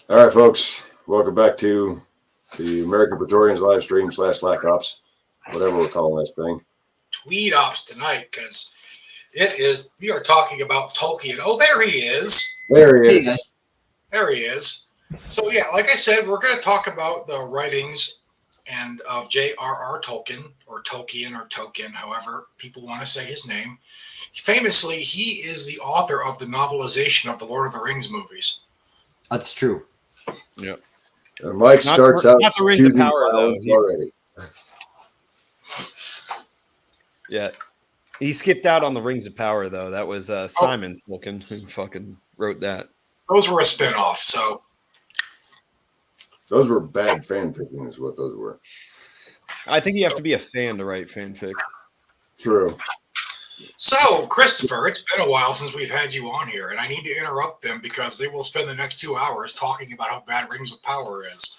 All right, folks. Welcome back to the American Praetorians live stream / Slack Ops, whatever we're calling this thing. Tweet Ops tonight because we are talking about Tolkien. Oh, there he is. There he Hey is. guys. There he is. So yeah, like I said, we're going to talk about the writings and of J.R.R. Tolkien or Tolkien, however people want to say his name. Famously, he is the author of the novelization of the Lord of the Rings movies. That's true. Yep. And Mike starts out not the Rings of choosing Power, though. violence already. Yeah. He skipped out on the Rings of Power, though. That was Simon Tolkien who fucking wrote that. Those were a spinoff, so. Those were bad fanfiction is what those were. I think you have to be a fan to write fanfic. True. So, Christopher, it's been a while since we've had you on here, and I need to interrupt them because they will spend the next 2 hours talking about how bad Rings of Power is.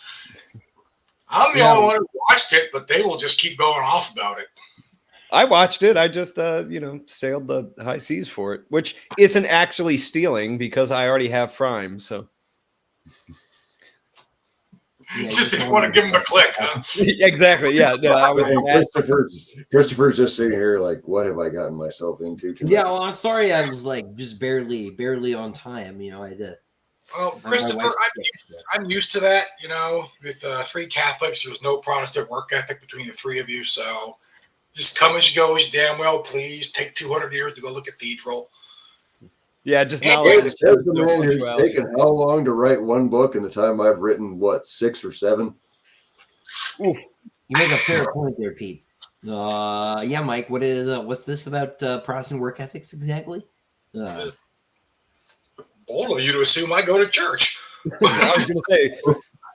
I'm the only one who watched it, but they will just keep going off about it. I watched it. I just, sailed the high seas for it, which isn't actually stealing because I already have Prime, so. Yeah, Just didn't want to give them a click, huh? Exactly, yeah. No, I was Christopher's just sitting here like, what have I gotten myself into tonight? Yeah, well, I'm sorry I was like just barely on time. I did. Well, Christopher, I'm used to that, with three Catholics, there's no Protestant work ethic between the three of you, so just come as you go as you damn well please. Take 200 years to go look at Cathedral. Yeah, just now. knowledge. There's the man who's taken how long to write one book in the time I've written, 6 or 7? Ooh, you make a fair point there, Pete. Yeah, Mike, what's this about Protestant work ethics exactly? Bold of you to assume I go to church. I was going to say,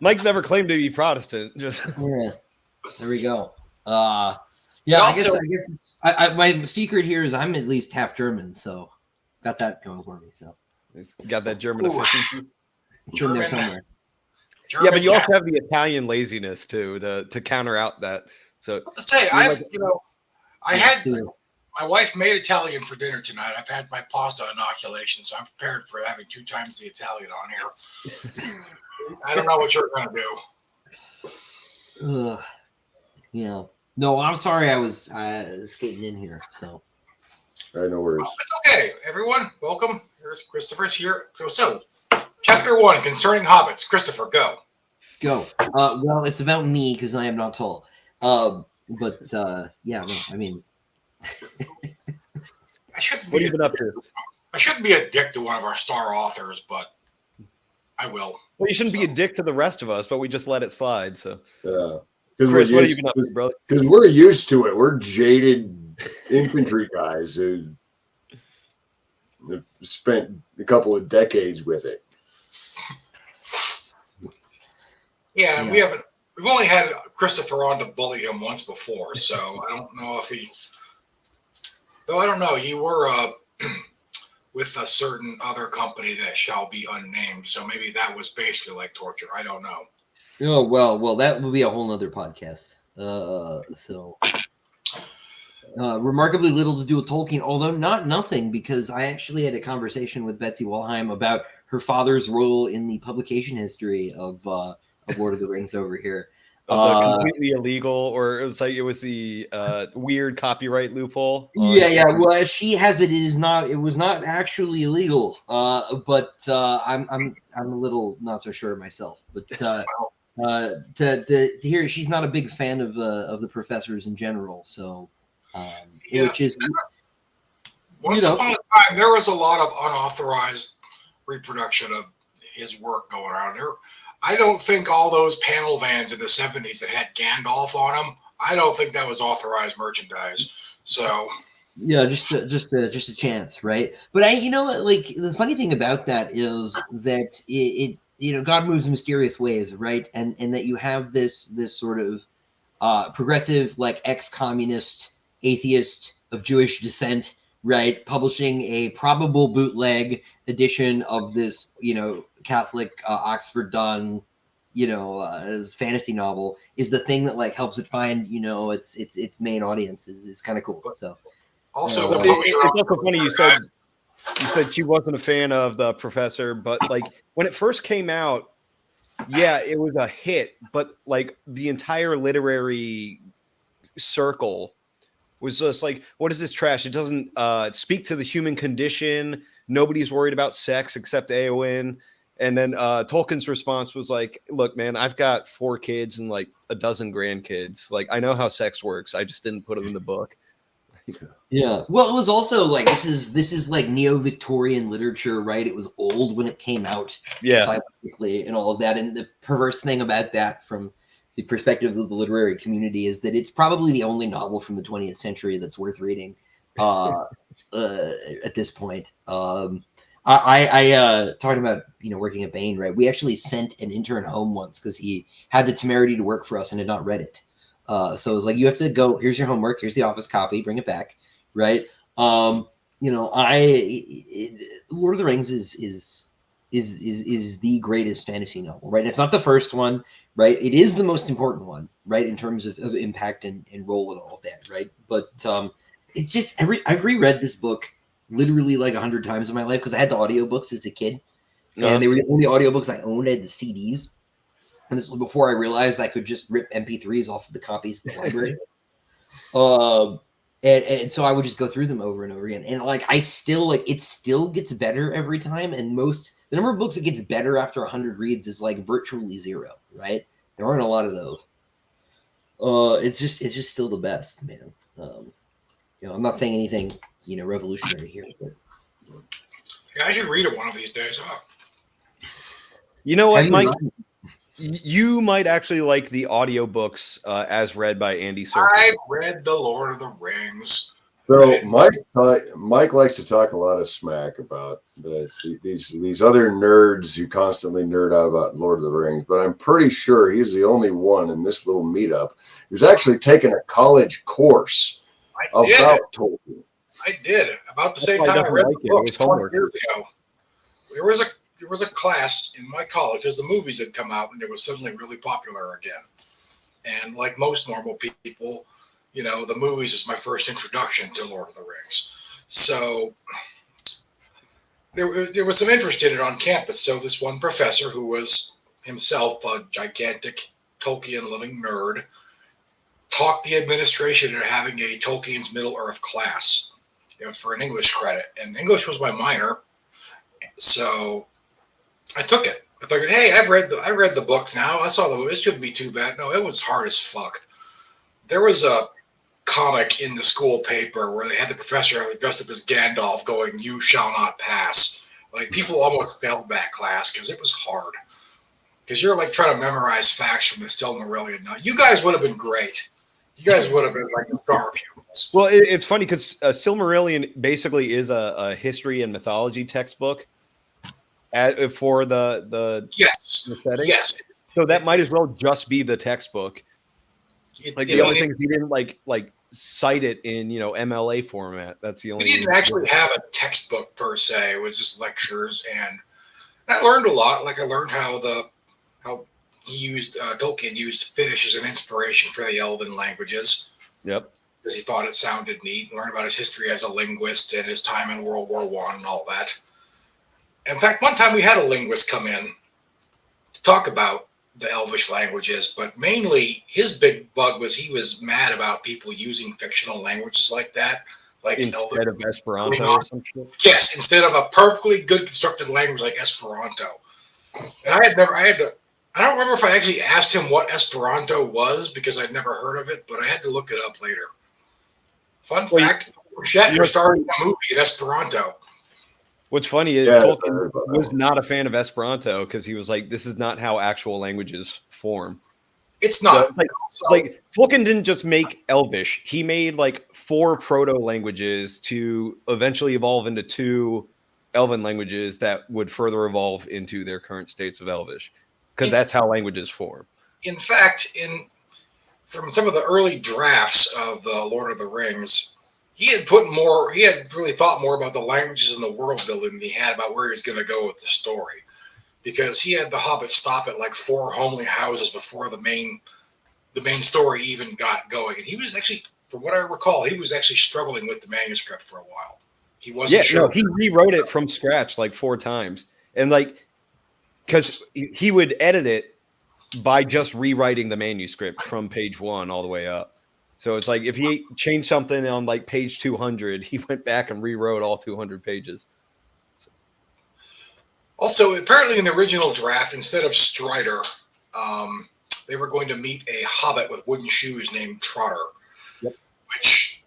Mike never claimed to be Protestant. Just yeah, there we go. Yeah, also, I guess my secret here is I'm at least half German, so got that going for me. So got that German efficiency. German there somewhere. German, yeah, but you also have the Italian laziness too to counter out that. So to say, I had my wife made Italian for dinner tonight. I've had my pasta inoculation, so I'm prepared for having 2 times the Italian on here. I don't know what you're going to do. Yeah. No, I'm sorry I was skating in here. So. No worries. It's okay, everyone. Welcome. Here's Christopher's here. So, chapter 1 concerning hobbits. Christopher, go. Go. Well, it's about me because I am not tall. Yeah, no, I mean, what have you been up to? I shouldn't be a dick to one of our star authors, but I will. Well, you shouldn't be a dick to the rest of us, but we just let it slide. So, Chris, what have you been up to, brother? Because we're used to it. We're jaded infantry guys who have spent a couple of decades with it. Yeah, and we've only had Christopher on to bully him once before, so I don't know if you were with a certain other company that shall be unnamed, so maybe that was basically like torture. I don't know. Oh, well, that would be a whole nother podcast. Remarkably little to do with Tolkien, although nothing, because I actually had a conversation with Betsy Walheim about her father's role in the publication history of Lord of the Rings over here. Completely illegal, or it was the weird copyright loophole. Yeah. Well, she has it. It was not actually illegal. But I'm a little not so sure myself. But to hear she's not a big fan of the professors in general. So, which is once upon a time there was a lot of unauthorized reproduction of his work going around there. I don't think all those panel vans in the 70s that had Gandalf on them, I don't think that was authorized merchandise. So yeah, just a chance, right? But like the funny thing about that is that it God moves in mysterious ways, right? And that you have this sort of progressive, like ex-communist atheist of Jewish descent, right, publishing a probable bootleg edition of this, Catholic Oxford done, fantasy novel is the thing that like helps it find, its main audience is kind of cool. So also, it's also funny you said she wasn't a fan of the professor, but like when it first came out, Yeah, it was a hit, but like the entire literary circle was just like, what is this trash? It doesn't speak to the human condition. Nobody's worried about sex except Eowyn. And then Tolkien's response was like, look, man, I've got 4 kids and like a dozen grandkids. Like, I know how sex works. I just didn't put them in the book. Yeah. Well, it was also like this is like neo-Victorian literature, right? It was old when it came out, Yeah. stylistically and all of that. And the perverse thing about that, from the perspective of the literary community, is that it's probably the only novel from the 20th century that's worth reading at this point. I talking about working at Bain, right? We actually sent an intern home once because he had the temerity to work for us and had not read it. So it was like, you have to go. Here's your homework. Here's the office copy. Bring it back, right? Lord of the Rings is the greatest fantasy novel, right? It's not the first one, right? It is the most important one, right, in terms of impact and role and all of that, right? But it's just I've reread this book literally like 100 times in my life because I had the audiobooks as a kid, and they were the only audiobooks I owned. I had the CDs. And this was before I realized I could just rip MP3s off of the copies in the library. And so I would just go through them over and over again. And like, it still gets better every time. And the number of books that gets better after 100 reads is like virtually 0, right? There aren't a lot of those. It's just still the best, man. I'm not saying anything, revolutionary here, but yeah, I should read it one of these days. Huh? You know what, Mike? You might actually like the audiobooks as read by Andy Serkis. I've read The Lord of the Rings. So Mike likes to talk a lot of smack about these other nerds who constantly nerd out about Lord of the Rings, but I'm pretty sure he's the only one in this little meetup who's actually taken a college course about Tolkien. I did. About the same time I read the books 20 years ago. There was a class in my college because the movies had come out and it was suddenly really popular again. And like most normal people, the movies is my first introduction to Lord of the Rings. So there was some interest in it on campus. So this one professor, who was himself a gigantic Tolkien-loving nerd, talked the administration into having a Tolkien's Middle-earth class for an English credit. And English was my minor. So I took it. I figured, hey, I read the book now. I saw the movie. It shouldn't be too bad. No, it was hard as fuck. There was a comic in the school paper where they had the professor dressed up as Gandalf going, "You shall not pass." Like, people almost failed that class because it was hard. Because you're like trying to memorize facts from the Silmarillion. Now, you guys would have been great. You guys would have been like the star pupils. Well, it's funny because Silmarillion basically is a history and mythology textbook. For the setting. Yes. So that might as well just be the textbook. The only thing is he didn't like cite it in MLA format. That's the only. We didn't actually have a textbook per se. It was just lectures, and I learned a lot. Like, I learned how he used Tolkien used Finnish as an inspiration for the Elven languages. Yep. Because he thought it sounded neat. Learned about his history as a linguist and his time in World War I and all that. In fact, one time we had a linguist come in to talk about the Elvish languages, but mainly his big bug was he was mad about people using fictional languages like that, like instead of Esperanto or something. Yes, instead of a perfectly good constructed language like Esperanto. And I don't remember if I actually asked him what Esperanto was because I'd never heard of it, but I had to look it up later. Fun fact: Shatner started a movie in Esperanto. What's funny is Tolkien was not a fan of Esperanto because he was like, this is not how actual languages form. It's not. So, like Tolkien didn't just make Elvish. He made like 4 proto-languages to eventually evolve into 2 Elven languages that would further evolve into their current states of Elvish. Because that's how languages form. In fact, from some of the early drafts of the Lord of the Rings, he had really thought more about the languages and the world building than he had about where he was going to go with the story. Because he had the Hobbit stop at like 4 homely houses before the main story even got going. And he was actually, from what I recall, he was actually struggling with the manuscript for a while. He wasn't sure. No, he rewrote it from scratch like 4 times. And like, because he would edit it by just rewriting the manuscript from page 1 all the way up. So it's like if he changed something on like page 200, he went back and rewrote all 200 pages. Also, apparently in the original draft, instead of Strider, they were going to meet a hobbit with wooden shoes named Trotter. Yep. Which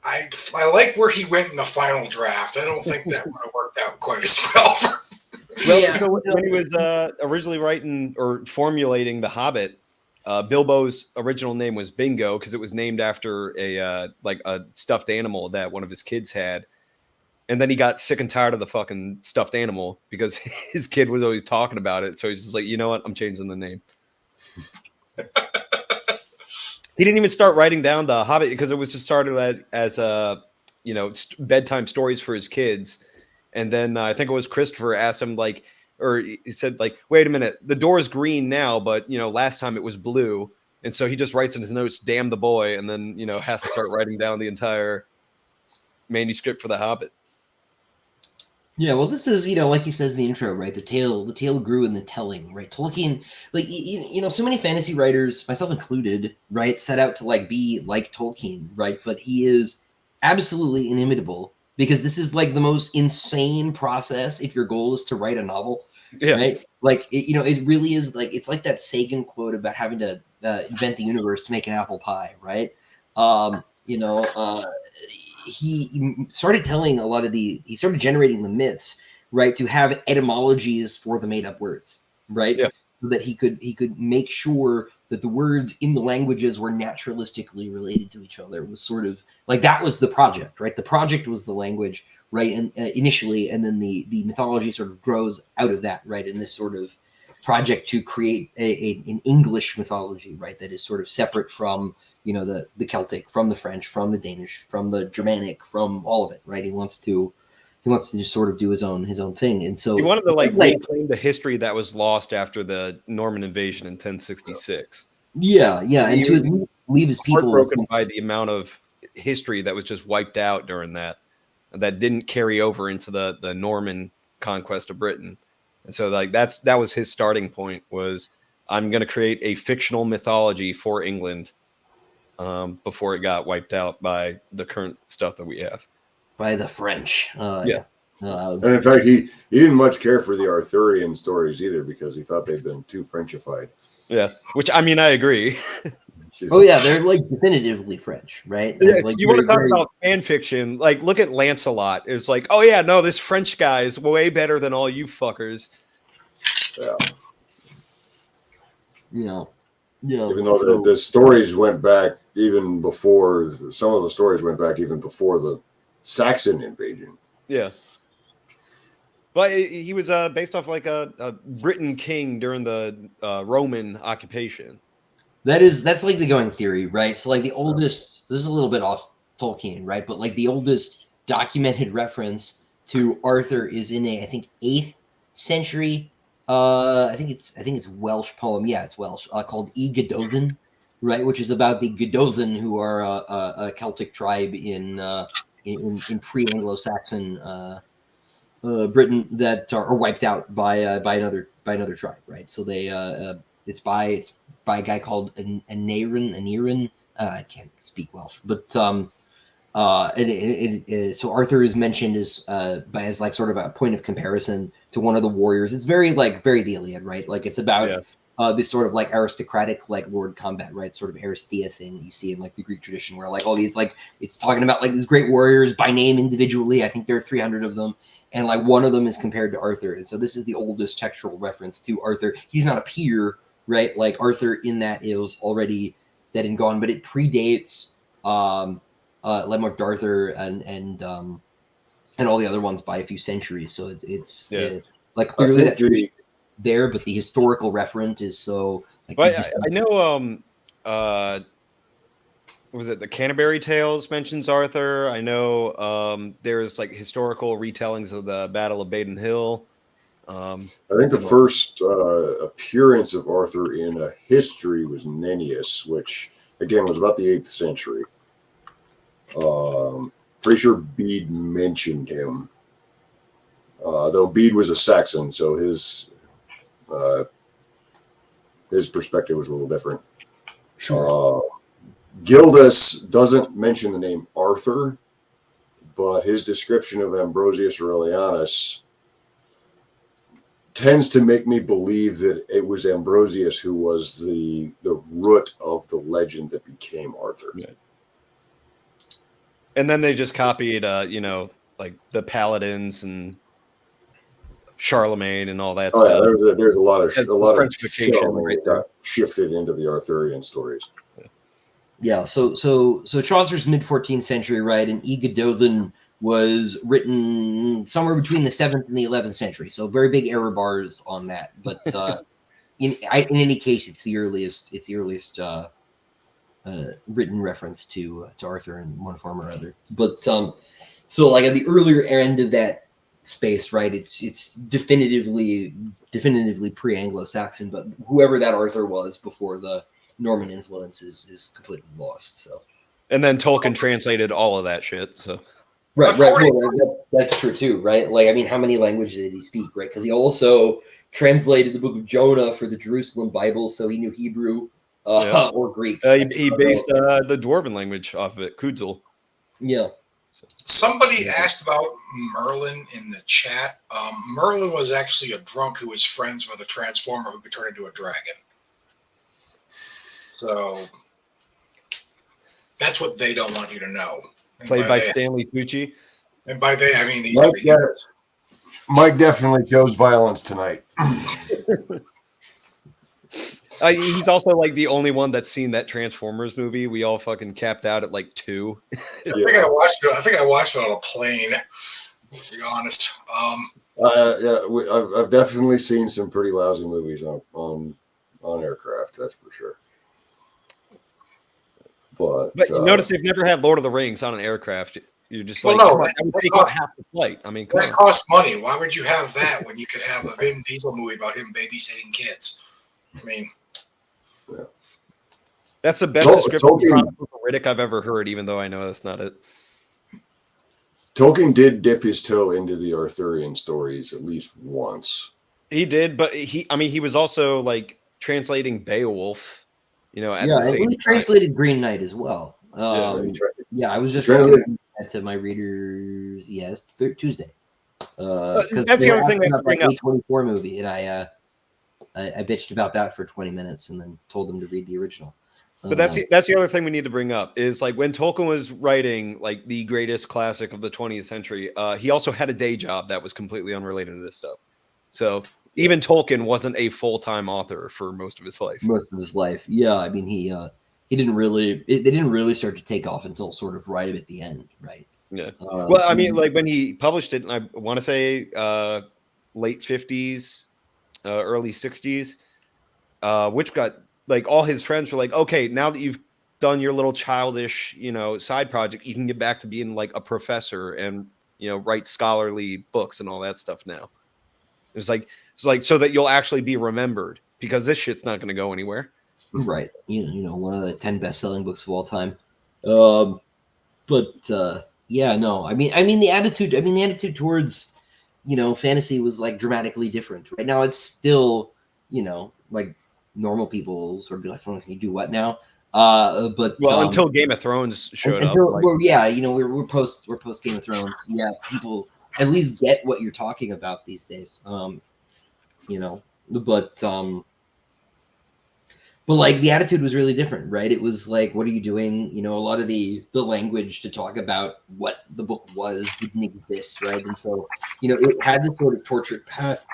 I like where he went in the final draft. I don't think that would have worked out quite as well. Well, Yeah. so when he was originally writing or formulating The Hobbit, Bilbo's original name was Bingo because it was named after a stuffed animal that one of his kids had. And then he got sick and tired of the fucking stuffed animal because his kid was always talking about it. So he's just like, you know what? I'm changing the name. He didn't even start writing down The Hobbit because it was just started as bedtime stories for his kids. And then I think it was Christopher asked him he said wait a minute, the door is green now, but last time it was blue. And so he just writes in his notes, damn the boy. And then, has to start writing down the entire manuscript for The Hobbit. Yeah, well, this is, like he says in the intro, right? The tale grew in the telling, right? Tolkien, so many fantasy writers, myself included, right, set out to be like Tolkien, right? But he is absolutely inimitable because this is the most insane process if your goal is to write a novel, right? It really is it's like that Sagan quote about having to invent the universe to make an apple pie, right? He started telling he started generating the myths, right, to have etymologies for the made up words, right? Yeah. So that he could make sure that the words in the languages were naturalistically related to each other. It was sort of that was the project, right? The project was the language, right? And initially, and then the mythology sort of grows out of that, right? In this sort of project to create an English mythology, right? That is sort of separate from the Celtic, from the French, from the Danish, from the Germanic, from all of it, right? He wants to just sort of do his own thing, and so he wanted to reclaim the history that was lost after the Norman invasion in 1066. Yeah, and to at least leave his people heartbroken by the amount of history that was just wiped out during that didn't carry over into the Norman conquest of Britain, and so that was his starting point. Was I'm going to create a fictional mythology for England. Before it got wiped out by the current stuff that we have. By the French. And in fact, he didn't much care for the Arthurian stories either because he thought they'd been too Frenchified. Yeah, which I agree. Oh yeah, they're definitively French, right? Yeah, you want to talk about fan fiction? Look at Lancelot. It's oh yeah, no, this French guy is way better than all you fuckers. Yeah. Even though the stories went back even before, some of the stories went back even before the Saxon invasion. Yeah. But he was based off a Briton king during the Roman occupation. That's the going theory, right? So the oldest, this is a little bit off Tolkien, right? But the oldest documented reference to Arthur is in I think 8th century. I think it's Welsh poem. Yeah, it's Welsh, called Y Gododdin, right? Which is about the Gododdin, who are a Celtic tribe in pre-Anglo-Saxon Britain that are wiped out by another tribe, right? So they it's by a guy called Aneirin. I can't speak Welsh, but so Arthur is mentioned as sort of a point of comparison to one of the warriors. It's very very the Iliad, right? It's about this sort of aristocratic lord combat, right? Sort of Aristia thing you see in the Greek tradition, where all these it's talking about these great warriors by name individually. I think there are 300 of them, and one of them is compared to Arthur, and so this is the oldest textual reference to Arthur. He's not a peer, right? Arthur in that is already dead and gone, but it predates Lenmark Darthur and all the other ones by a few centuries. So it's clearly that's there, but the historical referent is so. I know. Was it the Canterbury Tales mentions Arthur? I know there's historical retellings of the Battle of Baden Hill. I think the first appearance of Arthur in a history was Nennius, which again was about the 8th century. Pretty sure Bede mentioned him, though Bede was a Saxon, so his his perspective was a little different. Sure. Gildas doesn't mention the name Arthur, but his description of Ambrosius Aurelianus tends to make me believe that it was Ambrosius who was the root of the legend that became Arthur. Yeah. And then they just copied, like the Paladins and Charlemagne and all that stuff. Yeah, there's a lot of Frenchification Charlemagne right that there. got shifted into the Arthurian stories. Yeah, so Chaucer's mid-14th century, right, and Y Gododdin was written somewhere between the 7th and the 11th century, so very big error bars on that. But in any case, it's the earliest written reference to Arthur in one form or other. But so like at the earlier end of that space, right, it's definitively pre-Anglo-Saxon, but whoever that Arthur was before the Norman influence is completely lost. So, and then Tolkien translated all of that shit. So, right. Well, that's true too, right? Like, I mean, how many languages did he speak, right? Because he also translated the Book of Jonah for the Jerusalem Bible, so he knew Hebrew or Greek. He based the Dwarven language off of it, Kudzel. Yeah. Somebody asked about Merlin in the chat. Merlin was actually a drunk who was friends with a transformer who could turn into a dragon. So that's what they don't want you to know. And Played by Stanley Tucci. And by they, I mean these three guys. Mike definitely chose violence tonight. He's also like the only one that's seen that Transformers movie. We all fucking capped out at like 2. I think I watched it on a plane. To be honest. I've definitely seen some pretty lousy movies on aircraft. That's for sure. But you notice they've never had Lord of the Rings on an aircraft. You're just like, no, come on, that would take up half the flight. I mean, that costs money. Why would you have that when you could have a Vin Diesel movie about him babysitting kids? I mean, that's the best description of Riddick I've ever heard, even though I know that's not it. Tolkien did dip his toe into the Arthurian stories at least once. He did, but he was also like translating Beowulf. At yeah, the same and he translated Green Knight as well. I was just reading that to my readers. Yes, Tuesday. That's the other thing I bring up. A24 movie, and I bitched about that for 20 minutes, and then told them to read the original. But that's the other thing we need to bring up is like when Tolkien was writing like the greatest classic of the 20th century, he also had a day job that was completely unrelated to this stuff. So even Tolkien wasn't a full-time author for most of his life. Yeah. I mean, he didn't really. They didn't really start to take off until sort of right at the end, right? Yeah. Well, I mean, like when he published it, and I want to say late 50s, early 60s, which got like all his friends were like, okay, now that you've done your little childish, side project, you can get back to being like a professor and write scholarly books and all that stuff now. It's like so that you'll actually be remembered because this shit's not going to go anywhere. Right. One of the 10 best-selling books of all time. Yeah, no. I mean the attitude towards, fantasy was like dramatically different. Right now it's still, like normal people sort of be like, oh, can you do what now? Until Game of Thrones showed up. We're post Game of Thrones. Yeah, people at least get what you're talking about these days. But like the attitude was really different, right? It was like, what are you doing? A lot of the language to talk about what the book was didn't exist, right? And so, it had this sort of tortured path,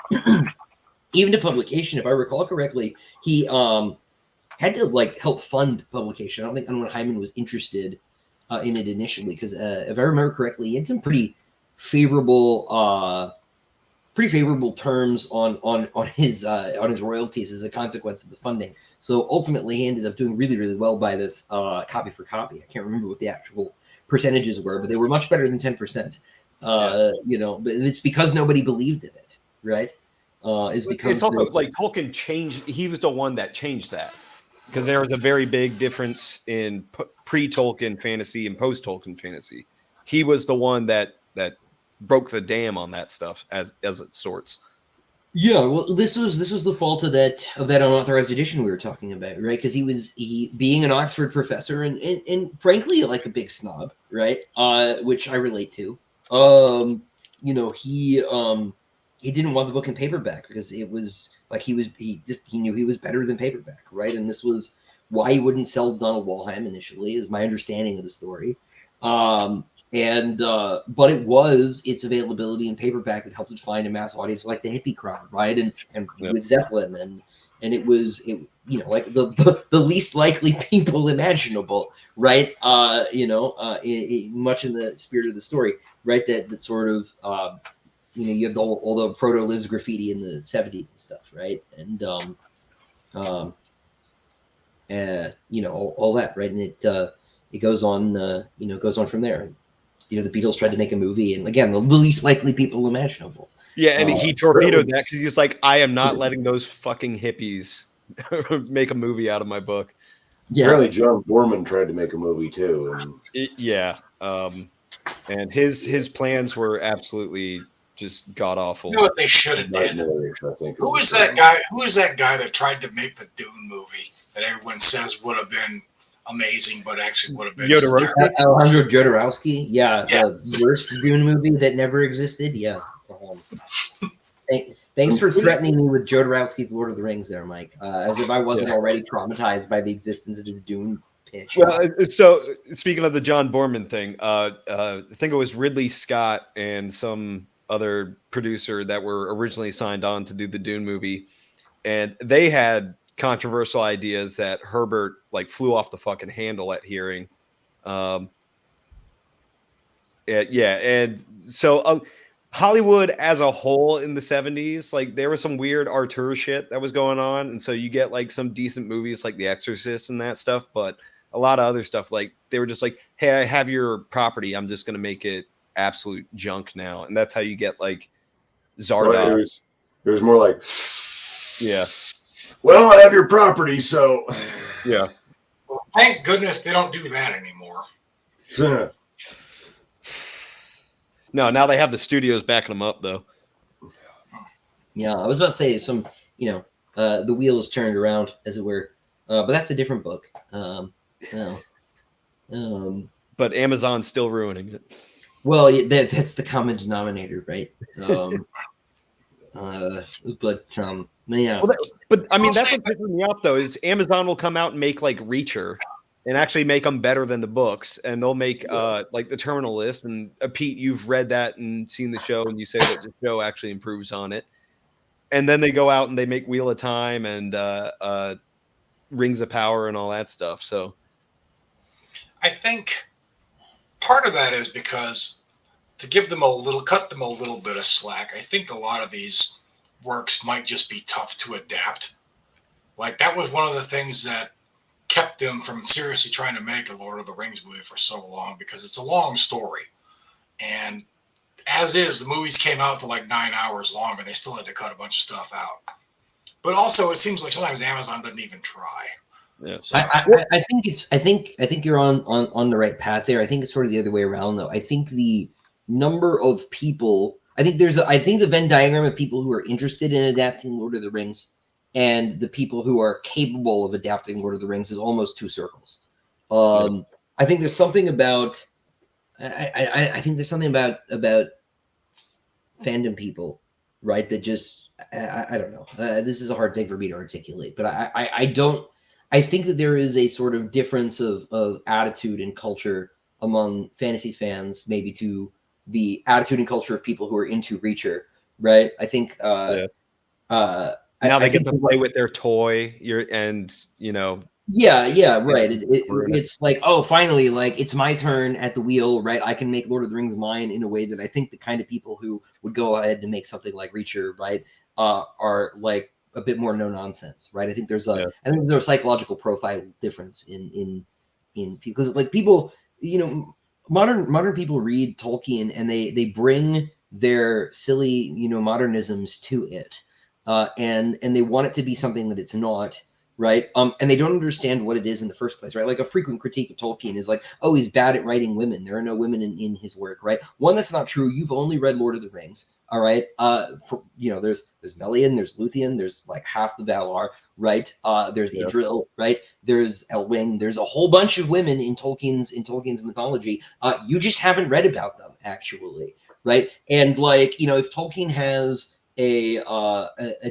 even to publication. If I recall correctly, he had to like help fund publication. I don't think anyone Hyman was interested in it initially because, if I remember correctly, he had some pretty favorable terms on his royalties as a consequence of the funding. So ultimately, he ended up doing really, really well by this copy for copy. I can't remember what the actual percentages were, but they were much better than 10%. But it's because nobody believed in it, right? It's also like Tolkien changed. He was the one that changed that because there was a very big difference in pre-Tolkien fantasy and post-Tolkien fantasy. He was the one that broke the dam on that stuff as it sorts. Yeah, well, this was the fault of that unauthorized edition we were talking about, right? Because he being an Oxford professor and frankly like a big snob, right? Which I relate to. You know, he didn't want the book in paperback because it was like he knew he was better than paperback, right? And this was why he wouldn't sell Donald Walheim initially, is my understanding of the story. But its availability in paperback that helped it find a mass audience like the hippie crowd, right? And Yep. with Zeppelin and it you know, like the least likely people imaginable, right? Much in the spirit of the story, right? That sort of you know, you have all the proto lives graffiti in the 70s and stuff, right? And you know, all that, right? And it goes on, you know, goes on from there. You know, the Beatles tried to make a movie, and again, the least likely people imaginable. Yeah, and he torpedoed that because he's like, I am not letting those fucking hippies make a movie out of my book. Yeah, Apparently, John Borman tried to make a movie too, and And his plans were absolutely just god awful. You know what they should have did? nightmarish, I think. Who is that guy? Who is that guy that tried to make the Dune movie that everyone says would have been amazing, but actually would have been just Jodorowsky? terrible? Alejandro Jodorowsky. Yeah, Yeah. the worst Dune movie that never existed. Yeah. Thanks for threatening me with Jodorowsky's Lord of the Rings there, Mike. As if I wasn't already traumatized by the existence of his Dune pitch. Well, so speaking of the John Borman thing, I think it was Ridley Scott and some other producer that were originally signed on to do the Dune movie, and they had controversial ideas that Herbert like flew off the fucking handle at hearing. And so Hollywood as a whole in the 70s, like there was some weird auteur shit that was going on, and so you get like some decent movies like The Exorcist and that stuff, but a lot of other stuff, like they were just like, hey, I have your property, I'm just gonna make it absolute junk now. And that's how you get like Zardoz. Right, it was more like, Yeah. Well, I have your property, so Yeah. Well, thank goodness they don't do that anymore. No, now they have the studios backing them up though. Yeah, I was about to say some, you know, the wheels turned around, as it were, but that's a different book. But Amazon's still ruining it. Well, that's the common denominator, right? Yeah. Well, but I mean, that's what pisses me off though, is Amazon will come out and make like Reacher and actually make them better than the books, and they'll make like the Terminal List. And Pete, you've read that and seen the show, and you say that the show actually improves on it. And then they go out and they make Wheel of Time and Rings of Power and all that stuff. So I think part of that is because to cut them a little bit of slack. I think a lot of these works might just be tough to adapt. Like that was one of the things that kept them from seriously trying to make a Lord of the Rings movie for so long, because it's a long story. And as is, the movies came out to like 9 hours long, and they still had to cut a bunch of stuff out. But also, it seems like sometimes Amazon doesn't even try. yeah. So, I think you're on the right path there. I think it's sort of the other way around, though. I think the number of people, I think the Venn diagram of people who are interested in adapting Lord of the Rings and the people who are capable of adapting Lord of the Rings is almost two circles. I think there's something about I think there's something about fandom people, right? That just I don't know. This is a hard thing for me to articulate, but I think that there is a sort of difference of attitude and culture among fantasy fans, maybe to the attitude and culture of people who are into Reacher, right? I think now they get to play with their toy. Yeah, right. It's like, oh, finally, like it's my turn at the wheel, right? I can make Lord of the Rings mine in a way that I think the kind of people who would go ahead and make something like Reacher, right, are like a bit more no nonsense, right? I think there's a psychological profile difference in because like people, modern people read Tolkien and they bring their silly, modernisms to it, and they want it to be something that it's not. Right. And they don't understand what it is in the first place. Right. Like a frequent critique of Tolkien is like, oh, he's bad at writing women. There are no women in his work. Right. One, that's not true. You've only read Lord of the Rings. All right. There's Melian, there's Luthien, there's like half the Valar, right? There's Idril, right? There's Elwing. There's a whole bunch of women in Tolkien's mythology. You just haven't read about them, actually, right? And like, if Tolkien has a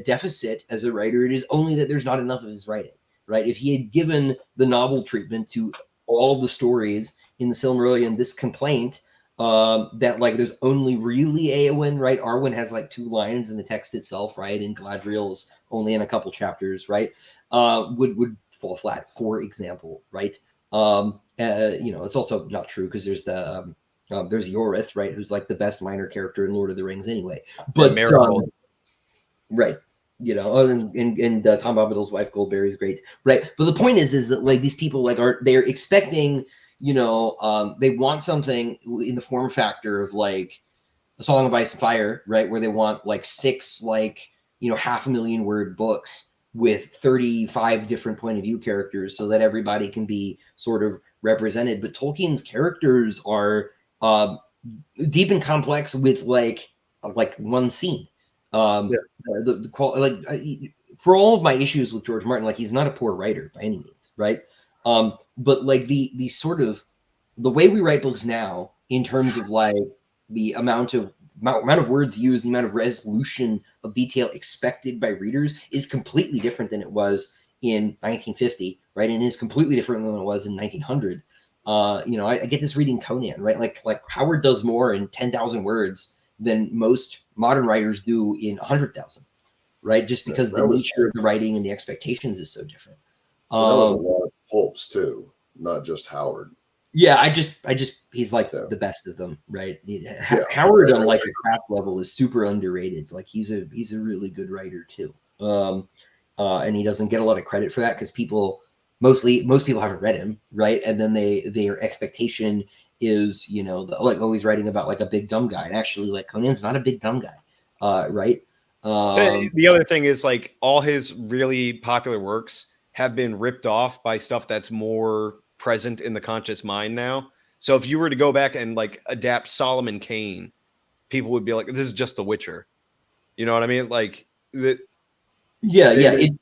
deficit as a writer, it is only that there's not enough of his writing, right? If he had given the novel treatment to all of the stories in the Silmarillion, this complaint that like there's only really Eowyn, right? Arwen has like 2 lines in the text itself, right? And Galadriel's only in a couple chapters, right? Would fall flat, for example, right? It's also not true because there's there's Yorith, right? Who's like the best minor character in Lord of the Rings anyway. But right. And Tom Bombadil's wife Goldberry's great, right? But the point is that like these people like they're expecting, they want something in the form factor of like A Song of Ice and Fire, right? Where they want like 6 like 500,000 word books with 35 different point of view characters so that everybody can be sort of represented. But Tolkien's characters are deep and complex with like one scene. For all of my issues with George Martin, like he's not a poor writer by any means, right? But like the sort of the way we write books now, in terms of like the amount of words used, the amount of resolution of detail expected by readers, is completely different than it was in 1950, right? And is completely different than it was in 1900. I get this reading Conan, right? Like Howard does more in 10,000 words than most modern writers do in 100,000, right? Just because the nature of the writing and the expectations is so different. That was a lot of pulps too, not just Howard. Yeah, I just he's like the best of them, right? Howard on like a craft level is super underrated. Like he's a really good writer too, and he doesn't get a lot of credit for that because most people haven't read him, right? And then their expectation is like always writing about like a big dumb guy, and actually like Conan's not a big dumb guy, right? The other thing is like all his really popular works have been ripped off by stuff that's more present in the conscious mind now. So if you were to go back and like adapt Solomon Kane, people would be like, "This is just The Witcher." You know what I mean? Like that. Yeah.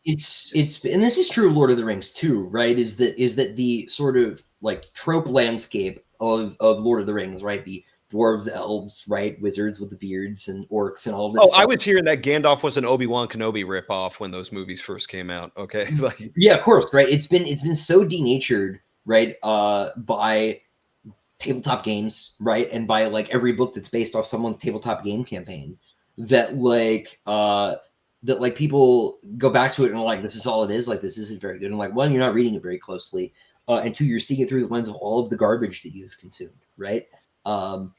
It's and this is true of Lord of the Rings too, right? Is that the sort of like trope landscape of Lord of the Rings, right? The dwarves, elves, right? Wizards with the beards and orcs and all this. I was hearing that Gandalf was an Obi-Wan Kenobi ripoff when those movies first came out. Okay. Yeah, of course, right? It's been so denatured, right? By tabletop games, right? And by like every book that's based off someone's tabletop game campaign that people go back to it and are like, this is all it is. Like, this isn't very good. And like, 1, you're not reading it very closely. And 2, you're seeing it through the lens of all of the garbage that you've consumed, right? 1,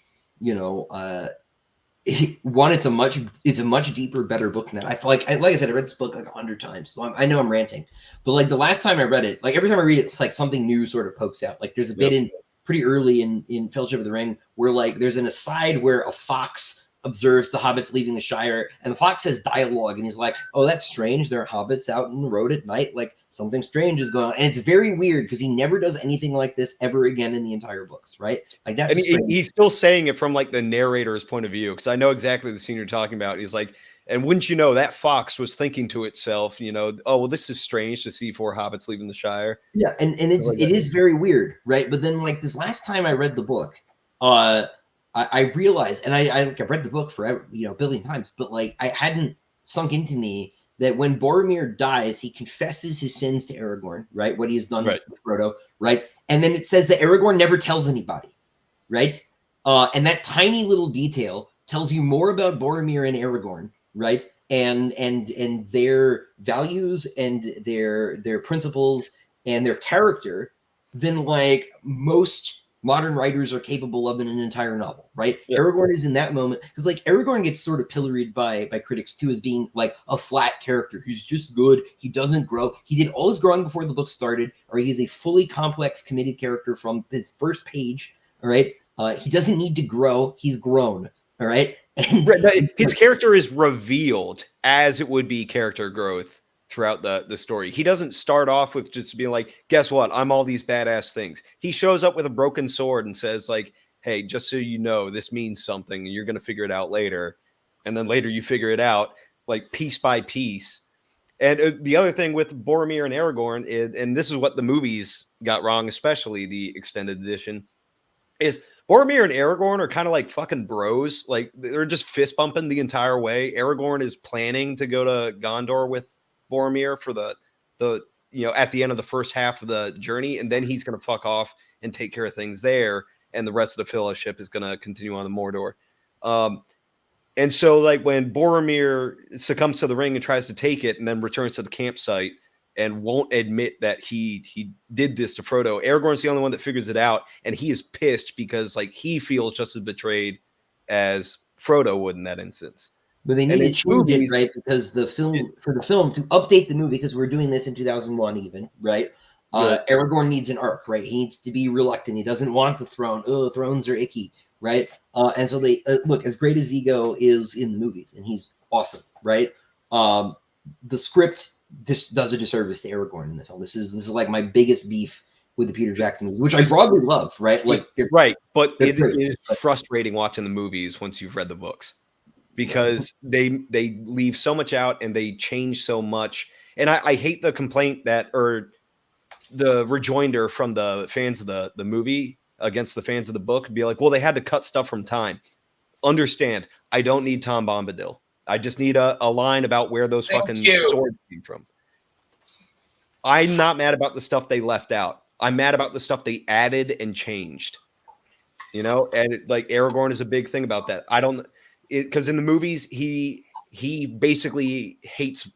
it's a much deeper, better book than that. I feel like I said, I read this book like 100 times, so I know I'm ranting. But like the last time I read it, like every time I read it, it's like something new sort of pokes out. Like there's a bit in pretty early in Fellowship of the Ring where like there's an aside where a fox observes the hobbits leaving the Shire, and the fox has dialogue, and he's like, "Oh, that's strange. There are hobbits out in the road at night. Like something strange is going on." And it's very weird because he never does anything like this ever again in the entire books, right? Like that's. He's still saying it from like the narrator's point of view, because I know exactly the scene you're talking about. He's like, and wouldn't you know, that fox was thinking to itself, oh well, this is strange to see 4 hobbits leaving the Shire. Yeah, and it is very weird, right? But then like this last time I read the book, I realized, and I've read the book forever, a billion times, but like I hadn't sunk into me that when Boromir dies, he confesses his sins to Aragorn, right? What he has done with Frodo, right? And then it says that Aragorn never tells anybody, right? And that tiny little detail tells you more about Boromir and Aragorn, right? And their values and their principles and their character than like most modern writers are capable of in an entire novel, right? Yeah. Aragorn is in that moment because like Aragorn gets sort of pilloried by critics too as being like a flat character who's just good. He doesn't grow. He did all his growing before the book started, or he's a fully complex, committed character from his first page. All right, he doesn't need to grow. He's grown. All right, and his character is revealed as it would be character growth throughout the story. He doesn't start off with just being like, guess what? I'm all these badass things. He shows up with a broken sword and says like, hey, just so you know, this means something and you're going to figure it out later. and then later you figure it out like piece by piece. And the other thing with Boromir and Aragorn is, and this is what the movies got wrong, especially the extended edition, is Boromir and Aragorn are kind of like fucking bros. Like they're just fist bumping the entire way. Aragorn is planning to go to Gondor with Boromir for the at the end of the first half of the journey, and then he's gonna fuck off and take care of things there, and the rest of the Fellowship is gonna continue on the Mordor. And so like when Boromir succumbs to the ring and tries to take it, and then returns to the campsite and won't admit that he did this to Frodo, Aragorn's the only one that figures it out, and he is pissed because like he feels just as betrayed as Frodo would in that instance. But they need to change it, right? Because the film to update the movie, because we're doing this in 2001 even, right? Aragorn needs an arc, right? He needs to be reluctant. He doesn't want the throne. Oh, thrones are icky, right? And so they look, as great as Viggo is in the movies, and he's awesome, right? The script just does a disservice to Aragorn in the film. This is like my biggest beef with the Peter Jackson movies, which I broadly love, right? Like right, but it is frustrating watching the movies once you've read the books, because they leave so much out and they change so much. And I hate the complaint that, or the rejoinder from the fans of the movie against the fans of the book, be like, well, they had to cut stuff from time. Understand, I don't need Tom Bombadil. I just need a line about where those fucking swords came from. I'm not mad about the stuff they left out. I'm mad about the stuff they added and changed. You know, and like Aragorn is a big thing about that. I don't, because in the movies he basically hates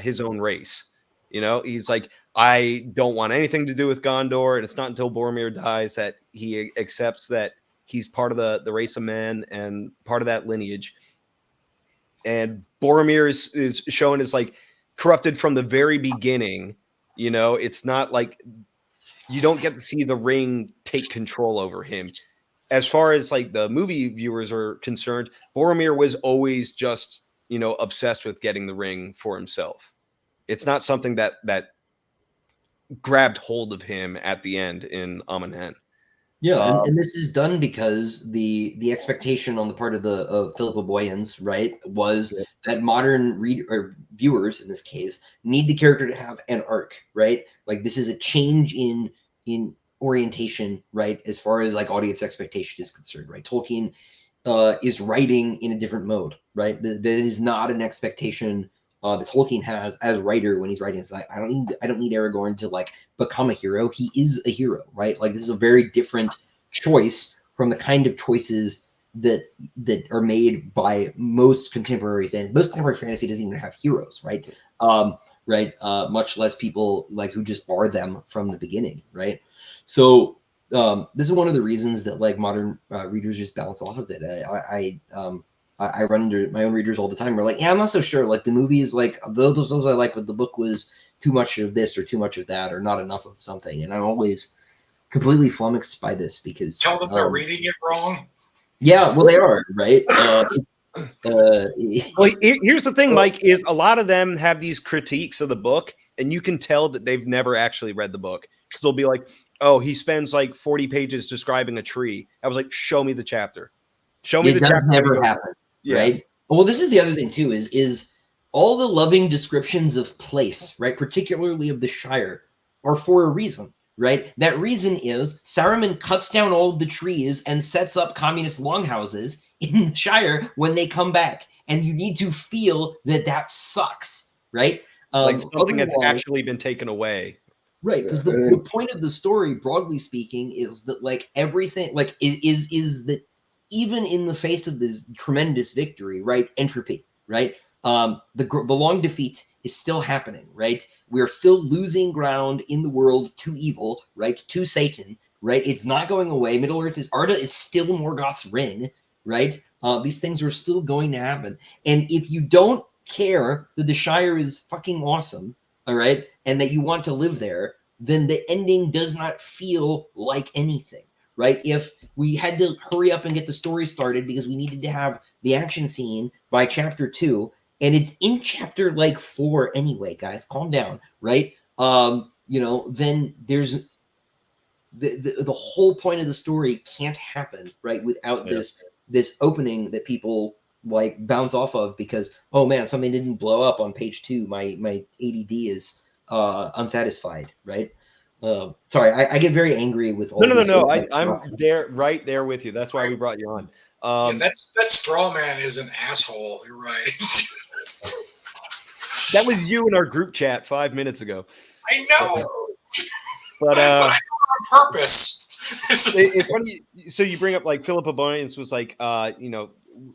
his own race. You know, he's like, I don't want anything to do with Gondor, and it's not until Boromir dies that he accepts that he's part of the race of men and part of that lineage. And Boromir is shown as like corrupted from the very beginning. You know, it's not like you don't get to see the ring take control over him. As far as like the movie viewers are concerned, Boromir was always just, you know, obsessed with getting the ring for himself. It's not something that grabbed hold of him at the end in Amon Hen. Yeah, and this is done because the expectation on the part of Philippa Boyens, right, was that modern viewers in this case need the character to have an arc, right? Like this is a change in orientation, right, as far as like audience expectation is concerned, right? Tolkien is writing in a different mode, right? That is not an expectation that Tolkien has as writer when he's writing. It's like, I don't need Aragorn to like become a hero. He is a hero, right? Like this is a very different choice from the kind of choices that are made by most contemporary fantasy. Most contemporary fantasy doesn't even have heroes, right? Much less people like who just bar them from the beginning, right? So this is one of the reasons that like modern readers just balance off of it. I run into my own readers all the time. We're like, yeah, I'm not so sure. Like the movies, like those I like, but the book was too much of this or too much of that or not enough of something. And I'm always completely flummoxed by this because tell them they're reading it wrong. Yeah, well, they are, right? Well, here's the thing, Mike, is a lot of them have these critiques of the book, and you can tell that they've never actually read the book. Because they'll be like, oh, he spends like 40 pages describing a tree. I was like, show me the chapter. Show me the chapter. That never happened, right? Well, this is the other thing, too, is all the loving descriptions of place, right, particularly of the Shire, are for a reason, right? That reason is Saruman cuts down all of the trees and sets up communist longhouses in the Shire when they come back. And you need to feel that sucks, right? Like something that's actually been taken away. Right, because the point of the story, broadly speaking, is that like everything, like is that even in the face of this tremendous victory, right? Entropy, right? The long defeat is still happening, right? We are still losing ground in the world to evil, right? To Satan, right? It's not going away. Middle Earth is Arda is still Morgoth's ring, right? These things are still going to happen, and if you don't care that the Shire is fucking awesome, all right, and that you want to live there, then the ending does not feel like anything, right? If we had to hurry up and get the story started because we needed to have the action scene by chapter 2, and it's in chapter like 4 anyway, guys, calm down, right? Then there's the whole point of the story can't happen, right, without this opening that people like bounce off of because, oh man, something didn't blow up on page 2. My ADD is unsatisfied, right? Sorry, I get very angry with all No. these sort of, I'm there, right there with you. That's why we brought you on. Yeah, that straw man is an asshole. You're right. That was you in our group chat 5 minutes ago. I know, but I do it on purpose. it's funny. So you bring up like Philip Abonius was like,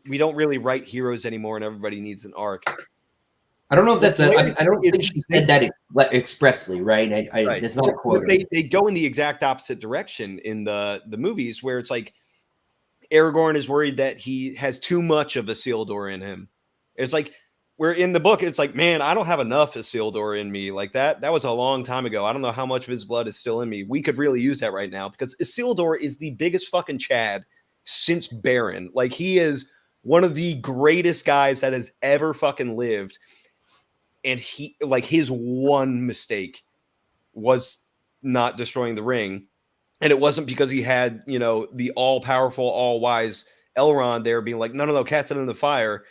we don't really write heroes anymore, and everybody needs an arc. I don't know if that's I don't think she said that expressly, right? Right. It's not a quote. They go in the exact opposite direction in the movies, where it's like Aragorn is worried that he has too much of Isildur in him. It's like, where in the book, it's like, man, I don't have enough Isildur in me. Like that was a long time ago. I don't know how much of his blood is still in me. We could really use that right now, because Isildur is the biggest fucking Chad since Baron. Like, he is one of the greatest guys that has ever fucking lived. And he, like, his one mistake was not destroying the ring. And it wasn't because he had, the all-powerful, all-wise Elrond there being like, no, cast it in the fire.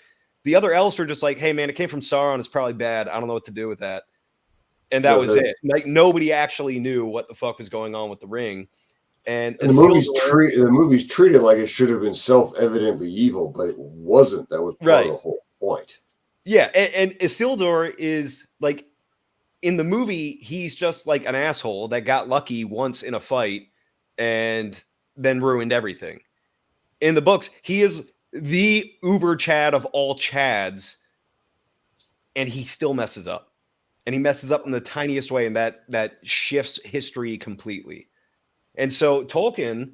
The other elves were just like, hey, man, it came from Sauron. It's probably bad. I don't know what to do with that. And that was it. Like, nobody actually knew what the fuck was going on with the ring. And the movie's treated like it should have been self-evidently evil, but it wasn't. That was part of the whole point. Yeah, and Isildur is, like, in the movie, he's just like an asshole that got lucky once in a fight and then ruined everything. In the books, he is the uber Chad of all Chads, and he still messes up. And he messes up in the tiniest way, and that shifts history completely. And so Tolkien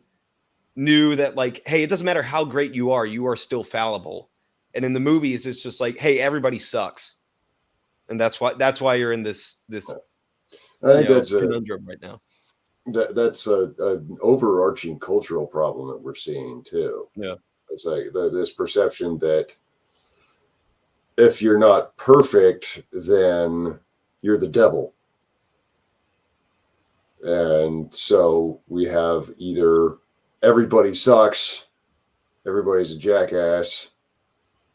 knew that, like, hey, it doesn't matter how great you are still fallible. And in the movies, it's just like, hey, everybody sucks. And that's why you're in this I think that's a conundrum right now. That's an overarching cultural problem that we're seeing too. Yeah, it's like this perception that if you're not perfect, then you're the devil. And so we have either everybody sucks, everybody's a jackass,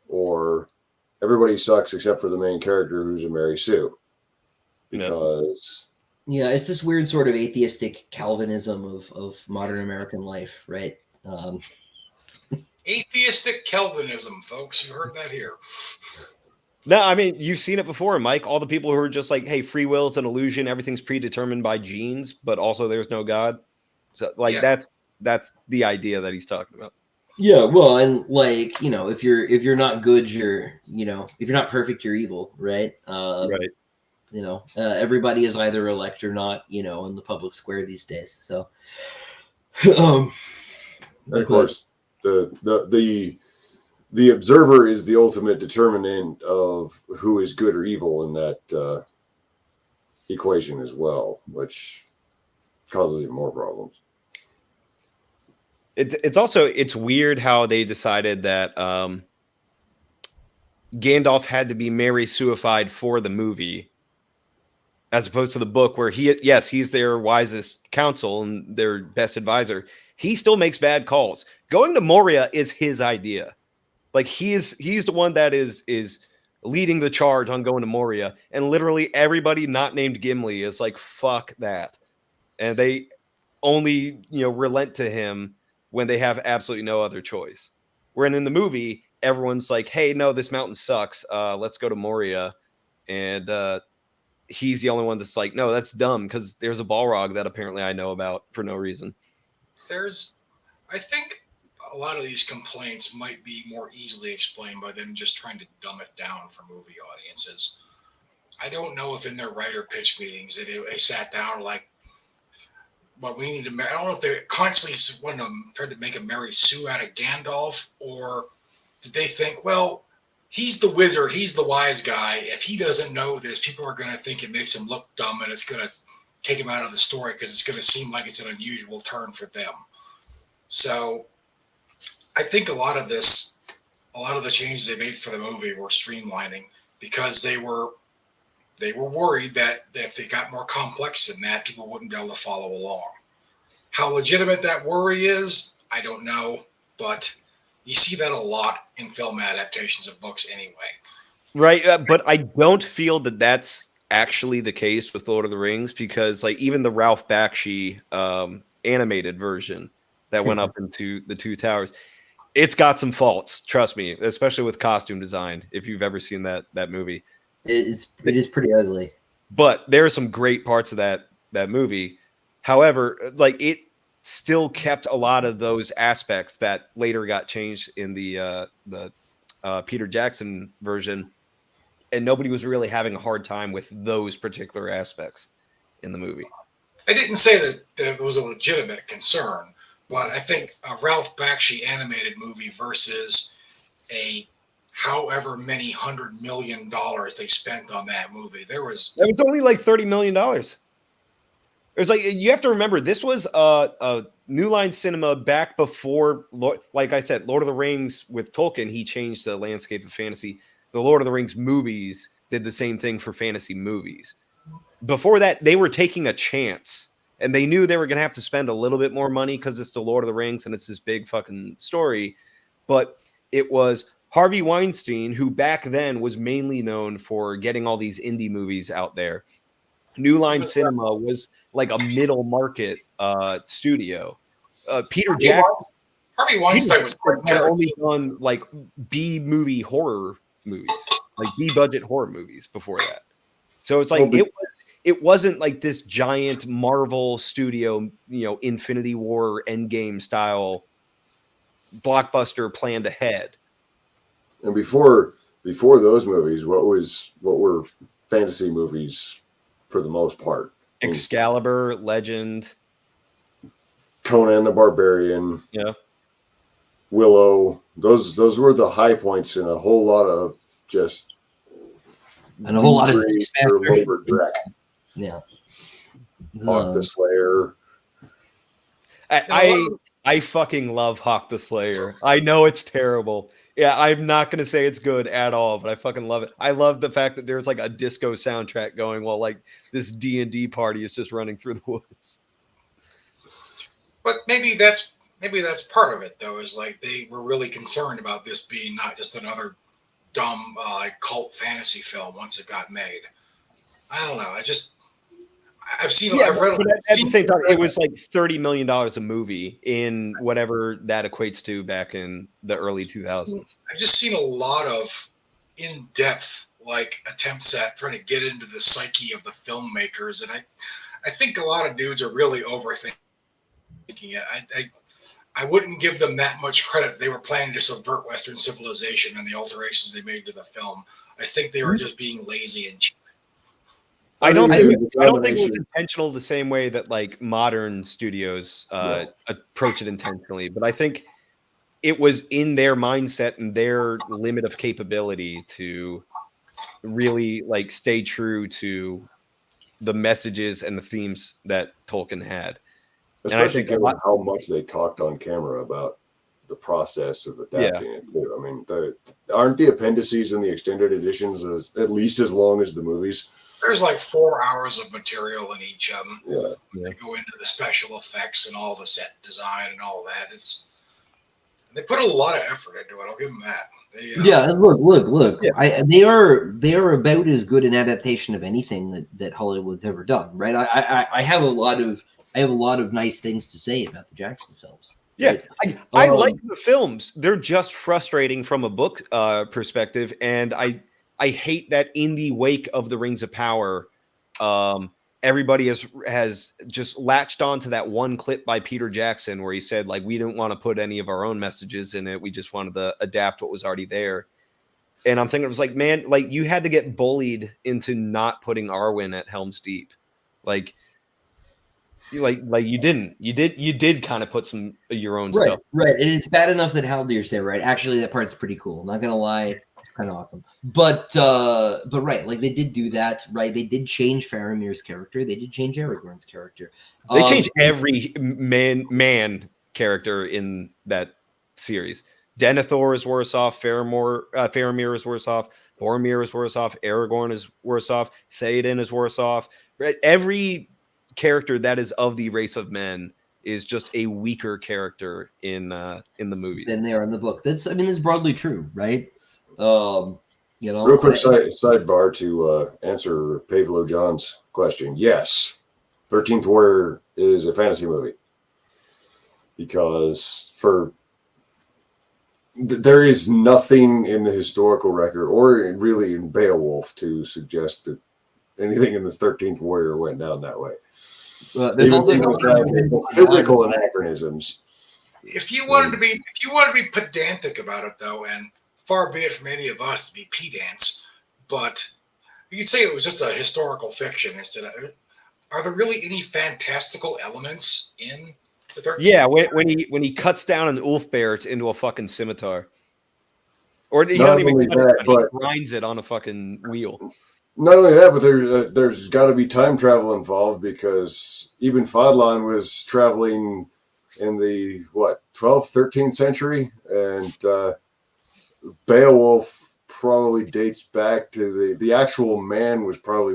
or everybody sucks except for the main character, who's a Mary Sue. Because yeah, it's this weird sort of atheistic Calvinism of modern American life, right? Atheistic Calvinism, folks. You heard that here. No, I mean, you've seen it before, Mike. All the people who are just like, hey, free will is an illusion. Everything's predetermined by genes, but also there's no God. So, like, that's the idea that he's talking about. Yeah, well, and like, if you're not good, you're, if you're not perfect, you're evil, right? Right. Everybody is either elect or not, in the public square these days. So, of course, the observer is the ultimate determinant of who is good or evil in that equation as well, which causes even more problems. It's weird how they decided that Gandalf had to be Mary Suified for the movie, as opposed to the book, where he's their wisest counsel and their best advisor. He still makes bad calls. Going to Moria is his idea. Like, he's the one that is leading the charge on going to Moria, and literally everybody not named Gimli is like, fuck that. And they only, relent to him when they have absolutely no other choice. Whereas in the movie, everyone's like, hey, no, this mountain sucks. Let's go to Moria. And he's the only one that's like, no, that's dumb, because there's a Balrog that apparently I know about for no reason. I think a lot of these complaints might be more easily explained by them just trying to dumb it down for movie audiences. I don't know if in their writer pitch meetings they sat down like, well, we need to. I don't know if they consciously tried to make a Mary Sue out of Gandalf, or did they think, well, he's the wizard, he's the wise guy. If he doesn't know this, people are going to think it makes him look dumb, and it's going to take him out of the story because it's going to seem like it's an unusual turn for them. So I think a lot of the changes they made for the movie were streamlining, because they were worried that if they got more complex than that, people wouldn't be able to follow along. How legitimate that worry is, I don't know, but You see that a lot in film adaptations of books anyway. Right, but I don't feel that that's actually the case with Lord of the Rings, because like even the Ralph Bakshi animated version that went up into the Two Towers, it's got some faults. Trust me, especially with costume design. If you've ever seen that movie, It is pretty ugly. but there are some great parts of that movie. However, like it still kept a lot of those aspects that later got changed in the Peter Jackson version, and nobody was really having a hard time with those particular aspects in the movie. I didn't say that there was a legitimate concern, but I think a Ralph Bakshi animated movie versus a however many $100 million they spent on that movie. That was only like $30 million. It was like, you have to remember, this was a New Line Cinema back before, like I said, Lord of the Rings with Tolkien. He changed the landscape of fantasy. The Lord of the Rings movies did the same thing for fantasy movies. Before that, they were taking a chance, and they knew they were going to have to spend a little bit more money because it's the Lord of the Rings and it's this big fucking story. But it was Harvey Weinstein, who back then was mainly known for getting all these indie movies out there. New Line Cinema was like a middle market studio. Peter Jackson. Harvey Weinstein was had only done like B movie horror movies, like B budget horror movies before that. So it's like it wasn't like this giant Marvel studio, Infinity War Endgame style blockbuster planned ahead. And before those movies, what were fantasy movies for the most part? Excalibur, Legend, Conan the Barbarian, yeah, Willow. Those were the high points in a whole lot of just and a whole lot of yeah. Hawk the Slayer. I fucking love Hawk the Slayer. I know it's terrible. Yeah, I'm not gonna say it's good at all, but I fucking love it. I love the fact that there's like a disco soundtrack going while like this D&D party is just running through the woods. But maybe that's part of it, though. Is like they were really concerned about this being not just another dumb cult fantasy film once it got made. I don't know. I've read. But at the same time, it was like $30 million a movie in whatever that equates to back in the early 2000s. I've just seen a lot of in-depth attempts at trying to get into the psyche of the filmmakers, and I think a lot of dudes are really overthinking it. I wouldn't give them that much credit. They were planning to subvert Western civilization and the alterations they made to the film. I think they were just being lazy and cheap. I don't think it was intentional the same way that like modern studios approach it intentionally, but I think it was in their mindset and their limit of capability to really like stay true to the messages and the themes that Tolkien had. Especially given how much they talked on camera about the process of adapting it too. I mean, aren't the appendices in the extended editions at least as long as the movies? There's like 4 hours of material in each of them. Yeah. They go into the special effects and all the set design and all that. They put a lot of effort into it. I'll give them that. Look. Yeah. They are about as good an adaptation of anything that Hollywood's ever done, right? I have a lot of nice things to say about the Jackson films. Yeah, I like the films. They're just frustrating from a book perspective, and I hate that in the wake of the Rings of Power, everybody has just latched on to that one clip by Peter Jackson where he said, like, we didn't want to put any of our own messages in it. We just wanted to adapt what was already there. And I'm thinking, it was like, man, like you had to get bullied into not putting Arwen at Helm's Deep. Like you did kind of put some of your own stuff. Right. And it's bad enough that Haldir's there, right? Actually, that part's pretty cool. Not gonna lie. Kind of awesome, but right, like they did do that, right? They did change Faramir's character. They did change Aragorn's character. They changed every man character in that series. Denethor is worse off. Faramir is worse off. Boromir is worse off. Aragorn is worse off. Theoden is worse off. Right? Every character that is of the race of men is just a weaker character in the movies. Than they are in the book. That's broadly true, right? Real quick sidebar to answer Pavlo John's question. Yes, 13th Warrior is a fantasy movie because there is nothing in the historical record or really in Beowulf to suggest that anything in this 13th Warrior went down that way. There's also physical anachronisms. If you wanted to be pedantic about it, though, and far be it from any of us to be pedants, but you could say it was just a historical fiction instead of. Are there really any fantastical elements in the 13th? Yeah, when he cuts down an Ulfbert into a fucking scimitar, or he doesn't even cut it, he grinds it on a fucking wheel. Not only that, but there's got to be time travel involved because even Fadlan was traveling in the 12th, 13th century, and Beowulf probably dates back to the actual man was probably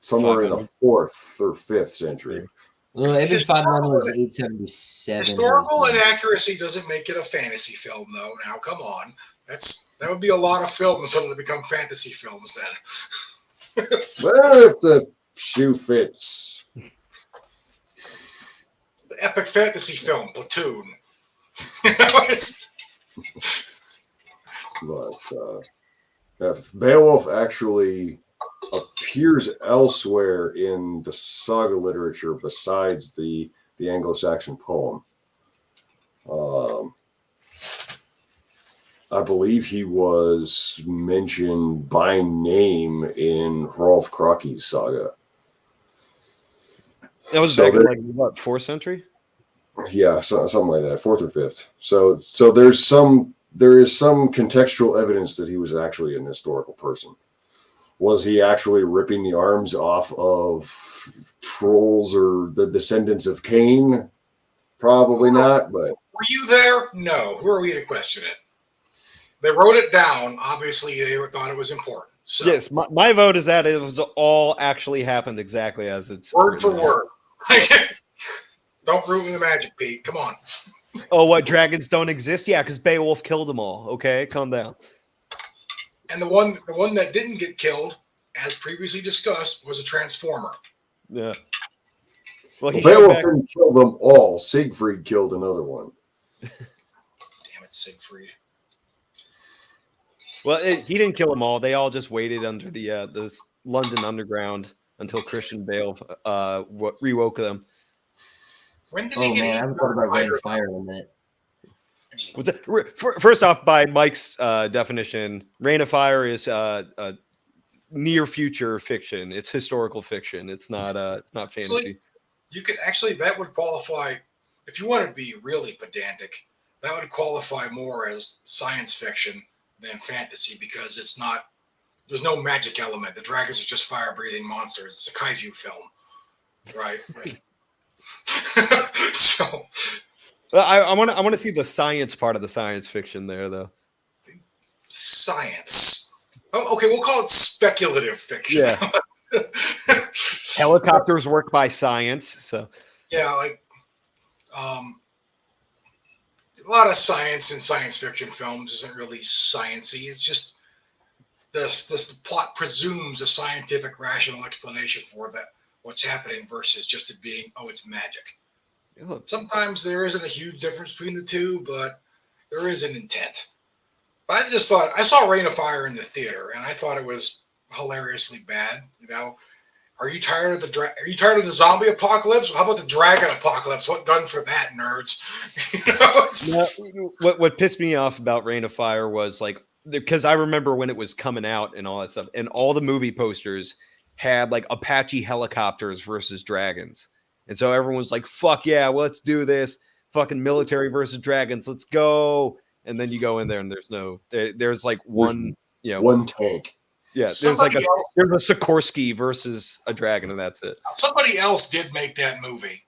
somewhere in the 4th or 5th century. Well, Ibn Fadlan was 877. Historical inaccuracy doesn't make it a fantasy film, though. Now, come on. That would be a lot of film and some of them become fantasy films then. Well, if the shoe fits. The epic fantasy film, Platoon. But Beowulf actually appears elsewhere in the saga literature besides the Anglo-Saxon poem. I believe he was mentioned by name in Rolf Krocke's saga. That was back in like what, 4th century? Yeah, something like that, 4th or 5th. So there is some contextual evidence that he was actually an historical person. Was he actually ripping the arms off of trolls or the descendants of Cain? Probably not, but were you there? No. Who are we to question it? They wrote it down. Obviously, they thought it was important. So. Yes, my vote is that it was all actually happened exactly as it's word for word. Don't ruin the magic, Pete. Come on. Oh, what, dragons don't exist? Yeah, because Beowulf killed them all. Okay, calm down. And the one that didn't get killed, as previously discussed, was a transformer. Yeah. Well Beowulf didn't kill them all. Siegfried killed another one. Damn it, Siegfried. Well, he didn't kill them all. They all just waited under the London Underground until Christian Bale rewoke them. When did he get I haven't thought about Rain of Fire in a minute. First off, by Mike's definition, Rain of Fire is near future fiction. It's historical fiction. It's not fantasy. You could actually, that would qualify, if you want to be really pedantic, that would qualify more as science fiction than fantasy because there's no magic element. The dragons are just fire-breathing monsters. It's a kaiju film, right? So, well, I want to see the science part of the science fiction there, though. Science. Oh, okay, we'll call it speculative fiction. Yeah. Helicopters work by science, so. Yeah, like a lot of science in science fiction films isn't really sciencey. It's just the plot presumes a scientific, rational explanation for that what's happening versus just it being it's magic. Sometimes there isn't a huge difference between the two, but there is an intent. But I just thought I saw Rain of Fire in the theater, and I thought it was hilariously bad. You know, are you tired of the zombie apocalypse? How about the dragon apocalypse? What gun for that, nerds? What pissed me off about Rain of Fire was like because I remember when it was coming out and all that stuff, and all the movie posters had like Apache helicopters versus dragons. And so everyone's like, fuck yeah, well, let's do this. Fucking military versus dragons. Let's go. And then you go in there and there's like one tank. Yeah. There's a Sikorsky versus a dragon and that's it. Somebody else did make that movie,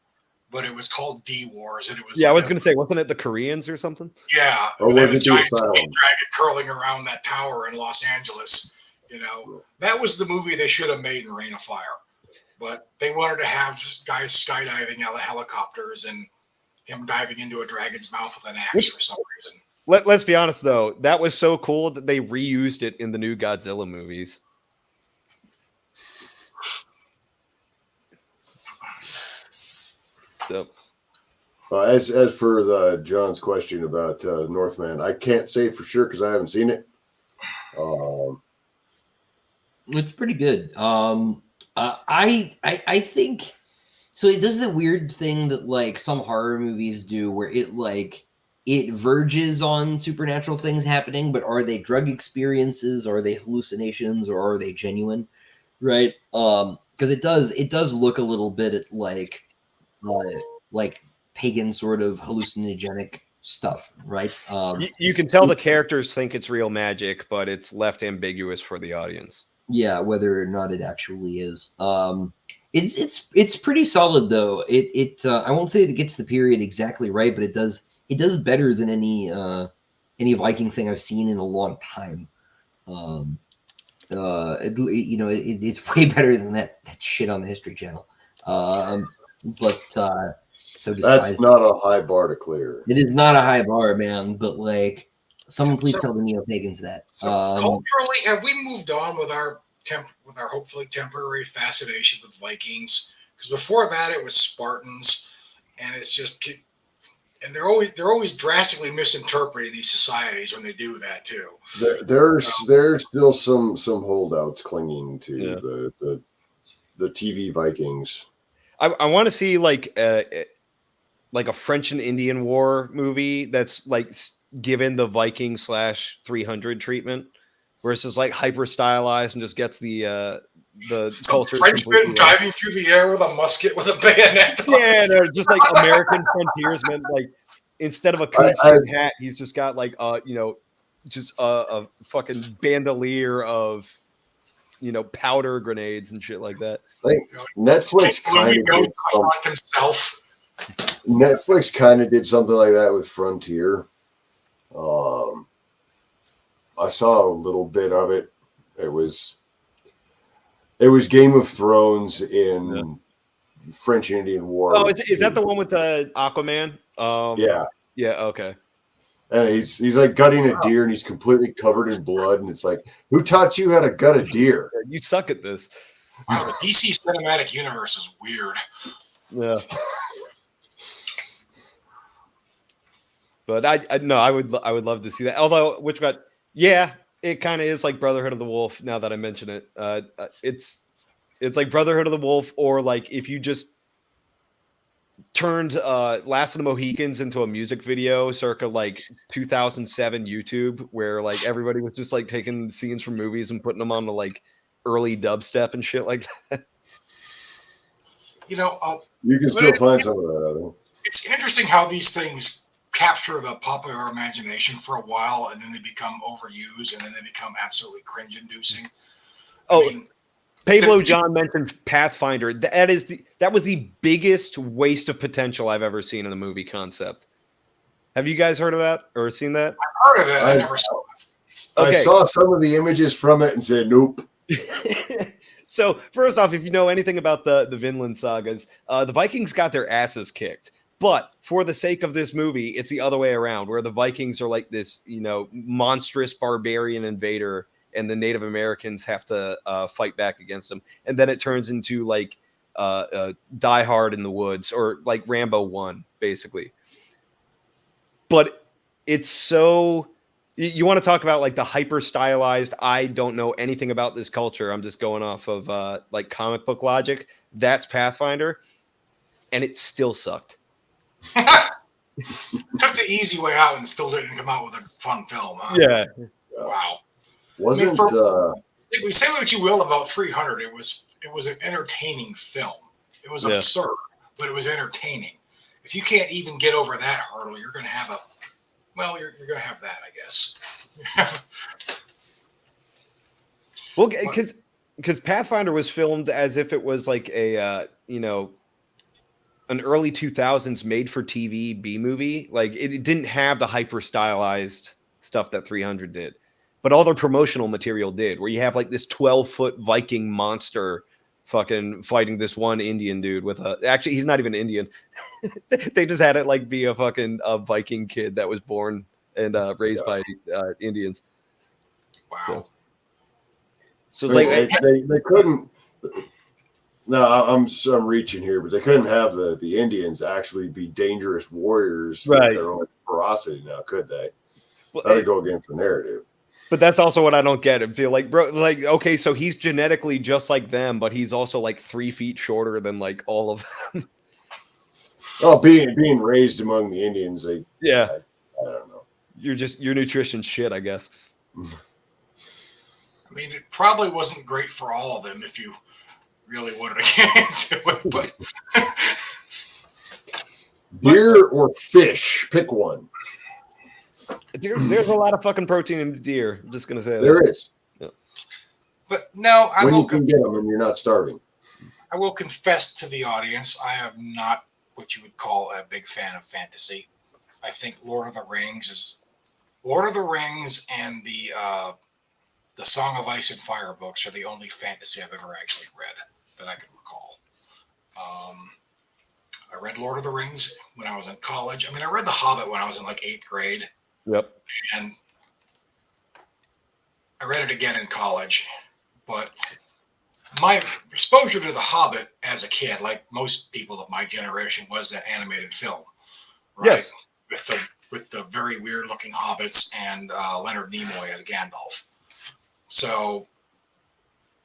but it was called D-Wars. And it was I was going to say, wasn't it the Koreans or something? Yeah. Or a giant dragon curling around that tower in Los Angeles. You know, that was the movie they should have made in Rain of Fire. but they wanted to have guys skydiving out of helicopters and him diving into a dragon's mouth with an axe for some reason. Let's be honest, though. That was so cool that they reused it in the new Godzilla movies. So, as for John's question about Northman, I can't say for sure because I haven't seen it. It's pretty good. I think so. It does the weird thing that like some horror movies do, where it verges on supernatural things happening, but are they drug experiences? Are they hallucinations? Or are they genuine? Right? Because it does look a little bit at like pagan sort of hallucinogenic stuff, right? you can tell the characters think it's real magic, but it's left ambiguous for the audience. Yeah, whether or not it actually is. It's pretty solid though. I won't say it gets the period exactly right, but it does better than any Viking thing I've seen in a long time. It's way better than that shit on the History Channel. So that's not a high bar to clear. It is not a high bar, man. But like, someone please tell the neo-pagans that. So culturally, have we moved on with our hopefully temporary fascination with Vikings? Because before that, it was Spartans, and it's just, and they're always drastically misinterpreting these societies when they do that too. There's still some holdouts clinging to the TV Vikings. I want to see like a French and Indian War movie that's like given the Viking /300 treatment, where it's just like hyper stylized and just gets the culture. Frenchman diving through the air with a musket with a bayonet. Yeah, no, just like American frontiersmen. Like instead of a coonskin hat, he's just got like just a fucking bandolier of powder grenades and shit like that. I think Netflix kind of did himself. Netflix kind of did something like that with Frontier. I saw a little bit of it. It was Game of Thrones in French and Indian War. Oh, is that the one with the Aquaman? Yeah. Yeah. Okay. And he's like gutting a deer, and he's completely covered in blood. And it's like, who taught you how to gut a deer? You suck at this. Wow, the DC cinematic universe is weird. Yeah. But I would love to see that. Although, it kind of is like Brotherhood of the Wolf. Now that I mention it, it's like Brotherhood of the Wolf, or like if you just turned Last of the Mohicans into a music video, circa like 2007 YouTube, where like everybody was just like taking scenes from movies and putting them on the like early dubstep and shit like that. You can still find some of that. I think it's interesting how these things capture the popular imagination for a while, and then they become overused, and then they become absolutely cringe-inducing. Pablo John mentioned Pathfinder. That was the biggest waste of potential I've ever seen in a movie concept. Have you guys heard of that or seen that? I've heard of it. I never saw it. Okay. I saw some of the images from it and said, nope. So first off, if you know anything about the Vinland sagas, the Vikings got their asses kicked. But for the sake of this movie, it's the other way around, where the Vikings are like this, monstrous barbarian invader, and the Native Americans have to fight back against them. And then it turns into like Die Hard in the Woods, or like Rambo 1, basically. But it's so... You want to talk about like the hyper stylized, I don't know anything about this culture, I'm just going off of like comic book logic. That's Pathfinder. And it still sucked. Took the easy way out and still didn't come out with a fun film. Huh? Yeah. Wow. We say what you will about 300. It was an entertaining film. It was absurd, but it was entertaining. If you can't even get over that hurdle, you're going to have you're going to have that, I guess. Well, because Pathfinder was filmed as if it was like a an early 2000s made-for-TV B-movie. Like, it didn't have the hyper-stylized stuff that 300 did. But all the promotional material did, where you have, like, this 12-foot Viking monster fucking fighting this one Indian dude with a. Actually, he's not even Indian. They just had it like be a fucking Viking kid that was born and raised by Indians. Wow. So it's like they couldn't. No, I'm reaching here, but they couldn't have the Indians actually be dangerous warriors with their own ferocity now, could they? That'd go against the narrative. But that's also what I don't get. I feel like, bro, like, okay, so he's genetically just like them, but he's also like 3 feet shorter than like all of them. Oh, being raised among the Indians, I don't know. Your nutrition's shit, I guess. I mean, it probably wasn't great for all of them if you really wanted to get into it, but deer or fish, pick one. There's a lot of fucking protein in deer. I'm just gonna say that. There is. Yeah. But no, when you can get them and you're not starving. I will confess to the audience, I am not what you would call a big fan of fantasy. I think Lord of the Rings and the Song of Ice and Fire books are the only fantasy I've ever actually read that I can recall. I read Lord of the Rings when I was in college. I mean, I read The Hobbit when I was in like 8th grade. Yep. And I read it again in college. But my exposure to The Hobbit as a kid, like most people of my generation, was that animated film. Right? Yes. With the very weird looking hobbits and Leonard Nimoy as Gandalf. So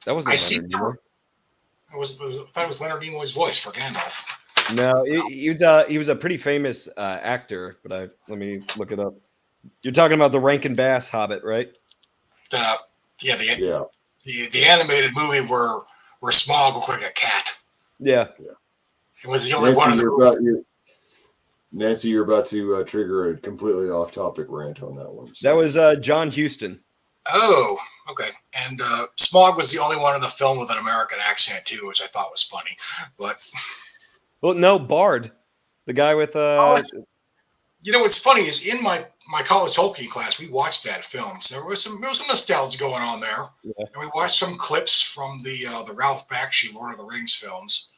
that wasn't Leonard Nimoy. I thought it was Leonard Nimoy's voice for Gandalf. No, he was a pretty famous actor, but let me look it up. You're talking about the Rankin Bass Hobbit, right? The animated movie where Smaug looked like a cat. Yeah. It was the only one of the. Nancy, you're about to trigger a completely off-topic rant on that one. So. That was John Huston. Oh, okay. And Smaug was the only one in the film with an American accent too, which I thought was funny. But well, no, Bard, the guy with you know what's funny is in my college Tolkien class we watched that film. So there was some nostalgia going on there, and we watched some clips from the Ralph Bakshi Lord of the Rings films.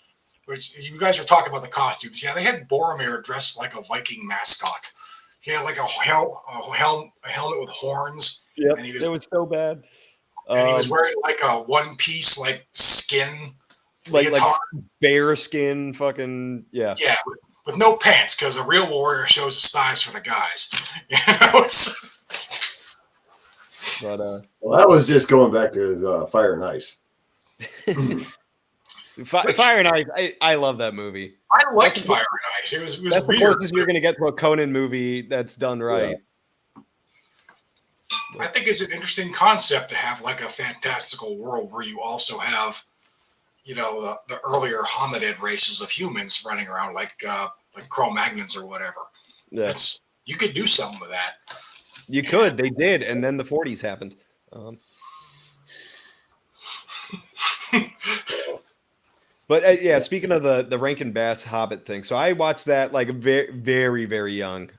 Which you guys were talking about the costumes. Yeah, they had Boromir dressed like a Viking mascot. He had like a helmet with horns. Yeah, it was so bad. And he was wearing like a one-piece like skin, like bear skin, fucking yeah. Yeah, with no pants because a real warrior shows his thighs for the guys. You know, But well, that was just going back to the Fire and Ice. Fire and Ice, I love that movie. I liked Fire and Ice. It was that's weird. The closest you're going to get to a Conan movie that's done right. I think it's an interesting concept to have like a fantastical world where you also have, you know, the earlier hominid races of humans running around like Cro-Magnons or whatever. Yeah. You could do something with that. You could. They did, and then the 40s happened. But yeah, speaking of the Rankin Bass Hobbit thing, so I watched that like very, very, very young,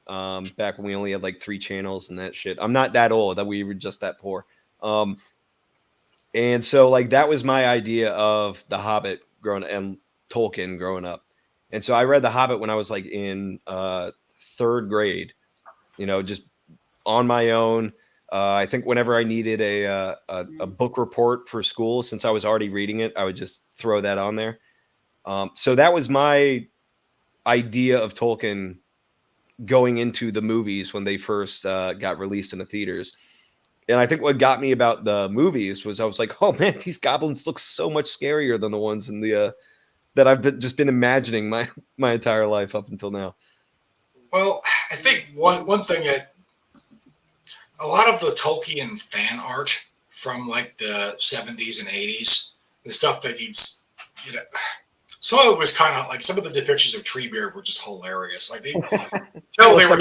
back when we only had like 3 channels and that shit. I'm not that old, that we were just that poor. And so like that was my idea of the Hobbit and Tolkien growing up. And so I read the Hobbit when I was like in 3rd grade, you know, just on my own. I think whenever I needed a book report for school, since I was already reading it, I would just throw that on there. So that was my idea of Tolkien going into the movies when they first got released in the theaters. And I think what got me about the movies was I was like, oh man, these goblins look so much scarier than the ones in the that I've just been imagining my entire life up until now. Well, I think one thing that a lot of the Tolkien fan art from like the 70s and 80s, the stuff that you know, some of it was kind of like some of the depictions of Treebeard were just hilarious. Like you could tell they were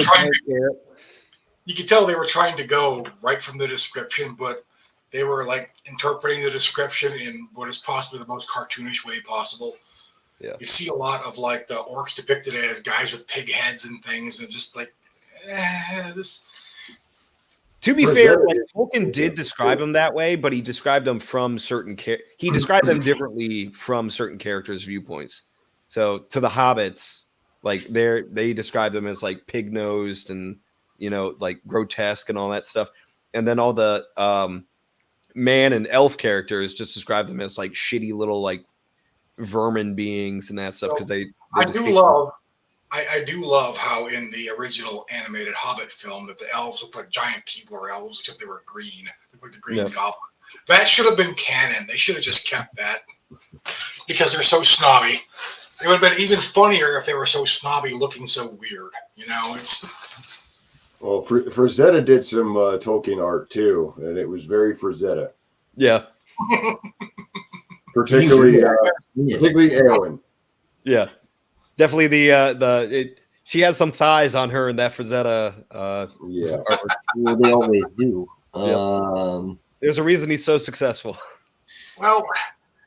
trying to go right from the description, but they were like interpreting the description in what is possibly the most cartoonish way possible. Yeah. You see a lot of like the orcs depicted as guys with pig heads and things, and just like this. To be fair, like Tolkien did describe them that way, but he described them from he described them differently from certain characters' viewpoints. So to the hobbits, like they describe them as like pig-nosed and like grotesque and all that stuff. And then all the man and elf characters just describe them as like shitty little like vermin beings and that stuff because I do love how in the original animated Hobbit film that the elves look like giant Keebler elves, except they were green. They looked like the Green Goblin. That should have been canon. They should have just kept that because they're so snobby. It would have been even funnier if they were so snobby, looking so weird. Well, Frazetta did some Tolkien art too, and it was very Frazetta. Yeah. particularly Eowyn. Yeah. Definitely she has some thighs on her in that Frazetta. Well, they always do. There's a reason he's so successful. Well,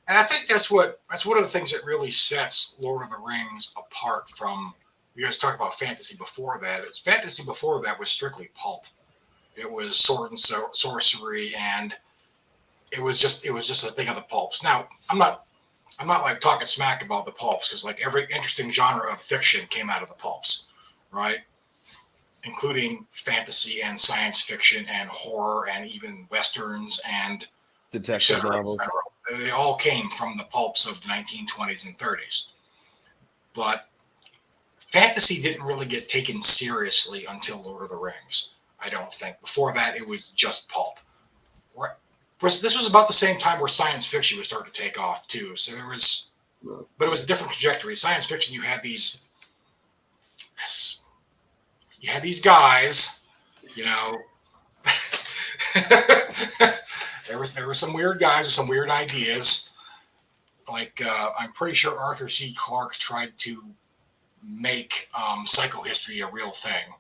and I think that's one of the things that really sets Lord of the Rings apart from. You guys talk about fantasy before that. Fantasy before that was strictly pulp. It was sword and sorcery, and it was just a thing of the pulps. Now, I'm not like talking smack about the pulps because like every interesting genre of fiction came out of the pulps, right? Including fantasy and science fiction and horror and even westerns and detective novels. They all came from the pulps of the 1920s and 30s. But fantasy didn't really get taken seriously until Lord of the Rings, I don't think. Before that, it was just pulp. This was about the same time where science fiction was starting to take off too. So but it was a different trajectory. Science fiction, you had these guys, there were some weird guys with some weird ideas. Like I'm pretty sure Arthur C. Clarke tried to make psychohistory a real thing.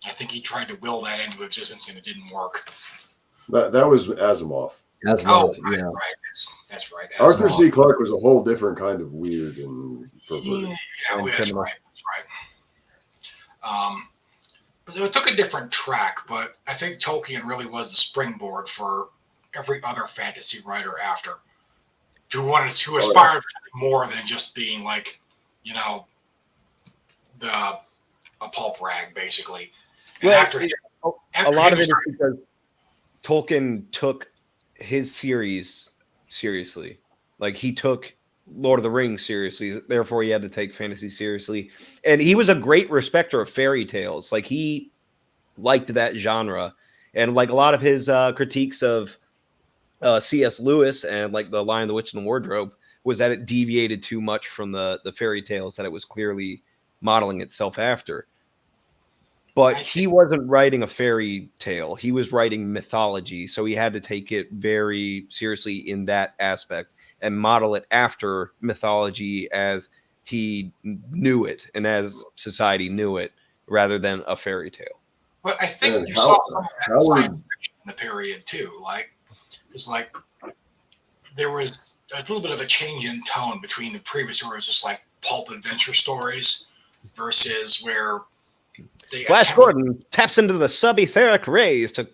I think he tried to will that into existence and it didn't work. That was Asimov. Right. That's right. Asimov. Arthur C. Clarke was a whole different kind of weird and perverted. That's right. But it took a different track, but I think Tolkien really was the springboard for every other fantasy writer after, who aspired to more than just being like, a pulp rag, basically. And a lot of it is because Tolkien took his series seriously. Like he took Lord of the Rings seriously, therefore he had to take fantasy seriously. And he was a great respecter of fairy tales. Like he liked that genre. And like a lot of his critiques of C.S. Lewis and like The Lion, the Witch, and the Wardrobe was that it deviated too much from the fairy tales that it was clearly modeling itself after. But he wasn't writing a fairy tale. He was writing mythology. So he had to take it very seriously in that aspect and model it after mythology as he knew it and as society knew it rather than a fairy tale. But I think you saw some of that science fiction in the period too. Like, it's like there was a little bit of a change in tone between the previous, where it was just like pulp adventure stories versus where Flash Gordon taps into the subetheric rays to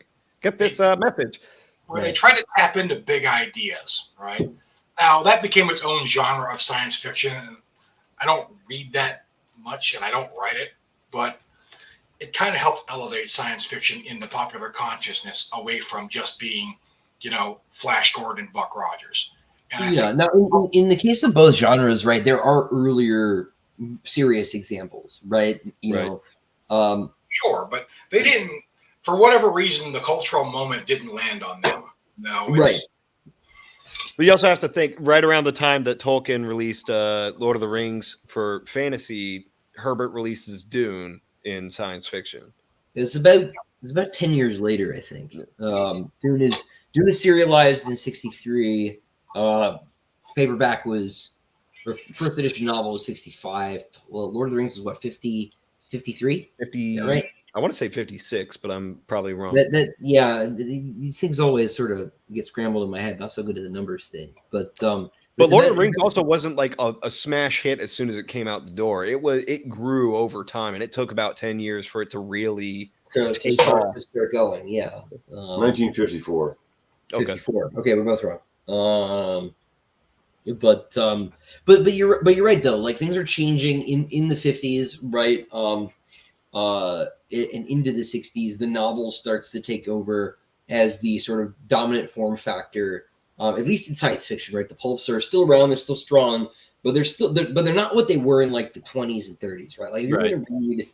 get this message. Where they tried to tap into big ideas, right? Now, that became its own genre of science fiction, and I don't read that much, and I don't write it, but it kind of helped elevate science fiction in the popular consciousness away from just being, Flash Gordon, Buck Rogers. And now in the case of both genres, right, there are earlier serious examples, right? Sure, but they didn't, for whatever reason, the cultural moment didn't land on them. No, right. But you also have to think right around the time that Tolkien released Lord of the Rings for fantasy, Herbert releases Dune in science fiction. It's about 10 years later, I think. Dune is serialized in 1963. Paperback was, or first edition novel was 1965. Well, Lord of the Rings was what, 53? 50, right? I want to say 56, but I'm probably wrong. These things always sort of get scrambled in my head. Not so good at the numbers thing, but Lord of the Rings also wasn't like a smash hit as soon as it came out the door. It grew over time, and it took about 10 years for it to really to start going. Yeah. 1954. Okay. 54. Okay, we're both wrong. But you're right though. Like things are changing in the 50s, right? And into the 60s, the novel starts to take over as the sort of dominant form factor, at least in science fiction, right? The pulps are still around, they're still strong, but they're not what they were in like the 20s and 30s, right? Like if you're going to read, if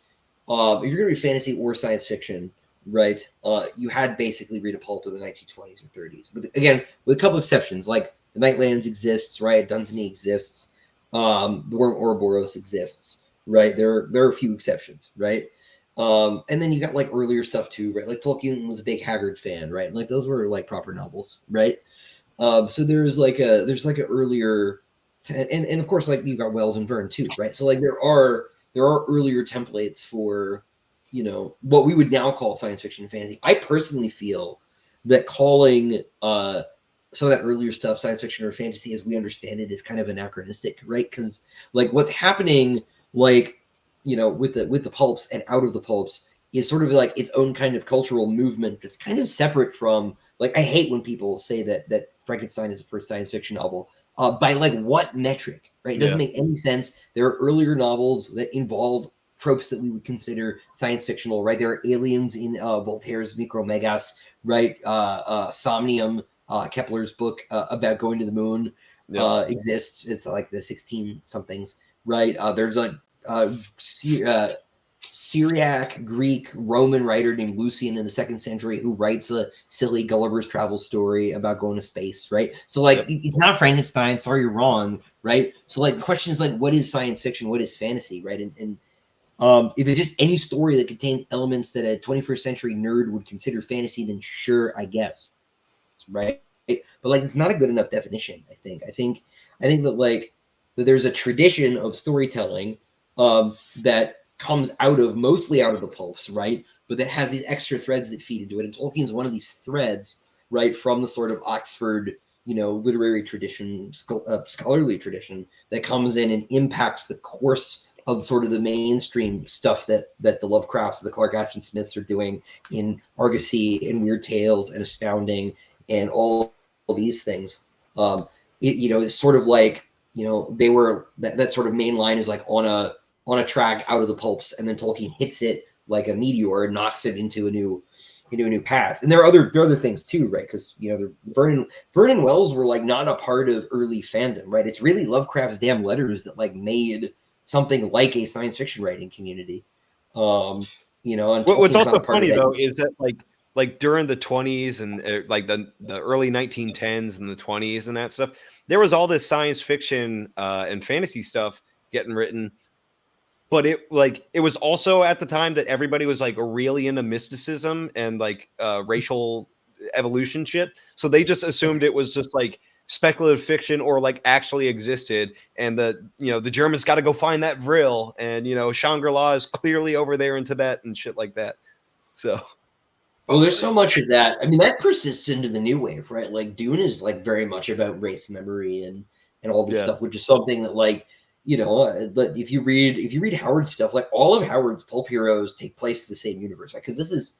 you're going to read fantasy or science fiction, right? You had basically read a pulp of the 1920s or 30s, but again, with a couple exceptions, like the Nightlands exists, right? Dunsany exists, the Worm Ouroboros exists, right? There are a few exceptions, right? And then you got like earlier stuff too, right? Like Tolkien was a big Haggard fan, right? And like those were like proper novels, right? So there's like a earlier, and of course like you got Wells and Verne too, right? So like there are earlier templates for, you know, what we would now call science fiction and fantasy. I personally feel that calling some of that earlier stuff science fiction or fantasy as we understand it is kind of anachronistic, right? Because like what's happening, like, you know, with the pulps and out of the pulps is sort of like its own kind of cultural movement that's kind of separate from, like, I hate when people say that Frankenstein is the first science fiction novel. By like what metric, right? It doesn't make any sense. There are earlier novels that involve tropes that we would consider science fictional, right? There are aliens in Voltaire's Micromegas, right? Somnium, Kepler's book about going to the moon exists. It's like the 16 somethings, right? There's a Syriac, Greek, Roman writer named Lucian in the 2nd century who writes a silly Gulliver's Travel story about going to space, right? So like it's not Frankenstein. Sorry, you're wrong, right? So like the question is like, what is science fiction? What is fantasy, right? And if it's just any story that contains elements that a 21st century nerd would consider fantasy, then sure, I guess, right? But like it's not a good enough definition. I think that like that there's a tradition of storytelling that comes mostly out of the pulps, right? But that has these extra threads that feed into it. And Tolkien's one of these threads, right, from the sort of Oxford, you know, literary tradition, scholarly tradition that comes in and impacts the course of sort of the mainstream stuff that the Lovecrafts, the Clark Ashton Smiths are doing in Argosy and Weird Tales and Astounding and all these things. You know, it's sort of like, you know, they were that sort of main line is like on a track out of the pulps, and then Tolkien hits it like a meteor and knocks it into a new path. And there are other things too, right? Because, you know, Vernon and Wells were like not a part of early fandom, right? It's really Lovecraft's damn letters that like made something like a science fiction writing community. You know, and what's Tolkien's also funny though is that like during the 20s and like the early 1910s and the 20s and that stuff, there was all this science fiction and fantasy stuff getting written. But it was also at the time that everybody was like really into mysticism and like racial evolution shit. So they just assumed it was just like speculative fiction or like actually existed. And the Germans got to go find that Vril, and, you know, Shangri-La is clearly over there in Tibet and shit like that. So. Oh, there's so much of that. I mean, that persists into the new wave, right? Like Dune is like very much about race memory and all this stuff, which is something that, like, you know, but if you read Howard's stuff, like all of Howard's pulp heroes take place in the same universe, right? Because this is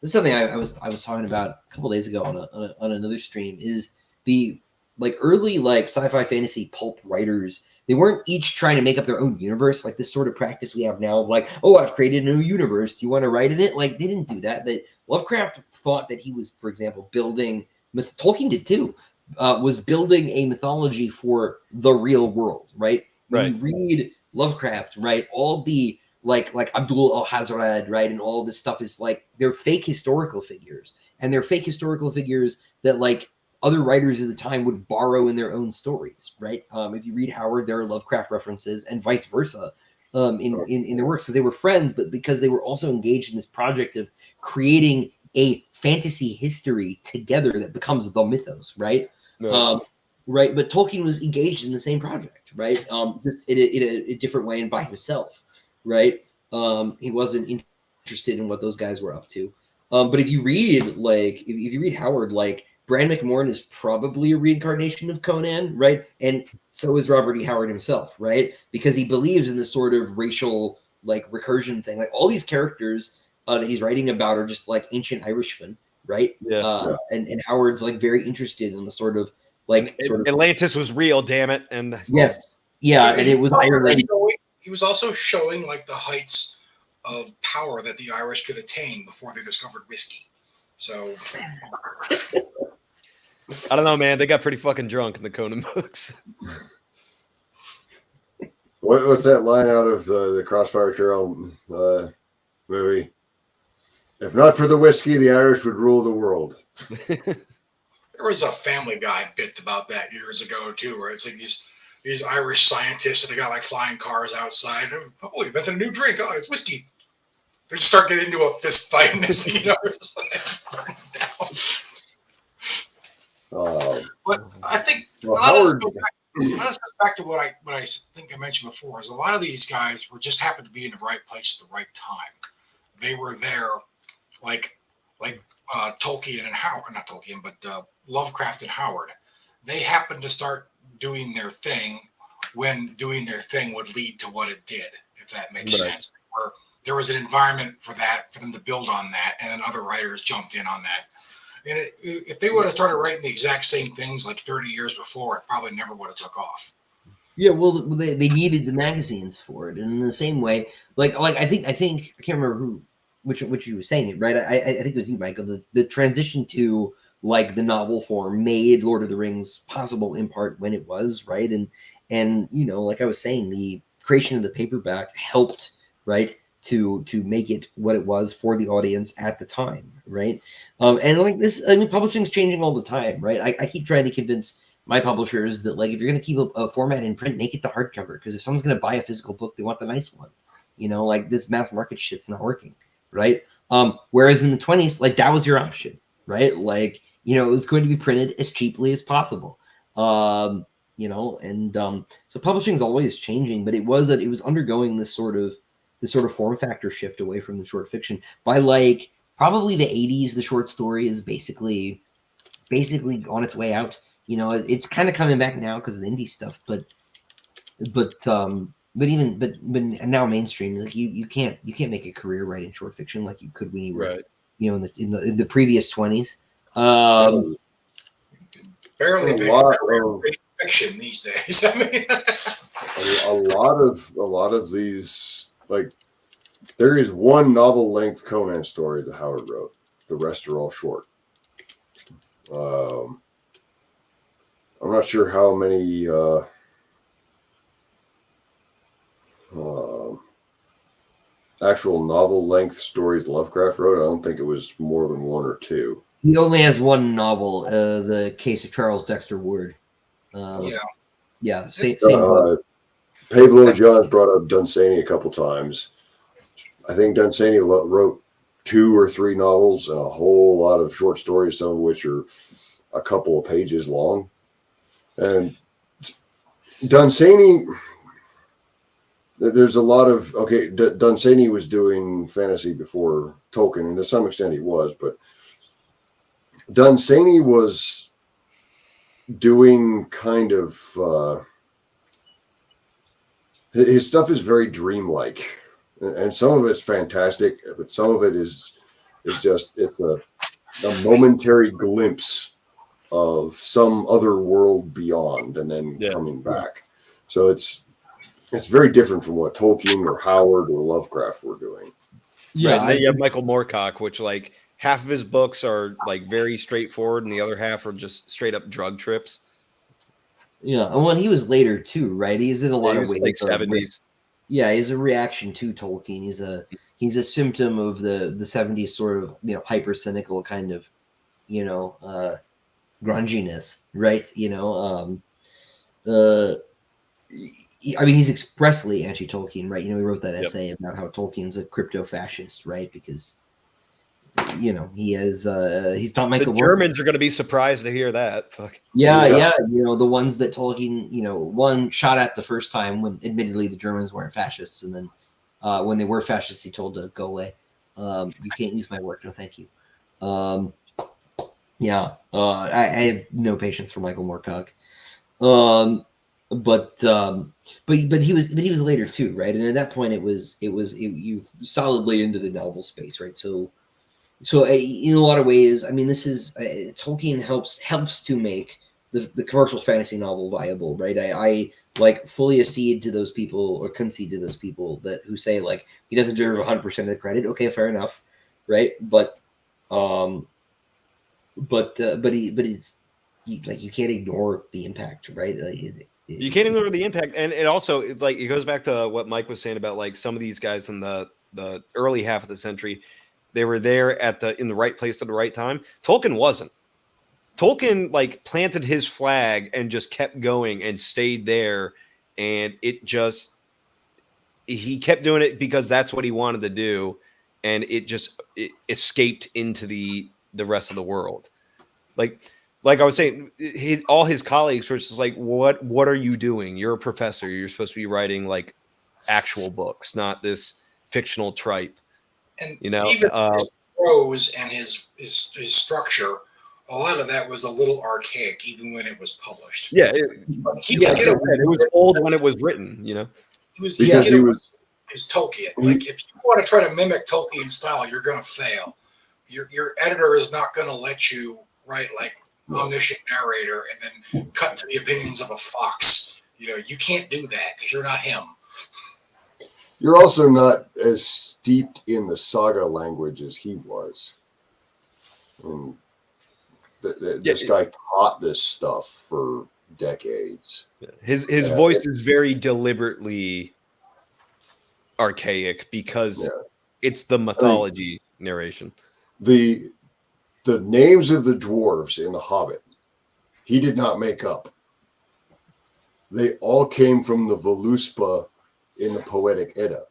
something I was talking about a couple days ago on another stream. Is the like early like sci-fi fantasy pulp writers, they weren't each trying to make up their own universe, like this sort of practice we have now of like, oh, I've created a new universe, do you want to write in it? Like they didn't do that. That Lovecraft thought that he was, for example, building Tolkien did too, was building a mythology for the real world, right? When you read Lovecraft, right, all the like Abdul al-Hazred, right, and all this stuff is like they're fake historical figures, and they're fake historical figures that like other writers of the time would borrow in their own stories, right? If you read Howard, there are Lovecraft references, and vice versa, in their works, because they were friends, but because they were also engaged in this project of creating a fantasy history together that becomes the mythos, right? Right, but Tolkien was engaged in the same project, right? Just in a different way and by himself, right? He wasn't interested in what those guys were up to. But if you read if you read Howard, like Bran McMorn is probably a reincarnation of Conan, right? And so is Robert E. Howard himself, right? Because he believes in this sort of racial like recursion thing. Like all these characters that he's writing about are just like ancient Irishmen, right? Yeah. And Howard's like very interested in the sort of like Atlantis was real, damn it. And yes, yeah, and it was Ireland. He was also showing like the heights of power that the Irish could attain before they discovered whiskey. So I don't know, man. They got pretty fucking drunk in the Conan books. What's that line out of the Crossfire Trail movie? If not for the whiskey, the Irish would rule the world. there was a Family Guy bit about that years ago too, where it's like these Irish scientists and they got like flying cars outside. Oh, we invented a new drink. Oh, it's whiskey. They just start getting into a fist fight and this thing, just like down. But I think let's go back to what I think I mentioned before. Is a lot of these guys were just happened to be in the right place at the right time. They were there, like Tolkien and Howard, not Tolkien, but Lovecraft and Howard. They happened to start doing their thing when doing their thing would lead to what it did, if that makes sense. Or there was an environment for them to build on that, and then other writers jumped in on that. And if they would have started writing the exact same things like 30 years before, it probably never would have took off. Yeah, well, they needed the magazines for it, and in the same way, like I think I can't remember which you were saying it, right? I think it was you, Michael. The transition to like the novel form made Lord of the Rings possible in part when it was, right? And like I was saying, the creation of the paperback helped, right, to make it what it was for the audience at the time, right? And like this, I mean, publishing's changing all the time, right? I keep trying to convince my publishers that like if you're going to keep a format in print, make it the hardcover, because if someone's going to buy a physical book, they want the nice one. Like this mass market shit's not working, right? Whereas in the 20s, like that was your option, right? Like it was going to be printed as cheaply as possible. So publishing is always changing, but it was undergoing this sort of form factor shift away from the short fiction. By like probably the 80s, the short story is basically on its way out. It's kind of coming back now because of the indie stuff, but now mainstream, like you can't make a career writing short fiction like you could when you were in the previous 20s. Barely make a career writing fiction these days. I mean, a lot of these, like, there is one novel length Conan story that Howard wrote. The rest are all short. I'm not sure how many actual novel length stories Lovecraft wrote. I don't think it was more than one or two. He only has one novel, The Case of Charles Dexter Ward. Same Pablo Johns brought up Dunsany a couple times. I think Dunsany wrote 2 or 3 novels and a whole lot of short stories, some of which are a couple of pages long. And Dunsany, there's a lot of, Dunsany was doing fantasy before Tolkien, and to some extent he was, but Dunsany was doing kind of, his stuff is very dreamlike, and some of it's fantastic, but some of it is just, it's a momentary glimpse of some other world beyond and then coming back. So it's very different from what Tolkien or Howard or Lovecraft were doing. Yeah. Right. And then you have Michael Moorcock, which like half of his books are like very straightforward and the other half are just straight up drug trips. Yeah. And when he was later too, right? He's in a lot of ways like 70s. Yeah, he's a reaction to Tolkien. He's a symptom of the 70s sort of, hyper cynical kind of, grunginess, right? I mean, he's expressly anti-Tolkien, right? He wrote that essay about how Tolkien's a crypto-fascist, right? Because, he is, he's not Michael. The Germans are going to be surprised to hear that. Fuck. Yeah. The ones that Tolkien, one shot at the first time when admittedly the Germans weren't fascists. And then when they were fascists, he told to go away. You can't use my work. No, thank you. I have no patience for Michael Moorcock. but he was later too, right? And at that point, you solidly into the novel space, right? So in a lot of ways, I mean, this is Tolkien helps to make the commercial fantasy novel viable, right? I like fully accede to those people or concede to those people that who say like he doesn't deserve 100% of the credit. Okay, fair enough, right? Um, he's like you can't ignore the impact, right? Like, You can't ignore the impact, and it also it goes back to what Mike was saying about like some of these guys in the early half of the century, they were there in the right place at the right time. Tolkien wasn't. Tolkien like planted his flag and just kept going and stayed there, and he kept doing it because that's what he wanted to do, and it escaped into the rest of the world. Like I was saying, all his colleagues were just like, "What are you doing? You're a professor. You're supposed to be writing like actual books, not this fictional tripe." And You know, even his prose and his structure, a lot of that was a little archaic, even when it was published. yeah, But he yeah. would get away It was with it old when it was written. You know, He was because he he get away was. with his Tolkien. Like if you want to try to mimic Tolkien style, you're going to fail. Your editor is not going to let you write like omniscient narrator and then cut to the opinions of a fox. You can't do that because you're not him. You're also not as steeped in the saga language as he was. And this guy taught this stuff for decades. his voice is very deliberately archaic because it's the mythology narration. The names of the dwarves in The Hobbit, he did not make up. They all came from the Voluspa in the Poetic Edda.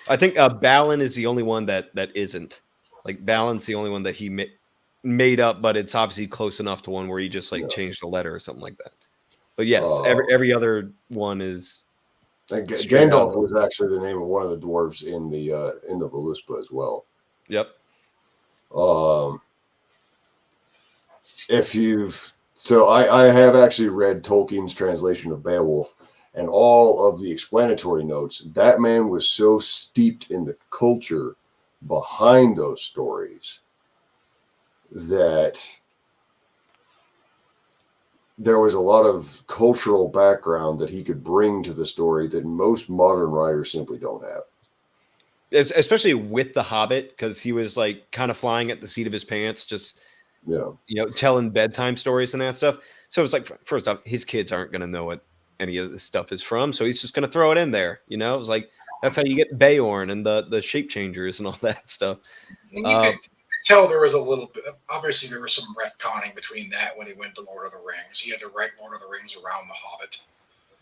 I think Balin is the only one that isn't. Like Balin's the only one that he made up, but it's obviously close enough to one where he just like changed a letter or something like that. But yes, every other one is. And Gandalf was actually the name of one of the dwarves in the Voluspa as well. Yep. I have actually read Tolkien's translation of Beowulf, and all of the explanatory notes. That man was so steeped in the culture behind those stories that there was a lot of cultural background that he could bring to the story that most modern writers simply don't have. Especially with The Hobbit, because he was like kind of flying at the seat of his pants, just telling bedtime stories and that stuff. So it's like, first off, his kids aren't going to know what any of this stuff is from, so he's just going to throw it in there. It was like that's how you get Beorn and the shape changers and all that stuff. And you could tell there was a little bit. Obviously, there was some retconning between that when he went to Lord of the Rings. He had to write Lord of the Rings around The Hobbit.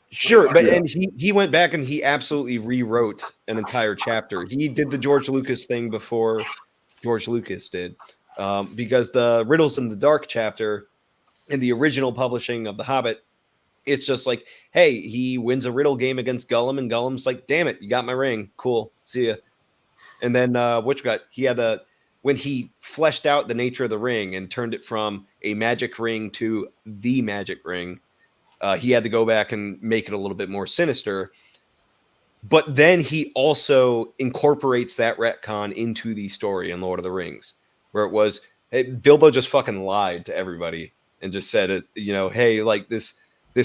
Sure, but and he went back and he absolutely rewrote an entire chapter. He did the George Lucas thing before George Lucas did, because the Riddles in the Dark chapter in the original publishing of The Hobbit, it's just like, hey, he wins a riddle game against Gollum, and Gollum's like, damn it, you got my ring, cool, see ya. And then when he fleshed out the nature of the ring and turned it from a magic ring to the magic ring, he had to go back and make it a little bit more sinister. But then he also incorporates that retcon into the story in Lord of the Rings, where it was, hey, Bilbo just fucking lied to everybody and just said it, hey, like this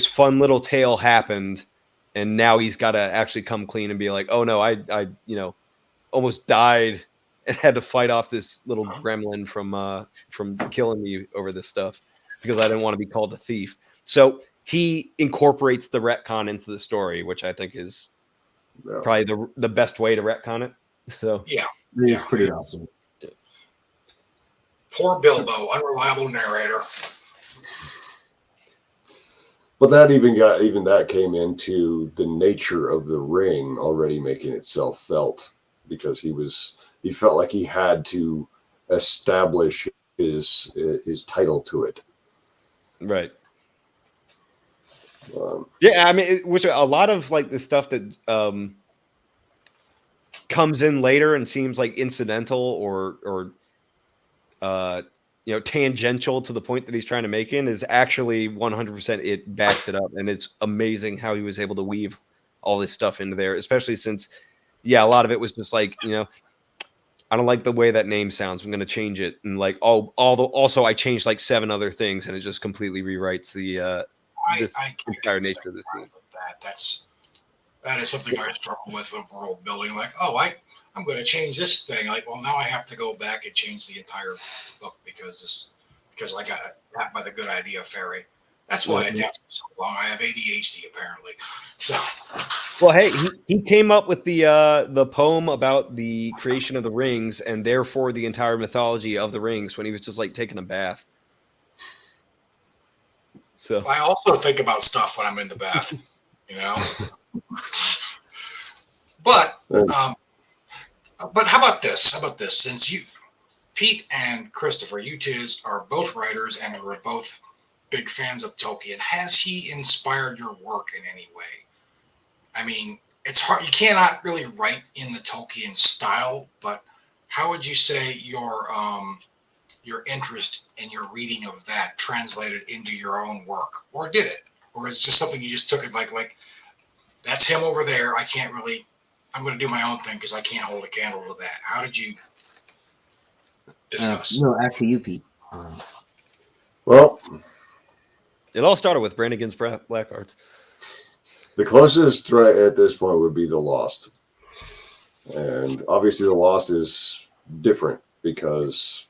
fun little tale happened, and now he's got to actually come clean and be like, oh no, I almost died and had to fight off this little gremlin from killing me over this stuff because I didn't want to be called a thief. So he incorporates the retcon into the story, which I think is probably the best way to retcon it. So it's pretty awesome. Yeah. Poor Bilbo, unreliable narrator. But that that came into the nature of the ring already making itself felt, because he felt like he had to establish his title to it. Right. I mean, which a lot of like the stuff that comes in later and seems like incidental or tangential to the point that he's trying to make is actually 100%. It backs it up, and it's amazing how he was able to weave all this stuff into there, especially since, a lot of it was just like, I don't like the way that name sounds. I'm going to change it. And like, also I changed like 7 other things, and it just completely rewrites the entire nature of the scene. That is something I struggle with world building. Like, I'm going to change this thing. Like, well, now I have to go back and change the entire book because I got tapped by the good idea fairy. That's why it takes me so long. I have ADHD apparently. So, well, hey, he came up with the poem about the creation of the rings, and therefore the entire mythology of the rings when he was just like taking a bath. So I also think about stuff when I'm in the bath, But how about this? Since Pete and Christopher, you two are both writers and are both big fans of Tolkien, has he inspired your work in any way? I mean, it's hard. You cannot really write in the Tolkien style, but how would you say your interest in your reading of that translated into your own work, or did it, or is it just something you just took it like that's him over there? I'm going to do my own thing because I can't hold a candle to that. How did you discuss? No, actually, you, Pete. Well, it all started with Brannigan's Black Arts. The closest threat at this point would be The Lost. And obviously The Lost is different because,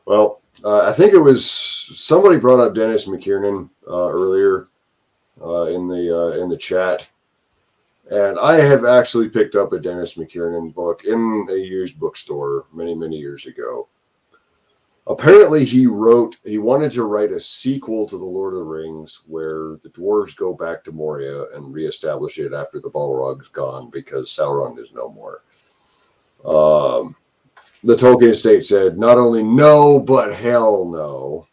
I think it was somebody brought up Dennis McKiernan earlier in the chat. And I have actually picked up a Dennis McKiernan book in a used bookstore many, many years ago. Apparently he wanted to write a sequel to The Lord of the Rings where the dwarves go back to Moria and reestablish it after the Balrog's gone because Sauron is no more. The Tolkien estate said not only no, but hell no.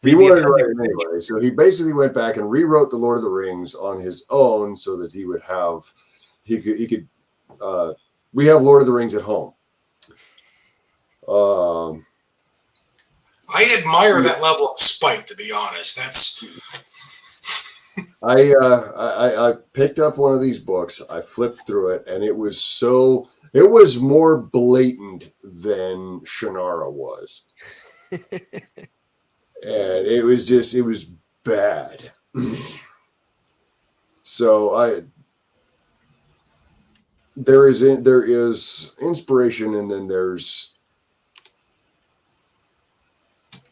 He wanted to write it anyway, so he basically went back and rewrote The Lord of the Rings on his own so that we have Lord of the Rings at home. I admire that level of spite, to be honest. I picked up one of these books, I flipped through it, and it was more blatant than Shannara was. And it was bad. So there is inspiration, and then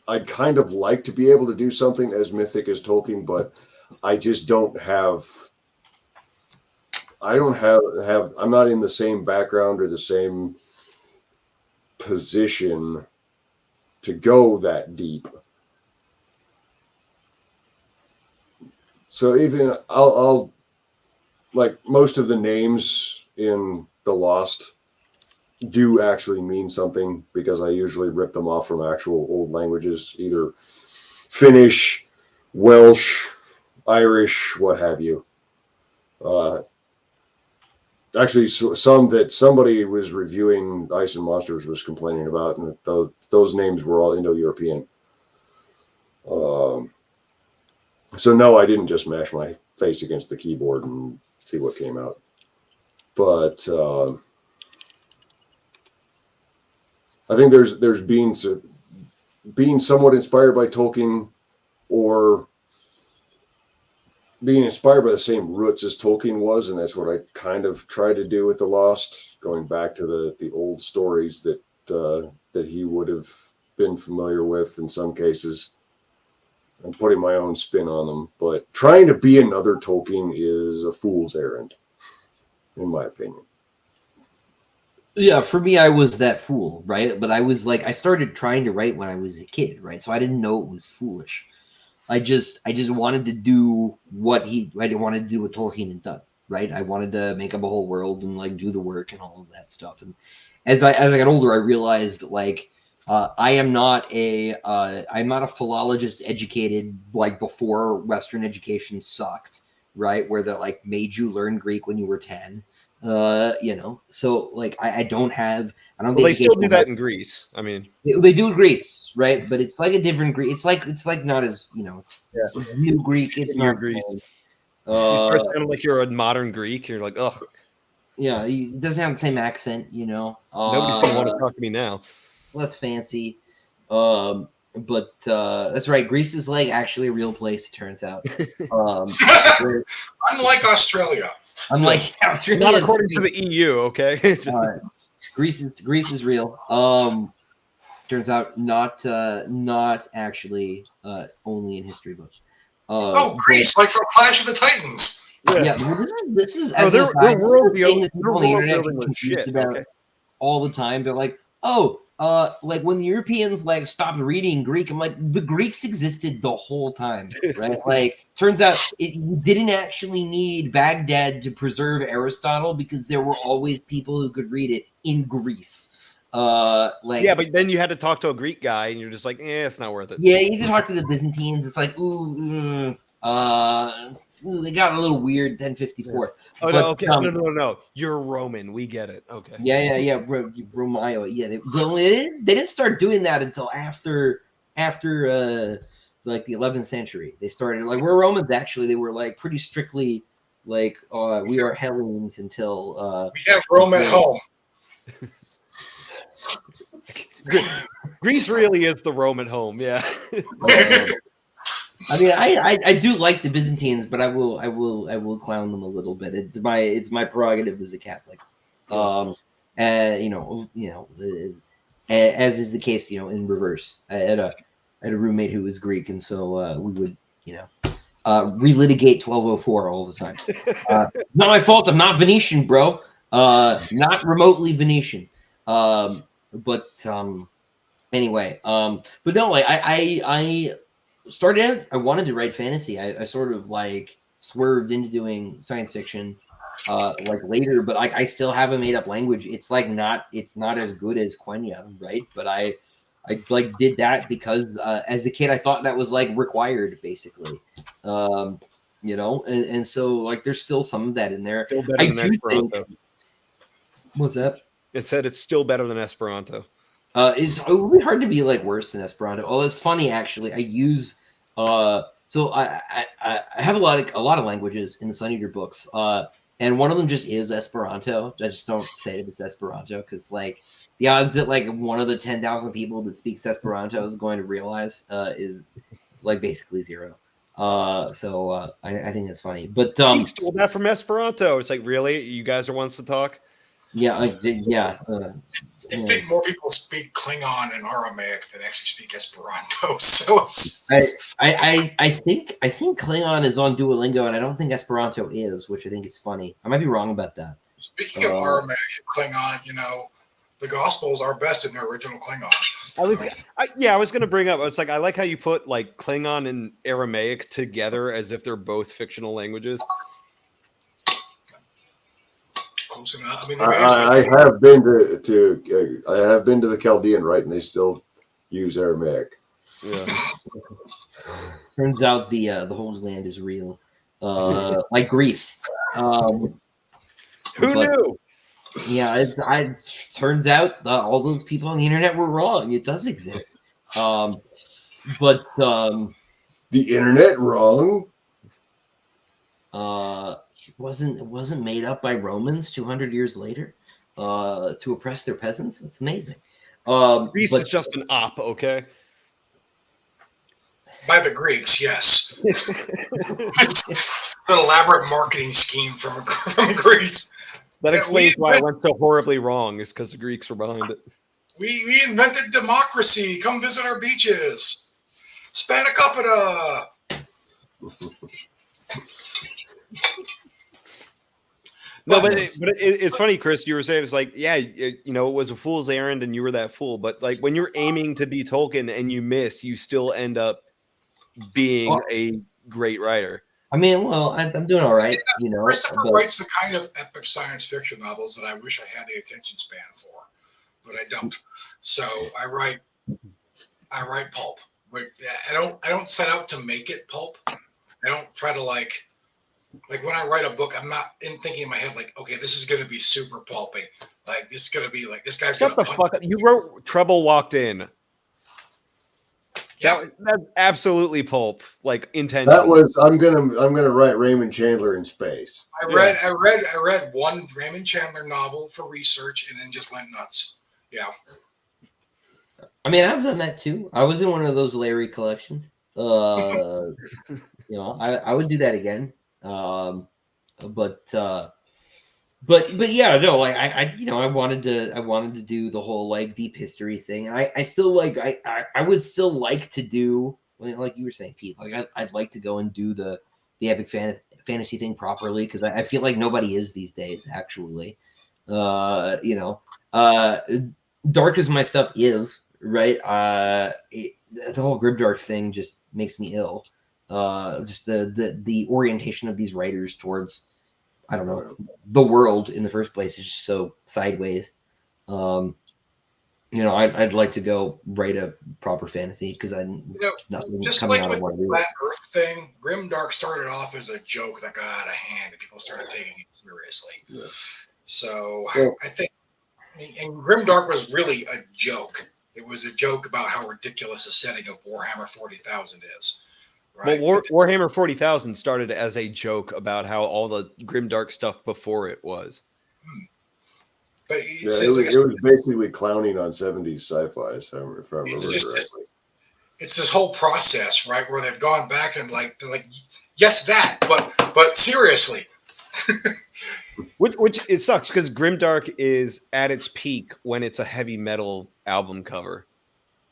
I'd kind of like to be able to do something as mythic as Tolkien, but I just don't have. I'm not in the same background or the same position to go that deep. So even I'll like most of the names in The Lost do actually mean something because I usually rip them off from actual old languages, either Finnish, Welsh, Irish, what have you. Actually, some that somebody was reviewing Ice and Monsters was complaining about, and those names were all Indo-European. So no, I didn't just mash my face against the keyboard and see what came out. But I think there's being somewhat inspired by Tolkien, or being inspired by the same roots as Tolkien was, and that's what I kind of try to do with The Lost, going back to the old stories that he would have been familiar with in some cases, and putting my own spin on them. But trying to be another Tolkien is a fool's errand, in my opinion. Yeah, for me, I was that fool, right? But I started trying to write when I was a kid, right? So I didn't know it was foolish. I just wanted to do I didn't want to do what Tolkien had done, right? I wanted to make up a whole world and like do the work and all of that stuff. And as I got older, I realized that I'm not a philologist educated like before Western education sucked, right? Where they like made you learn Greek when you were 10. So like I don't have I don't Well, think they still do that in Greece. I mean, they do in Greece, right? But it's like a different Greek. It's like not as it's new Greek. It's New not Greece. same. You start sounding like you're a modern Greek. You're like, ugh. Yeah, it doesn't have the same accent, Nobody's gonna want to talk to me now. Less fancy. But that's right. Greece is like actually a real place. Turns out. Unlike Australia. Unlike Australia, Not according to the EU, okay? Greece is real. Turns out not actually only in history books. Greece, like from Clash of the Titans. Yeah, well, this is as their an aside, this is world the thing that people on the world internet building get was confused shit, about okay? all the time. They're like, like when the Europeans like stopped reading Greek, I'm like, the Greeks existed the whole time, right? Like, turns out you didn't actually need Baghdad to preserve Aristotle because there were always people who could read it in Greece. Yeah, but then you had to talk to a Greek guy, and you're just like, it's not worth it. Yeah, you can talk to the Byzantines. It's like, they got a little weird. 1054. Oh, but, no, okay, no. You're Roman. We get it. Okay. Yeah. Romeo. Yeah, they didn't start doing that until after like the 11th century. They started like we're Romans. Actually, they were like pretty strictly like we are Hellenes until we have Rome at home. Greece really is the Rome at home. Yeah. I mean, I do like the Byzantines, but I will clown them a little bit. It's my prerogative as a Catholic. As is the case, in reverse. I had a roommate who was Greek, and so we would, relitigate 1204 all the time. It's not my fault. I'm not Venetian, bro. Not remotely Venetian. But anyway, but no, like I started out, I wanted to write fantasy. I sort of like swerved into doing science fiction like later, but I still have a made up language. It's not as good as Quenya, right? But I like did that because as a kid I thought that was like required basically. And so like there's still some of that in there. Still better I than do Esperanto. think. What's that? It said it's still better than Esperanto. It would be hard to be like worse than Esperanto. Oh, it's funny actually. I use so I have a lot of languages in the Sun Eater books. And one of them just is Esperanto. I just don't say that it's Esperanto because like the odds that like one of the 10,000 people that speaks Esperanto is going to realize is like basically zero. So I think that's funny. But he stole that from Esperanto. It's like, really? You guys are ones to talk? Yeah, I think more people speak Klingon and Aramaic than actually speak Esperanto. So I think Klingon is on Duolingo, and I don't think Esperanto is, which I think is funny. I might be wrong about that. Speaking of Aramaic and Klingon, the Gospels are best in their original Klingon. I was going to bring up. It's like I like how you put like Klingon and Aramaic together as if they're both fictional languages. Close enough. I mean, I have been to the Chaldean, right, and they still use Aramaic. Yeah. Turns out the Holy Land is real, like Greece. Who knew? Yeah, it turns out all those people on the internet were wrong. It does exist, but the internet wrong. It wasn't made up by Romans 200 years later to oppress their peasants. It's amazing. Greece is just an op, okay? By the Greeks, yes. It's an elaborate marketing scheme from Greece. That explains why it went so horribly wrong, is because the Greeks were behind it. We invented democracy. Come visit our beaches. Spana capita. No, but it's funny, Chris. You were saying it's like, yeah, it was a fool's errand, and you were that fool. But like when you're aiming to be Tolkien and you miss, you still end up being a great writer. I mean, well, I'm doing all right, Christopher writes the kind of epic science fiction novels that I wish I had the attention span for, but I don't. So I write pulp. But I don't set out to make it pulp. I don't try to like Like when I write a book, I'm not thinking in my head like, okay, this is going to be super pulpy. Like this is going to be like this guy's going Shut to the punch. fuck up. You wrote Trouble Walked In. Yeah, That's absolutely pulp, like That intentionally. was I'm gonna write Raymond Chandler in space. I read one Raymond Chandler novel for research and then just went nuts. Yeah. I mean, I've done that too. I was in one of those Larry collections. You know, I would do that again. But yeah, no, like I you know, I wanted to do the whole like deep history thing. And I still like I would still like to do, like you were saying, Pete. Like I'd like to go and do the epic fantasy thing properly, because I feel like nobody is these days, actually. You know, dark as my stuff is, right? The whole grimdark thing just makes me ill. Just the orientation of these writers towards, I don't know, the world in the first place is just so sideways. You know, I'd like to go write a proper fantasy, because nothing Just coming like out of with what I the do. flat Earth thing, grimdark started off as a joke that got out of hand, and people started taking it seriously. Yeah. So I think, and grimdark was really a joke. It was a joke about how ridiculous the setting of Warhammer 40,000 is. Right? Well, Warhammer 40,000 started as a joke about how all the grimdark stuff before it was. But it was basically clowning on 70s sci-fi, if I remember correctly. It's this whole process, right, where they've gone back and they're like, yes, that, but seriously. Which it sucks, because grimdark is at its peak when it's a heavy metal album cover.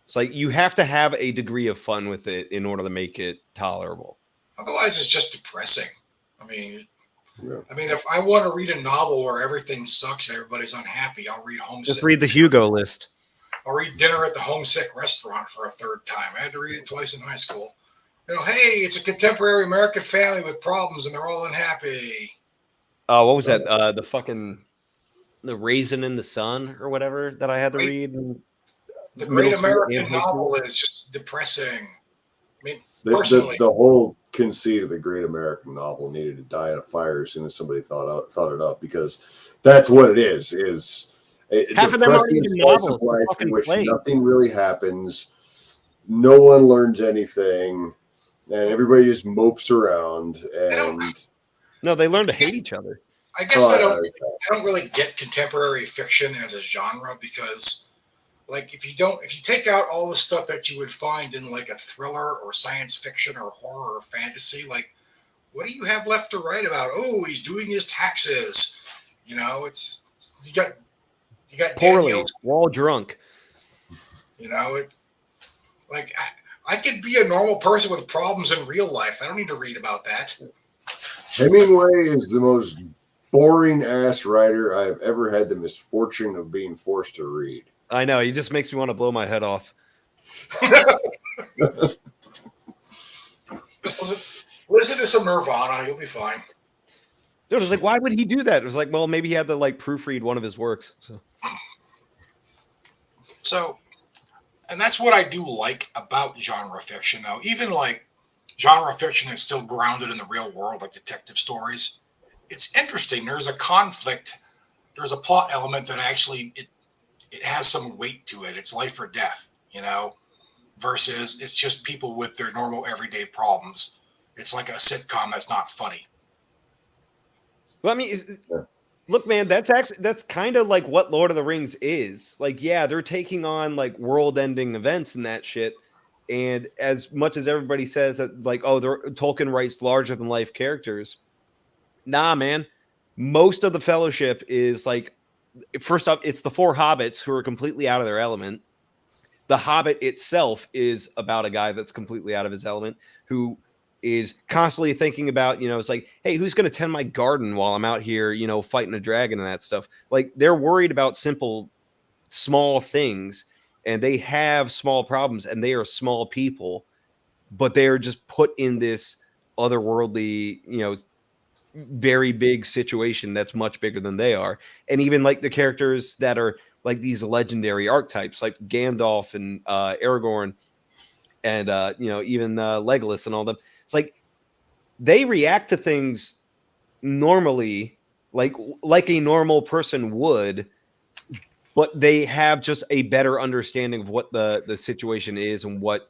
It's like you have to have a degree of fun with it in order to make it tolerable. Otherwise, it's just depressing. I mean, if I want to read a novel where everything sucks and everybody's unhappy, I'll read Homesick. Just read the Hugo list. I'll read Dinner at the Homesick Restaurant for a third time. I had to read it twice in high school. You know, hey, it's a contemporary American family with problems and they're all unhappy. What was that? The Raisin in the Sun or whatever that I had to read. The Great American Novel is just depressing. I mean, personally, the whole conceit of the Great American Novel needed to die in a fire as soon as somebody thought it up, because that's what it is a half of them aren't even novels, life in which nothing really happens, no one learns anything, and everybody just mopes around. And no, they learn to hate each other. I guess I don't really get contemporary fiction as a genre, because like if you take out all the stuff that you would find in like a thriller or science fiction or horror or fantasy, like what do you have left to write about? Oh, he's doing his taxes. You know, you got poorly. Daniels. We're all drunk. You know, it like I could be a normal person with problems in real life. I don't need to read about that. Hemingway is the most boring ass writer I've ever had the misfortune of being forced to read. I know, he just makes me want to blow my head off. Listen to some Nirvana, you'll be fine. It was like, why would he do that? It was like, well, maybe he had to like proofread one of his works. So, and that's what I do like about genre fiction, though. Even like genre fiction that's still grounded in the real world, like detective stories. It's interesting. There's a conflict. There's a plot element that actually it has some weight to it. It's life or death, you know, versus it's just people with their normal everyday problems. It's like a sitcom that's not funny. Well, I mean, look, man, that's kind of like what Lord of the Rings is. Like, yeah, they're taking on like world-ending events and that shit. And as much as everybody says that, like, oh, Tolkien writes larger than life characters. Nah, man. Most of the Fellowship is like, first off, it's the four hobbits who are completely out of their element. The Hobbit itself is about a guy that's completely out of his element, who is constantly thinking about, it's like, hey, who's going to tend my garden while I'm out here, fighting a dragon and that stuff. Like, they're worried about simple, small things, and they have small problems, and they are small people, but they're just put in this otherworldly, very big situation that's much bigger than they are. And even like the characters that are like these legendary archetypes, like Gandalf and Aragorn, and even Legolas and all them. It's like they react to things normally, like a normal person would, but they have just a better understanding of what the situation is and what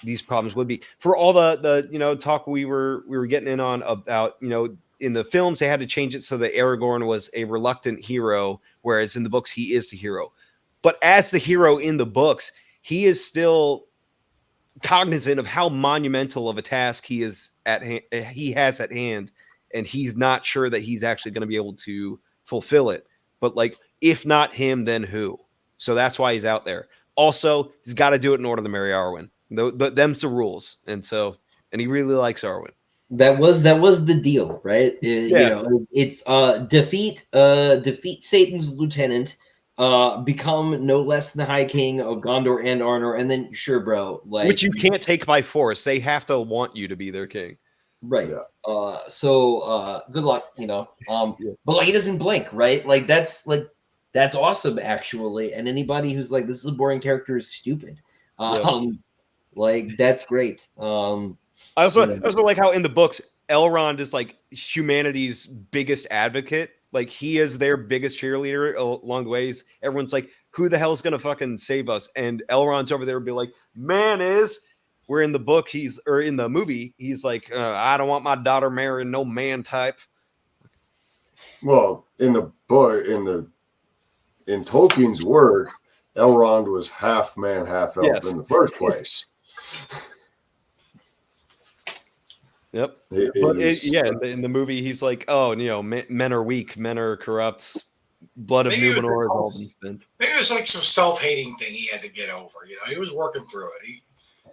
these problems would be. For all the talk we were getting in on about, in the films they had to change it so that Aragorn was a reluctant hero, whereas in the books he is the hero. But as the hero in the books, he is still cognizant of how monumental of a task he has at hand, and he's not sure that he's actually going to be able to fulfill it. But like, if not him, then who? So that's why he's out there. Also, he's got to do it in order to marry Arwen. Them's the rules, and he really likes Arwen. That was the deal, right? Yeah. It's defeat Satan's lieutenant, become no less than the High King of Gondor and Arnor, and then sure, bro, like, Which you can't take by force. They have to want you to be their king. right? Yeah. So good luck, But like, he doesn't blink, right? Like that's awesome, actually. And anybody who's like, this is a boring character is stupid. Like that's great. I also like how in the books Elrond is like humanity's biggest advocate. Like, he is their biggest cheerleader along the ways. Everyone's like, who the hell's gonna fucking save us? And Elrond's over there and be like, man is. Where in the book in the movie he's like, I don't want my daughter marrying no man type. Well, in the book, in Tolkien's work, Elrond was half man, half elf in the first place. Yep. In the movie, he's like, oh, men are weak, men are corrupt, blood of Numenor is all been spent. Maybe it was like some self-hating thing he had to get over. He was working through it.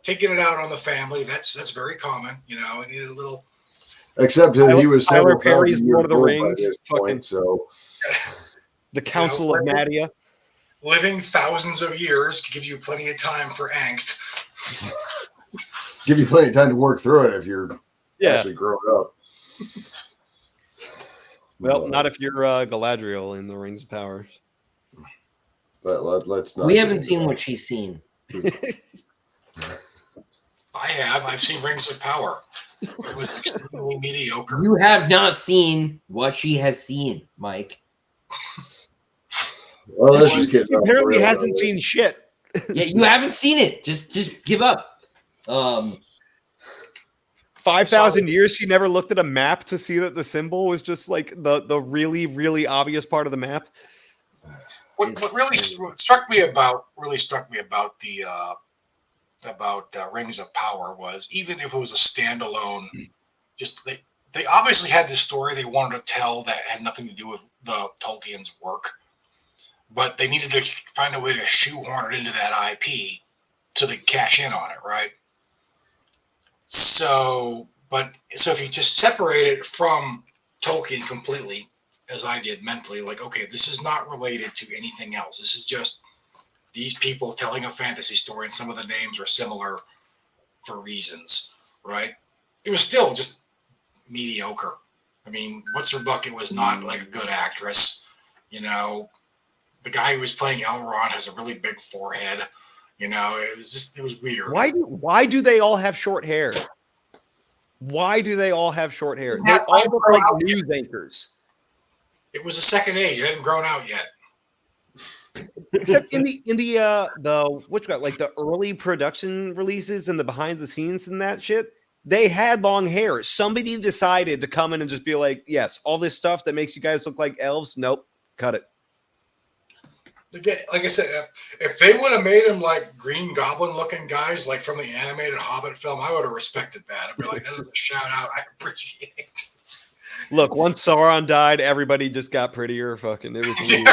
Taking it out on the family, that's very common. He needed a little. Except that he was Tyler Perry's Lord of the Rings. So the Council of Madia. Living thousands of years gives you plenty of time for angst. Give you plenty of time to work through it if you're actually growing up. Well, not if you're Galadriel in the Rings of Power. But let's not. We haven't seen what she's seen. I have. I've seen Rings of Power. It was extremely mediocre. You have not seen what she has seen, Mike. Well, this is getting apparently hasn't seen shit. Yeah, you haven't seen it. Just give up. 5,000 years she never looked at a map to see that the symbol was just like the really, really obvious part of the map. What really struck me about the Rings of Power was, even if it was a standalone, just they obviously had this story they wanted to tell that had nothing to do with the Tolkien's work, but they needed to find a way to shoehorn it into that IP so they could cash in on it, right? So if you just separate it from Tolkien completely, as I did mentally, like, okay, this is not related to anything else. This is just these people telling a fantasy story, and some of the names are similar for reasons, right? It was still just mediocre. I mean, What's Her Bucket was not like a good actress. The guy who was playing Elrond has a really big forehead. It was weird. Why do they all have short hair? Why do they all have short hair? They all look like news anchors. It was a second age. It hadn't grown out yet. Except in the early production releases and the behind the scenes and that shit, they had long hair. Somebody decided to come in and just be like, yes, all this stuff that makes you guys look like elves, nope, cut it. Like I said, if they would have made him like Green Goblin looking guys, like from the animated Hobbit film, I would have respected that. I'd be like, that is a shout out. I appreciate it. Look, once Sauron died, everybody just got prettier. Fucking, it was weird.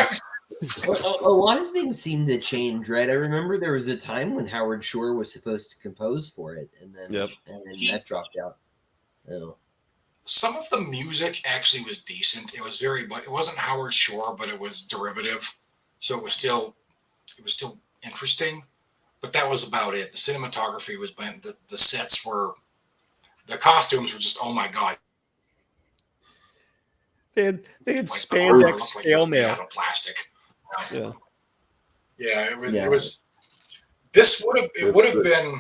A lot of things seem to change, right? I remember there was a time when Howard Shore was supposed to compose for it, and then that dropped out. Oh. Some of the music actually was decent. It wasn't Howard Shore, but it was derivative, so it was still interesting. But that was about it. The cinematography was bad. The sets were, the costumes were just, oh my god. They had like spandex scale mail out of plastic. Yeah. Yeah, it was. This would have been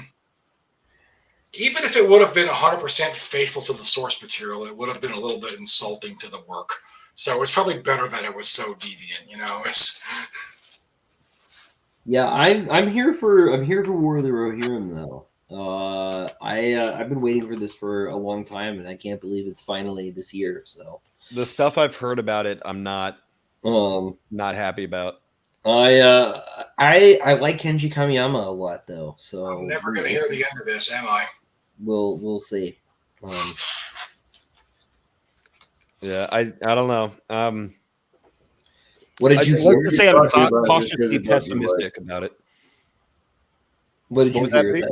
even if it would have been 100% faithful to the source material, it would have been a little bit insulting to the work. So it's probably better that it was so deviant, you know. Yeah, I'm here for War of the Rohirrim though. I've been waiting for this for a long time, and I can't believe it's finally this year. So The stuff I've heard about it, I'm not um happy about. I like Kenji Kamiyama a lot though. So I'm never going to hear the end of this, am I? We'll see. Yeah, I don't know. What did you hear? Let's say I'm Talking about it just 'cause cautiously it bugs you, Mike. pessimistic about it. What did What you was that, hear? Pete?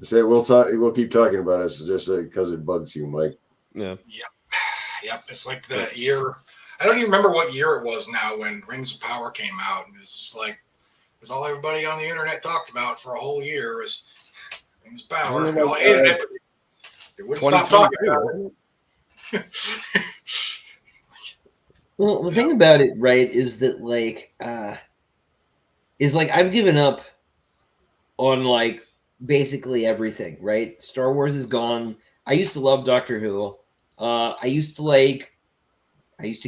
That? Say we'll talk. We'll keep talking about it just because it bugs you, Mike. Yeah. Yep. It's like the year. I don't even remember what year it was now when Rings of Power came out, and it was just like it was all everybody on the internet talked about for a whole year was Rings of Power. They all hated it, but they wouldn't stop talking about it. Well, the thing about it, right, is that like I've given up on like basically everything, right? Star Wars is gone. I used to love Doctor Who. I used to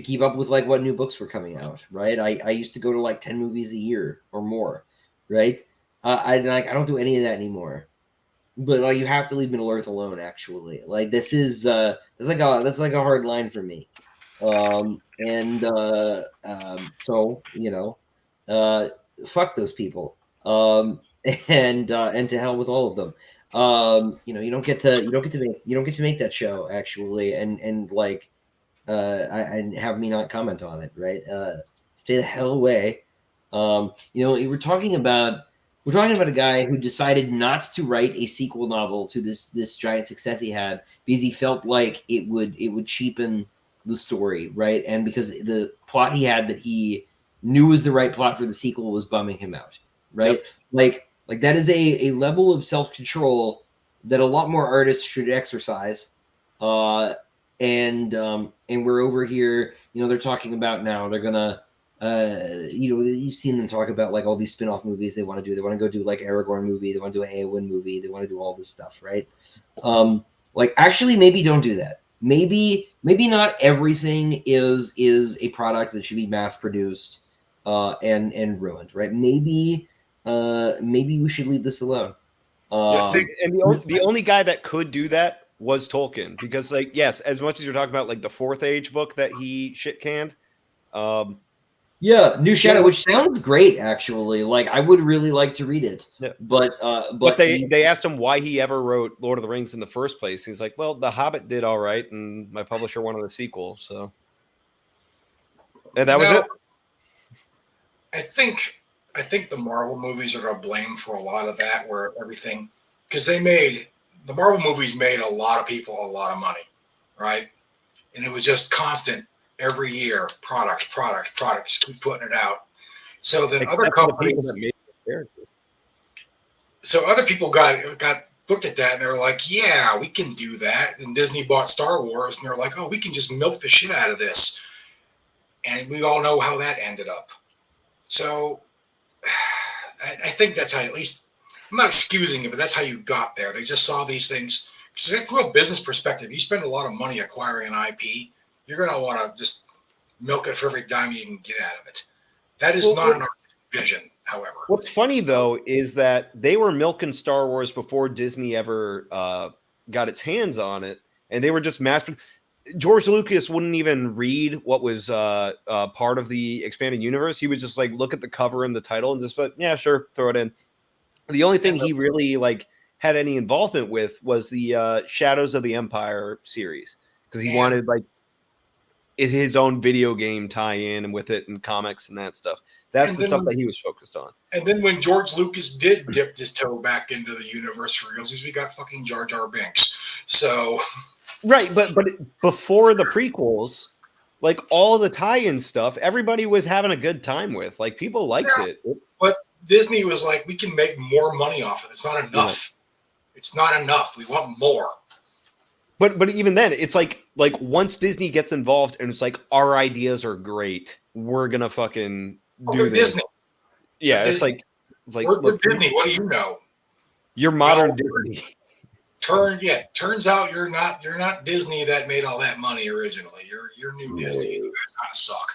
keep up with like what new books were coming out, right? I used to go to like 10 movies a year or more, right? I don't do any of that anymore. But like you have to leave Middle Earth alone, actually. Like this is that's like a hard line for me. So you know, fuck those people. And to hell with all of them. You know, you don't get to make that show actually, and like and have me not comment on it, right? Stay the hell away. You know, we're talking about a guy who decided not to write a sequel novel to this giant success he had because he felt like it would cheapen the story, right? And because the plot he had that he knew was the right plot for the sequel was bumming him out, right? Yep. Like that is a level of self-control that a lot more artists should exercise. And we're over here, you know, they're talking about now they're gonna you know, you've seen them talk about like all these spin-off movies they want to do. They want to go do like Aragorn movie, they want to do an Eowyn movie, they want to do all this stuff, right? Like actually maybe don't do that. Maybe not everything is a product that should be mass produced and ruined, right? Maybe we should leave this alone. And the only guy that could do that was Tolkien, because like, yes, as much as you're talking about like the Fourth Age book that he shit canned, yeah, New Shadow, which sounds great actually. Like I would really like to read it. Yeah. But they asked him why he ever wrote Lord of the Rings in the first place. He's like, well, The Hobbit did all right, and my publisher wanted a sequel, so and that was it. I think the Marvel movies are to blame for a lot of that, where everything, because the Marvel movies made a lot of people a lot of money, right? And it was just constant every year, product, just keep putting it out. So then other companies, so other people got looked at that and they were like, yeah, we can do that. And Disney bought Star Wars and they're like, oh, we can just milk the shit out of this. And we all know how that ended up. So I think that's how, at least, I'm not excusing it, but that's how you got there. They just saw these things. Because from a business perspective, you spend a lot of money acquiring an IP, you're going to want to just milk it for every dime you can get out of it. That is not an artistic vision, however. What's funny, though, is that they were milking Star Wars before Disney ever got its hands on it, and they were just George Lucas wouldn't even read what was part of the expanded universe. He would just like look at the cover and the title and just like, yeah, sure, throw it in. The only thing he really like had any involvement with was the Shadows of the Empire series, because he wanted like his own video game tie-in and with it and comics and that stuff. That's the stuff that he was focused on. And then when George Lucas did dip his toe back into the universe for realsies, we got fucking J.R.R. Binks. So right, but before the prequels, like all the tie-in stuff, everybody was having a good time with. Like people liked it. But Disney was like, we can make more money off it. It's not enough. Yeah. It's not enough. We want more. But even then, it's like once Disney gets involved and it's like, our ideas are great, we're gonna fucking do this. Disney. Yeah, Disney. it's like we're Disney. What do you know? You're modern Disney. Turns out you're not Disney that made all that money originally. You're new Disney. You guys kind of suck.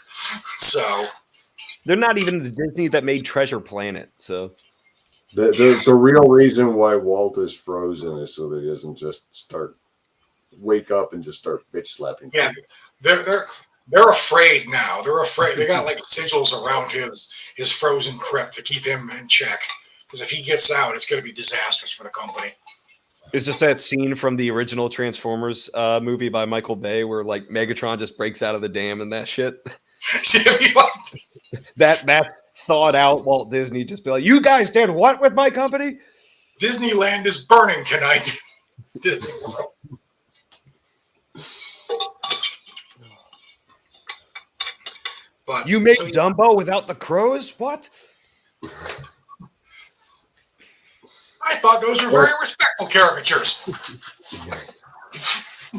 So They're not even the Disney that made Treasure Planet. So the real reason why Walt is frozen is so that he doesn't just wake up and just start bitch slapping. Yeah, they're afraid now. They're afraid. They got like sigils around his frozen crypt to keep him in check. Because if he gets out, it's going to be disastrous for the company. it's just that scene from the original Transformers movie by Michael Bay where like Megatron just breaks out of the dam and that shit. That's thought out Walt Disney just be like, you guys did what with my company? Disneyland is burning tonight. Disney World. But you made Dumbo without the crows? What? I thought those were very respectful caricatures.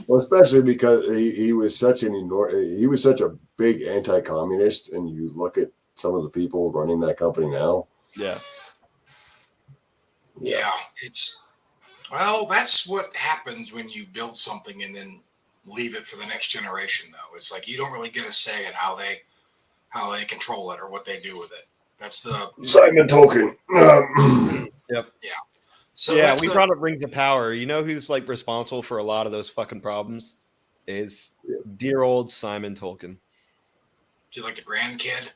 Well, especially because he was such a big anti-communist, and you look at some of the people running that company now. Yeah. Yeah, that's what happens when you build something and then leave it for the next generation. Though it's like you don't really get a say in how they control it or what they do with it. That's the Simon Tolkien. Yep. Yeah. So yeah, we brought up Rings of Power. You know who's like responsible for a lot of those fucking problems? Is dear old Simon Tolkien. Is he like the grandkid?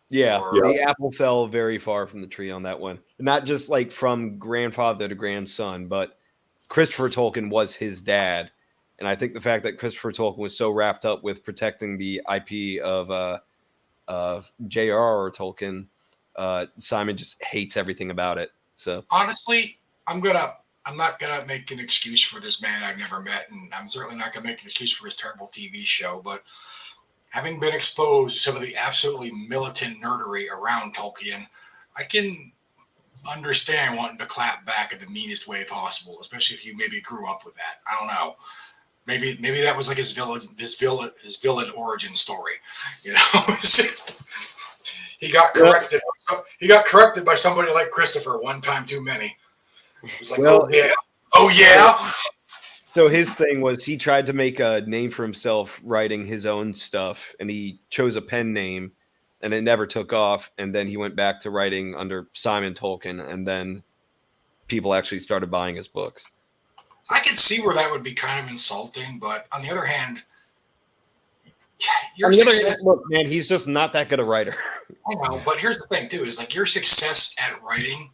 Yeah, the apple fell very far from the tree on that one. Not just like from grandfather to grandson, but Christopher Tolkien was his dad. And I think the fact that Christopher Tolkien was so wrapped up with protecting the IP of J.R.R. Tolkien, Simon just hates everything about it. So honestly, I'm not gonna make an excuse for this man I've never met, and I'm certainly not gonna make an excuse for his terrible TV show. But having been exposed to some of the absolutely militant nerdery around Tolkien, I can understand wanting to clap back in the meanest way possible, especially if you maybe grew up with that. I don't know. Maybe that was like his villain origin story. You know, he got corrected. He got corrected by somebody like Christopher one time too many. It was like, oh yeah. So his thing was he tried to make a name for himself writing his own stuff, and he chose a pen name, and it never took off. And then he went back to writing under Simon Tolkien, and then people actually started buying his books. I could see where that would be kind of insulting, but on the other hand, look, man, he's just not that good a writer. I know, but here's the thing too: is like your success at writing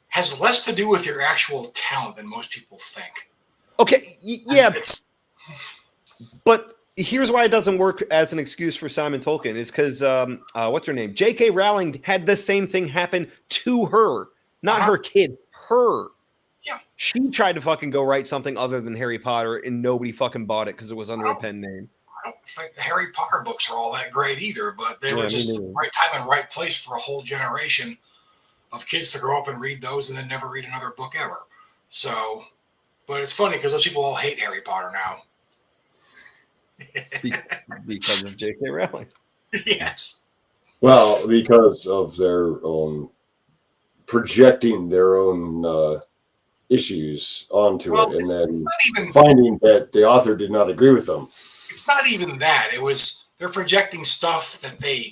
has less to do with your actual talent than most people think. Okay, yeah, but here's why it doesn't work as an excuse for Simon Tolkien is because what's her name? J.K. Rowling had the same thing happen to her, not her kid, her. Yeah, she tried to fucking go write something other than Harry Potter, and nobody fucking bought it because it was under a pen name. I don't think the Harry Potter books are all that great either, but they were just the right time and right place for a whole generation of kids to grow up and read those and then never read another book ever. So, but it's funny because those people all hate Harry Potter now. Because of J.K. Rowling. Yes. Well, because of their own projecting their own issues onto it, and then finding that the author did not agree with them. It's not even that. It was they're projecting stuff that they're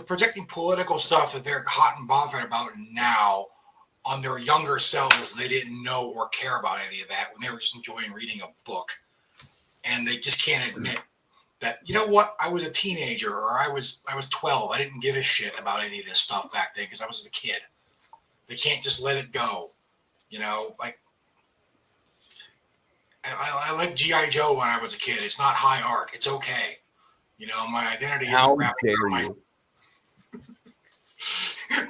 projecting political stuff that they're hot and bothered about now on their younger selves. They didn't know or care about any of that when they were just enjoying reading a book. And they just can't admit that, you know what, I was a teenager or I was 12. I didn't give a shit about any of this stuff back then because I was a kid. They can't just let it go. You know, like I like G.I. Joe when I was a kid. It's not high art. It's okay. You know, my identity isn't wrapped around my...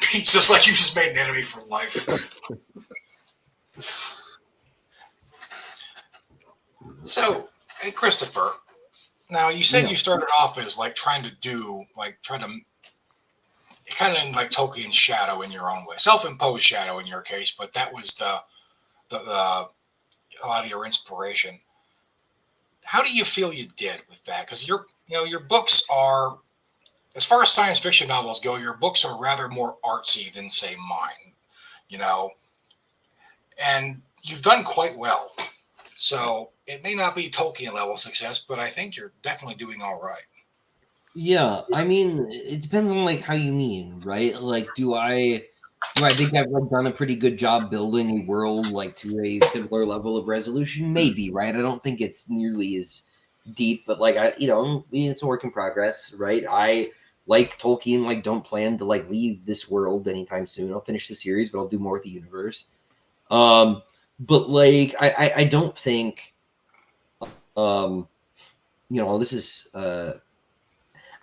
Pete's just like you just made an enemy for life. So, hey, Christopher, now you said you started off as like trying to kind of like Tolkien's shadow in your own way, self-imposed shadow in your case, but that was the a lot of your inspiration. How do you feel you did with that? Because your books are, as far as science fiction novels go, your books are rather more artsy than say mine. you know, and you've done quite well. So it may not be Tolkien level success, but I think you're definitely doing all right. Yeah, I mean, it depends on like how you mean, right? Like, do I think I've like, done a pretty good job building a world like to a similar level of resolution? Maybe, right? I don't think it's nearly as deep, but like it's a work in progress, right? I like Tolkien, like don't plan to like leave this world anytime soon. I'll finish the series, but I'll do more with the universe. But like I don't think this is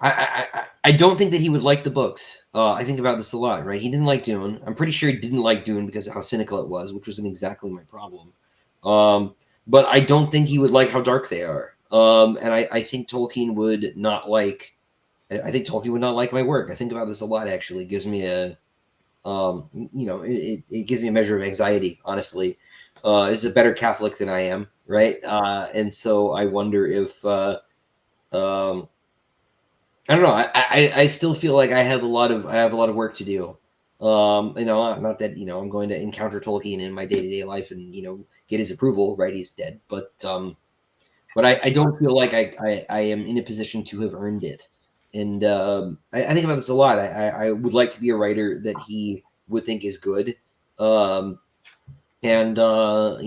I don't think that he would like the books. I think about this a lot, right? He didn't like Dune. I'm pretty sure he didn't like Dune because of how cynical it was, which wasn't exactly my problem. But I don't think he would like how dark they are. And I think Tolkien would not like. I think Tolkien would not like my work. I think about this a lot. Actually, it gives me it gives me a measure of anxiety. Honestly, is a better Catholic than I am, right? And so I wonder if. I don't know. I still feel like I have a lot of work to do. Not that I'm going to encounter Tolkien in my day to day life and get his approval. Right, he's dead, but I don't feel like I am in a position to have earned it. And I think about this a lot. I would like to be a writer that he would think is good. And I'm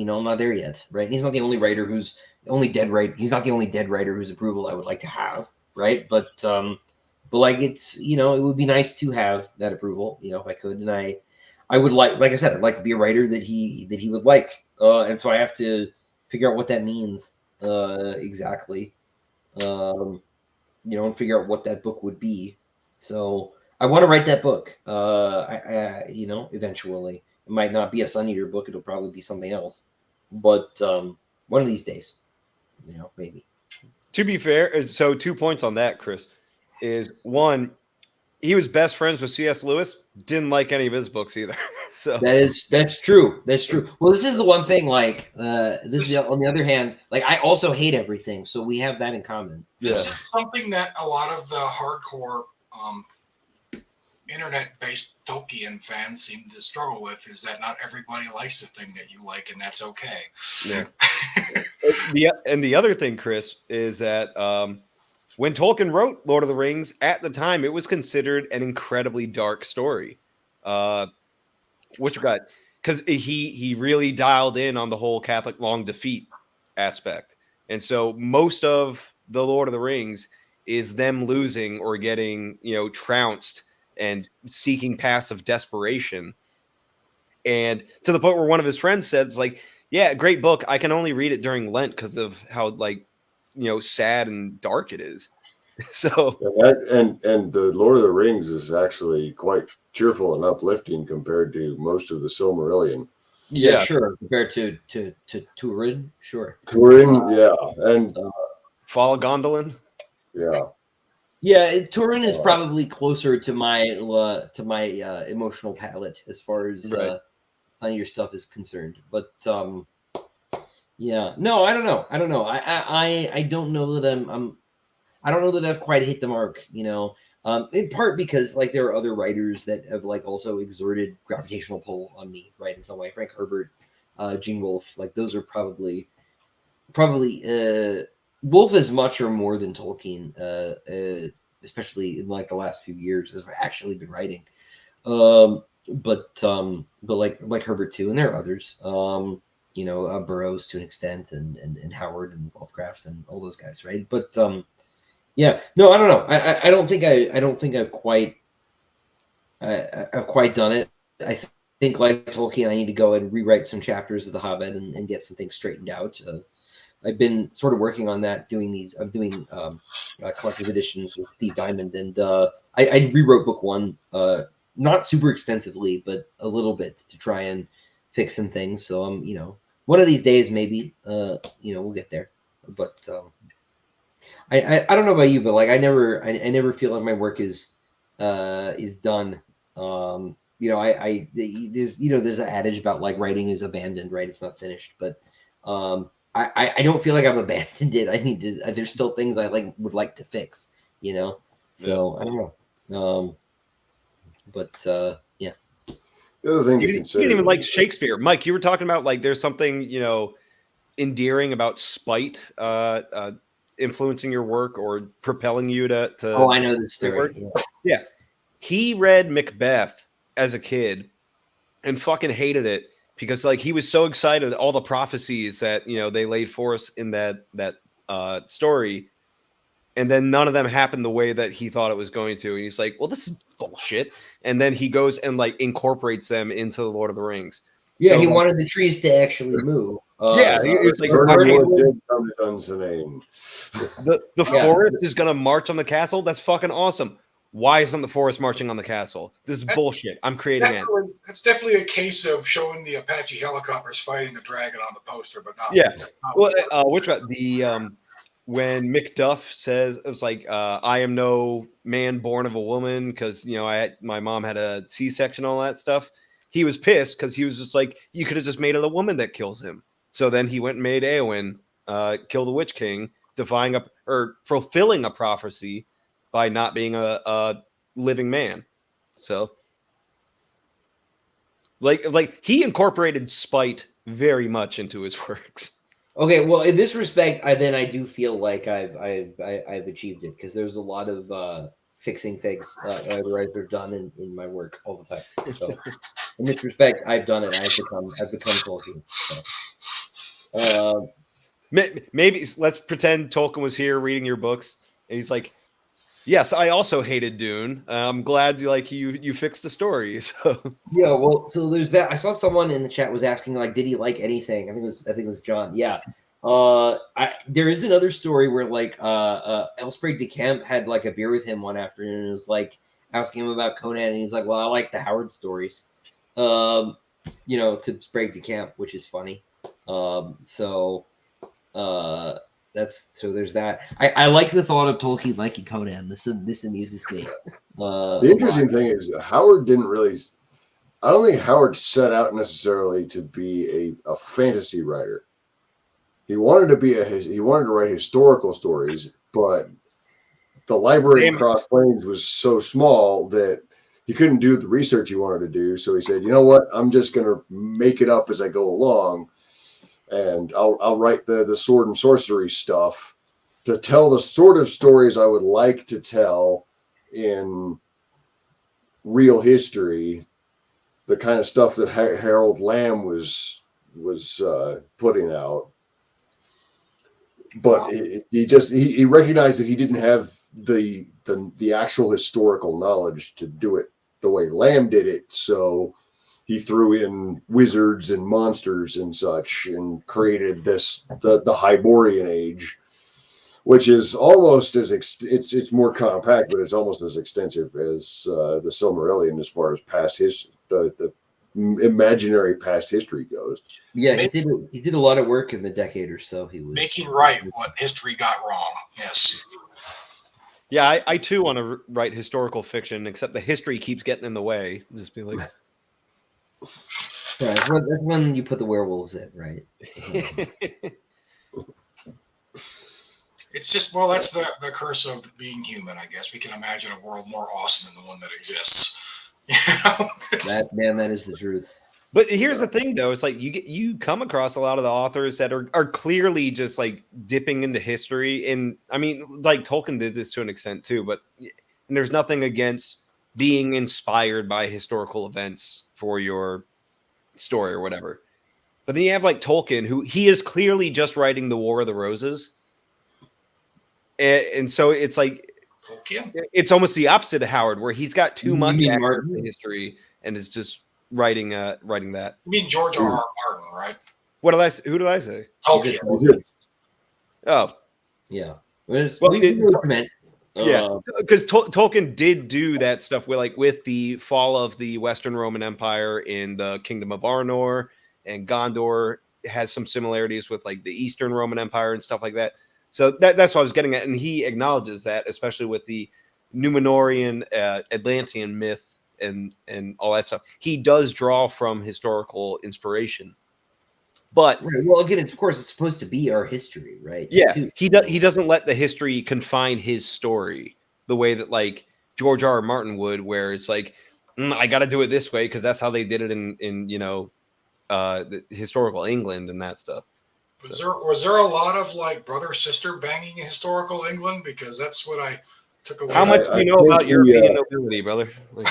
not there yet. Right, and he's not the only writer who's only dead. Right, he's not the only dead writer whose approval I would like to have. Right, but like it's it would be nice to have that approval if I could, and I would like I said, I'd like to be a writer that he would like, and so I have to figure out what that means exactly, and figure out what that book would be. So I want to write that book. Eventually it might not be a Sun Eater book; it'll probably be something else, but one of these days, maybe. To be fair, so 2 points on that, Chris, is one, he was best friends with C.S. Lewis, didn't like any of his books either. So that's true. That's true. Well, this is the one thing. Like, this is on the other hand. Like, I also hate everything, so we have that in common. This is something that a lot of the hardcore internet-based Tolkien fans seem to struggle with, is that not everybody likes the thing that you like, and that's okay. Yeah. The other thing, Chris, is that when Tolkien wrote Lord of the Rings, at the time, it was considered an incredibly dark story. Because he really dialed in on the whole Catholic long defeat aspect. And so most of the Lord of the Rings is them losing or getting, trounced and seeking paths of desperation. And to the point where one of his friends said, like, yeah, great book. I can only read it during Lent because of how, sad and dark it is. So and the Lord of the Rings is actually quite cheerful and uplifting compared to most of the Silmarillion. Yeah, sure. Compared to Turin, sure. Turin, and Fall of Gondolin. Yeah, Turin is probably closer to my emotional palate as far as some of your stuff is concerned. But no, I don't know. I don't know that I don't know that I've quite hit the mark. In part because like there are other writers that have like also exerted gravitational pull on me, right? In some way, Frank Herbert, Gene Wolfe, like those are probably Wolfe as much or more than Tolkien, especially in like the last few years as I've actually been writing. But like Herbert too, and there are others. Burroughs to an extent, and Howard and Lovecraft and all those guys, right? But yeah, no, I don't know. I don't think I've quite done it. I think like Tolkien, I need to go and rewrite some chapters of The Hobbit and get some things straightened out. I've been sort of working on that. I'm doing collector's editions with Steve Diamond, and I rewrote book one, not super extensively, but a little bit to try and fix some things. So one of these days maybe we'll get there. But I don't know about you, but like I never feel like my work is done. There's an adage about like writing is abandoned, right? It's not finished, but I don't feel like I've abandoned it. I need to. There's still things I would like to fix. So I don't know. Yeah. The other thing You to didn't, consider. even like Shakespeare. Mike, you were talking about like there's something, endearing about spite influencing your work or propelling you to Oh, I know this great story. work. Yeah. He read Macbeth as a kid and fucking hated it because like he was so excited all the prophecies that they laid for us in that story, and then none of them happened the way that he thought it was going to, and he's like, well, this is bullshit, and then he goes and like incorporates them into the Lord of the Rings. Yeah, So, he like, wanted the trees to actually move. yeah, it's like Burning wood did come to Dunsinane. the forest is gonna march on the castle. That's fucking awesome. Why isn't the forest marching on the castle? This is bullshit. I'm creating it. That's definitely a case of showing the Apache helicopters fighting the dragon on the poster, but not. Yeah. Well, which one? When Macduff says it was like, "I am no man born of a woman," because my mom had a C-section, all that stuff. He was pissed because he was just like, "You could have just made it a woman that kills him." So then he went and made Eowyn kill the Witch King, defying or fulfilling a prophecy by not being a living man. So, like he incorporated spite very much into his works. Okay, well, in this respect, I do feel like I've achieved it because there's a lot of fixing things writers have done in my work all the time. So, in this respect, I've done it. I've become Tolkien. So. Maybe let's pretend Tolkien was here reading your books, and he's like, "Yes, I also hated Dune. I'm glad you fixed the story." So yeah, well, so there's that. I saw someone in the chat was asking like, did he like anything? I think it was John. Yeah. There is another story where like Elsprague de Camp had like a beer with him one afternoon and was like asking him about Conan, and he's like, "Well, I like the Howard stories." To Sprague de Camp, which is funny. There's that. I like the thought of Tolkien liking Conan. This amuses me. The interesting thing is Howard didn't really. I don't think Howard set out necessarily to be a fantasy writer. He wanted to write historical stories, but the library in Cross Plains was so small that he couldn't do the research he wanted to do. So he said, "You know what? I'm just going to make it up as I go along, and I'll write the sword and sorcery stuff to tell the sort of stories I would like to tell in real history, the kind of stuff that Harold Lamb was putting out." But he recognized that he didn't have the actual historical knowledge to do it the way Lamb did it, so he threw in wizards and monsters and such and created the Hyborian Age, which is almost as it's more compact, but it's almost as extensive as the Silmarillion as far as past history, the imaginary past history goes. Yeah, he did a lot of work in the decade or so. He was making right what history got wrong. Yes. Yeah, I too want to write historical fiction, except the history keeps getting in the way. Just be like, yeah, that's when you put the werewolves in, right? It's just, well, that's the curse of being human, I guess. We can imagine a world more awesome than the one that exists. That is the truth. But here's the thing, though. It's like you come across a lot of the authors that are clearly just like dipping into history. And I mean, like Tolkien did this to an extent too, but there's nothing against being inspired by historical events for your story or whatever. But then you have like Tolkien, who he is clearly just writing the War of the Roses. And so it's like, Tolkien? It's almost the opposite of Howard, where he's got too much history and is just writing that. You mean George R.R. Martin, right? Who did I say? Tolkien. Oh, yeah. Yeah, because Tolkien did do that stuff with the fall of the Western Roman Empire in the Kingdom of Arnor, and Gondor has some similarities with like the Eastern Roman Empire and stuff like that. So that's what I was getting at, and he acknowledges that, especially with the Numenorian Atlantean myth and all that stuff. He does draw from historical inspiration, but well, again, of course, it's supposed to be our history, right? Yeah, he doesn't let the history confine his story the way that like George R.R. Martin would, where it's like I got to do it this way because that's how they did it in the historical England and that stuff. Was there a lot of like brother sister banging in historical England? Because that's what I took away. How much do you know about European nobility, brother? Like,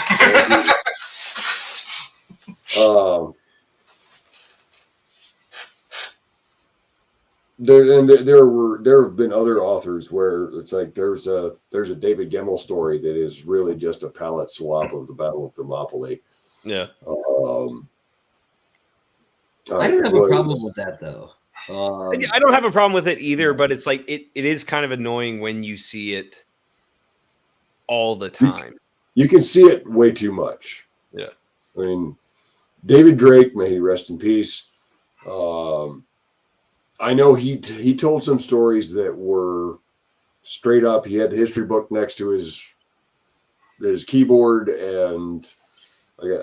there have been other authors where it's like there's a David Gemmell story that is really just a palette swap of the Battle of Thermopylae. Yeah. I don't have a problem with that though. I don't have a problem with it either, but it's like it is kind of annoying when you see it all the time. You can see it way too much. Yeah. I mean, David Drake, may he rest in peace. I know he told some stories that were straight up. He had the history book next to his keyboard, and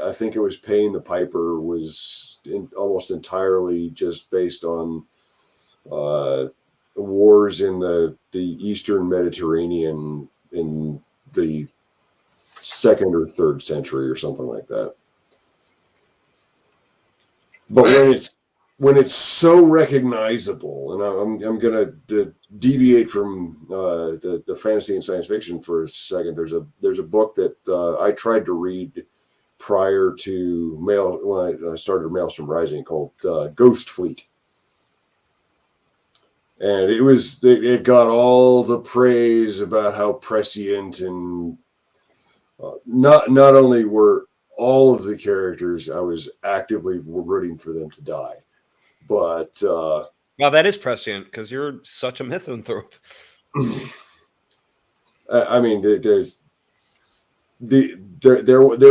I think it was Paying the Piper was almost entirely just based on the wars in the Eastern Mediterranean in the 2nd or 3rd century or something like that. But when it's so recognizable, and I'm going to deviate from the fantasy and science fiction for a second. There's a book that I tried to read prior to when I started Maelstrom Rising called Ghost Fleet, and it got all the praise about how prescient and not only were all of the characters I was actively rooting for them to die. But well, that is prescient because you're such a misanthrope. I mean, there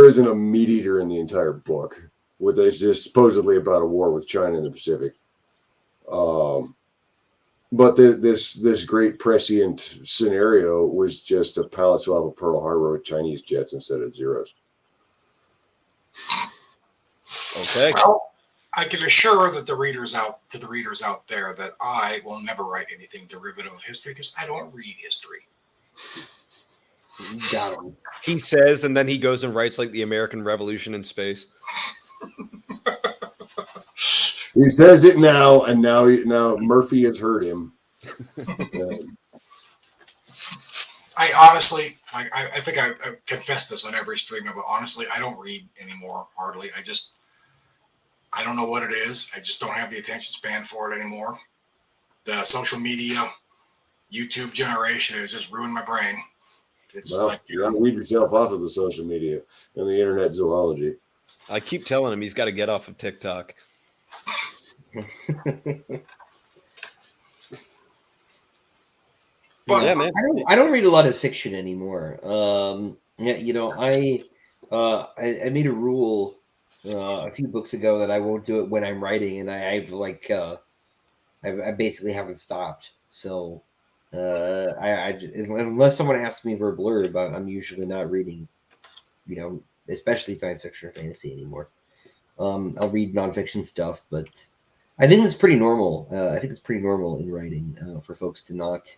isn't a meat eater in the entire book. It's just supposedly about a war with China in the Pacific. But this great prescient scenario was just a palette swap of Pearl Harbor with Chinese jets instead of Zeros. Okay. Well, I can assure that the readers out there that I will never write anything derivative of history because I don't read history. Got him. He says, and then he goes and writes like the American Revolution in space. He says it now, and now Murphy has heard him. I honestly, I think I confessed this on every stream, but honestly, I don't read anymore, hardly. I don't know what it is. I just don't have the attention span for it anymore. The social media, YouTube generation has just ruined my brain. It's well, you got to weed yourself off of the social media and the internet zoology. I keep telling him he's got to get off of TikTok. But yeah, man. I don't read a lot of fiction anymore. Yeah, I made a rule a few books ago that I won't do it when I'm writing, and I basically haven't stopped. So unless someone asks me for a blurb, I'm usually not reading, especially science fiction or fantasy anymore. I'll read nonfiction stuff, but I think it's pretty normal. I think it's pretty normal in writing for folks to not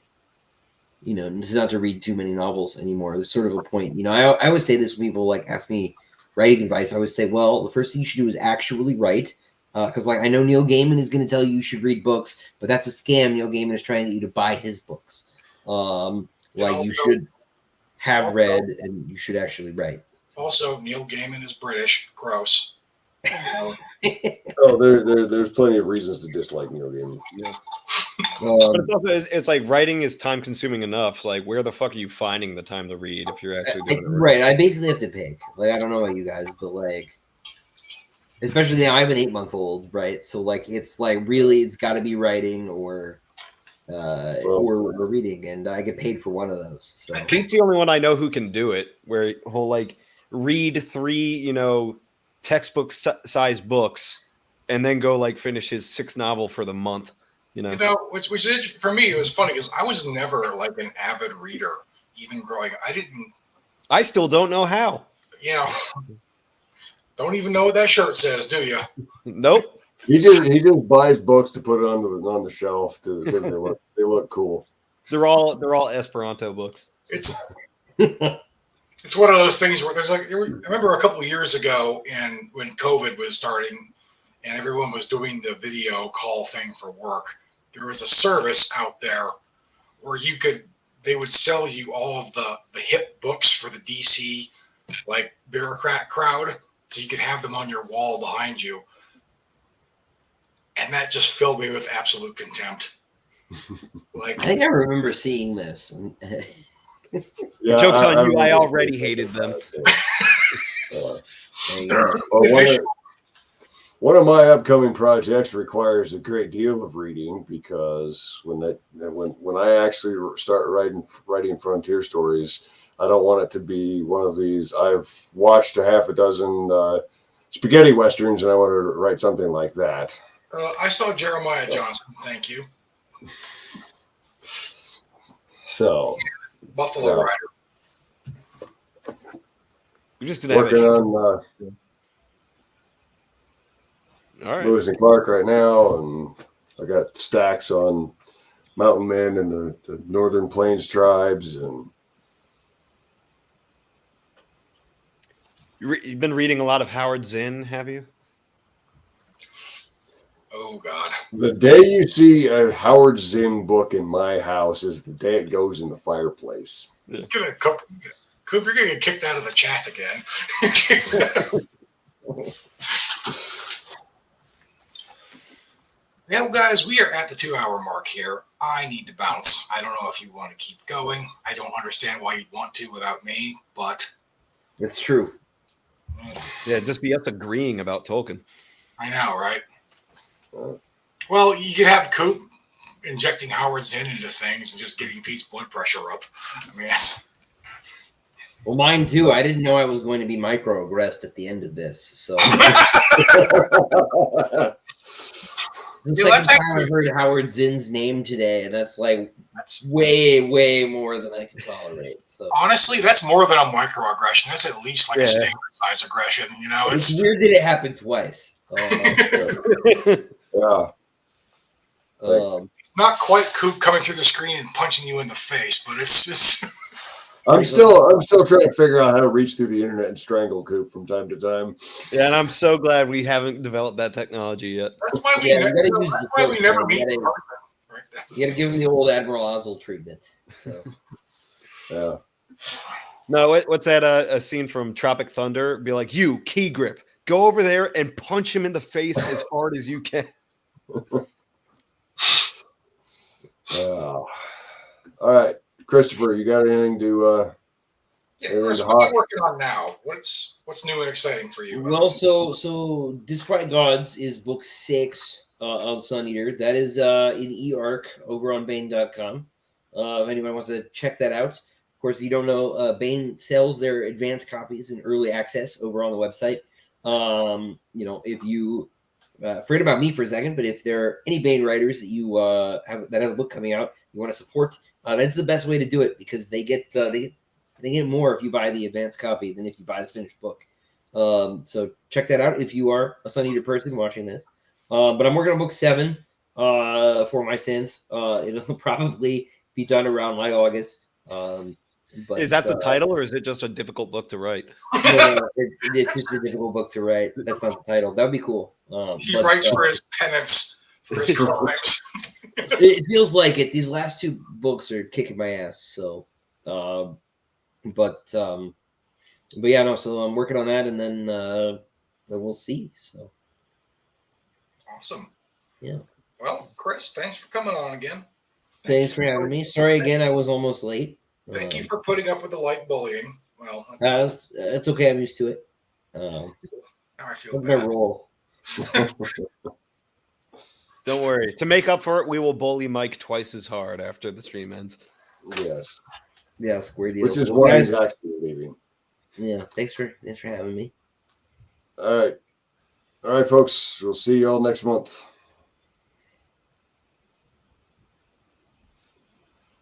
to read too many novels anymore. There's sort of a point. I always say this when people ask me writing advice. I always say, well, the first thing you should do is actually write. Because I know Neil Gaiman is going to tell you should read books, but that's a scam. Neil Gaiman is trying to get you to buy his books. You should have read and you should actually write. Also, Neil Gaiman is British. Gross. There's plenty of reasons to dislike Neil Gaiman. Yeah. But it's like writing is time consuming enough. Like, where the fuck are you finding the time to read if you're actually doing it? Right. I basically have to pick. I don't know about you guys, but especially I'm an 8-month-old, right? So it's really it's got to be writing or reading, and I get paid for one of those. So Pete's the only one I know who can do it, where he'll read 3 textbook size books and then go finish his 6th novel for the month. Which for me it was funny because I was never an avid reader even growing up. I still don't know how. Yeah. Don't even know what that shirt says, do you? Nope. He just buys books to put it on the shelf because they look cool. They're all Esperanto books. It's It's one of those things where there's I remember a couple of years ago, and when COVID was starting, and everyone was doing the video call thing for work, there was a service out there where they would sell you all of the hip books for the DC like bureaucrat crowd, so you could have them on your wall behind you, and that just filled me with absolute contempt. I think I remember seeing this. Yeah, Joke's on you. I remember already hated them. There you go. Well, one of my upcoming projects requires a great deal of reading, because when I actually start writing frontier stories, I don't want it to be one of these. I've watched a half a dozen spaghetti westerns, and I want to write something like that. I saw Jeremiah Johnson. Thank you. So, Buffalo Rider. We just didn't working have on all right. Lewis and Clark right now, and I got stacks on mountain men and the Northern Plains tribes, and You've been reading a lot of Howard Zinn, have you? Oh God! the day you see a Howard Zinn book in my house is the day it goes in the fireplace. He's gonna Coop, you're gonna get kicked out of the chat again. Now, guys, we are at the 2-hour mark here. I need to bounce. I don't know if you want to keep going. I don't understand why you'd want to without me, but It's true. Yeah, just be us agreeing about Tolkien. I know, right? Well, you could have Coop injecting Howard Zinn into things and just getting Pete's blood pressure up. I mean, that's... Well, mine too. I didn't know I was going to be microaggressed at the end of this. So the second time I heard Howard Zinn's name today, and that's way, way more than I can tolerate. So honestly, that's more than a microaggression. That's at least like a standard size aggression. You know, it's weird that it happened twice. Yeah. It's not quite Coop coming through the screen and punching you in the face, but it's I'm still trying to figure out how to reach through the internet and strangle Coop from time to time. Yeah, and I'm so glad we haven't developed that technology yet. That's why we never meet. You got to give him the old Admiral Ozzel treatment. So. Yeah. No, what's that? A scene from Tropic Thunder? Be like, you, Key Grip, go over there and punch him in the face as hard as you can. All right, Christopher, you got anything to? Chris, what are you working on now? What's new and exciting for you? Well, so Disquiet Gods is book 6 of Sun Eater. That is in e-arc over on Bane.com. If anyone wants to check that out. Of course, if you don't know, Bane sells their advanced copies in early access over on the website. If you forget about me for a second, but if there are any Bane writers that you have a book coming out you want to support, that's the best way to do it, because they get more if you buy the advanced copy than if you buy the finished book. So check that out if you are a Sun Eater person watching this. But I'm working on book 7 for my sins. It'll probably be done around like August. But is that the title, or is it just a difficult book to write? No, it's just a difficult book to write. That's not the title. That would be cool. He writes for his penance, for his crimes. It feels like it. These last 2 books are kicking my ass. So, but yeah, no. So I'm working on that, and then we'll see. So awesome. Yeah. Well, Chris, thanks for coming on again. Thanks for having me. Sorry again, I was almost late. Thank you for putting up with the light bullying. Well, it's okay. I'm used to it. Now I feel my bad. role. Don't worry. To make up for it, we will bully Mike twice as hard after the stream ends. Yes. Yeah, square deal. Which is why he's actually leaving. Yeah. Thanks for having me. All right, folks. We'll see you all next month.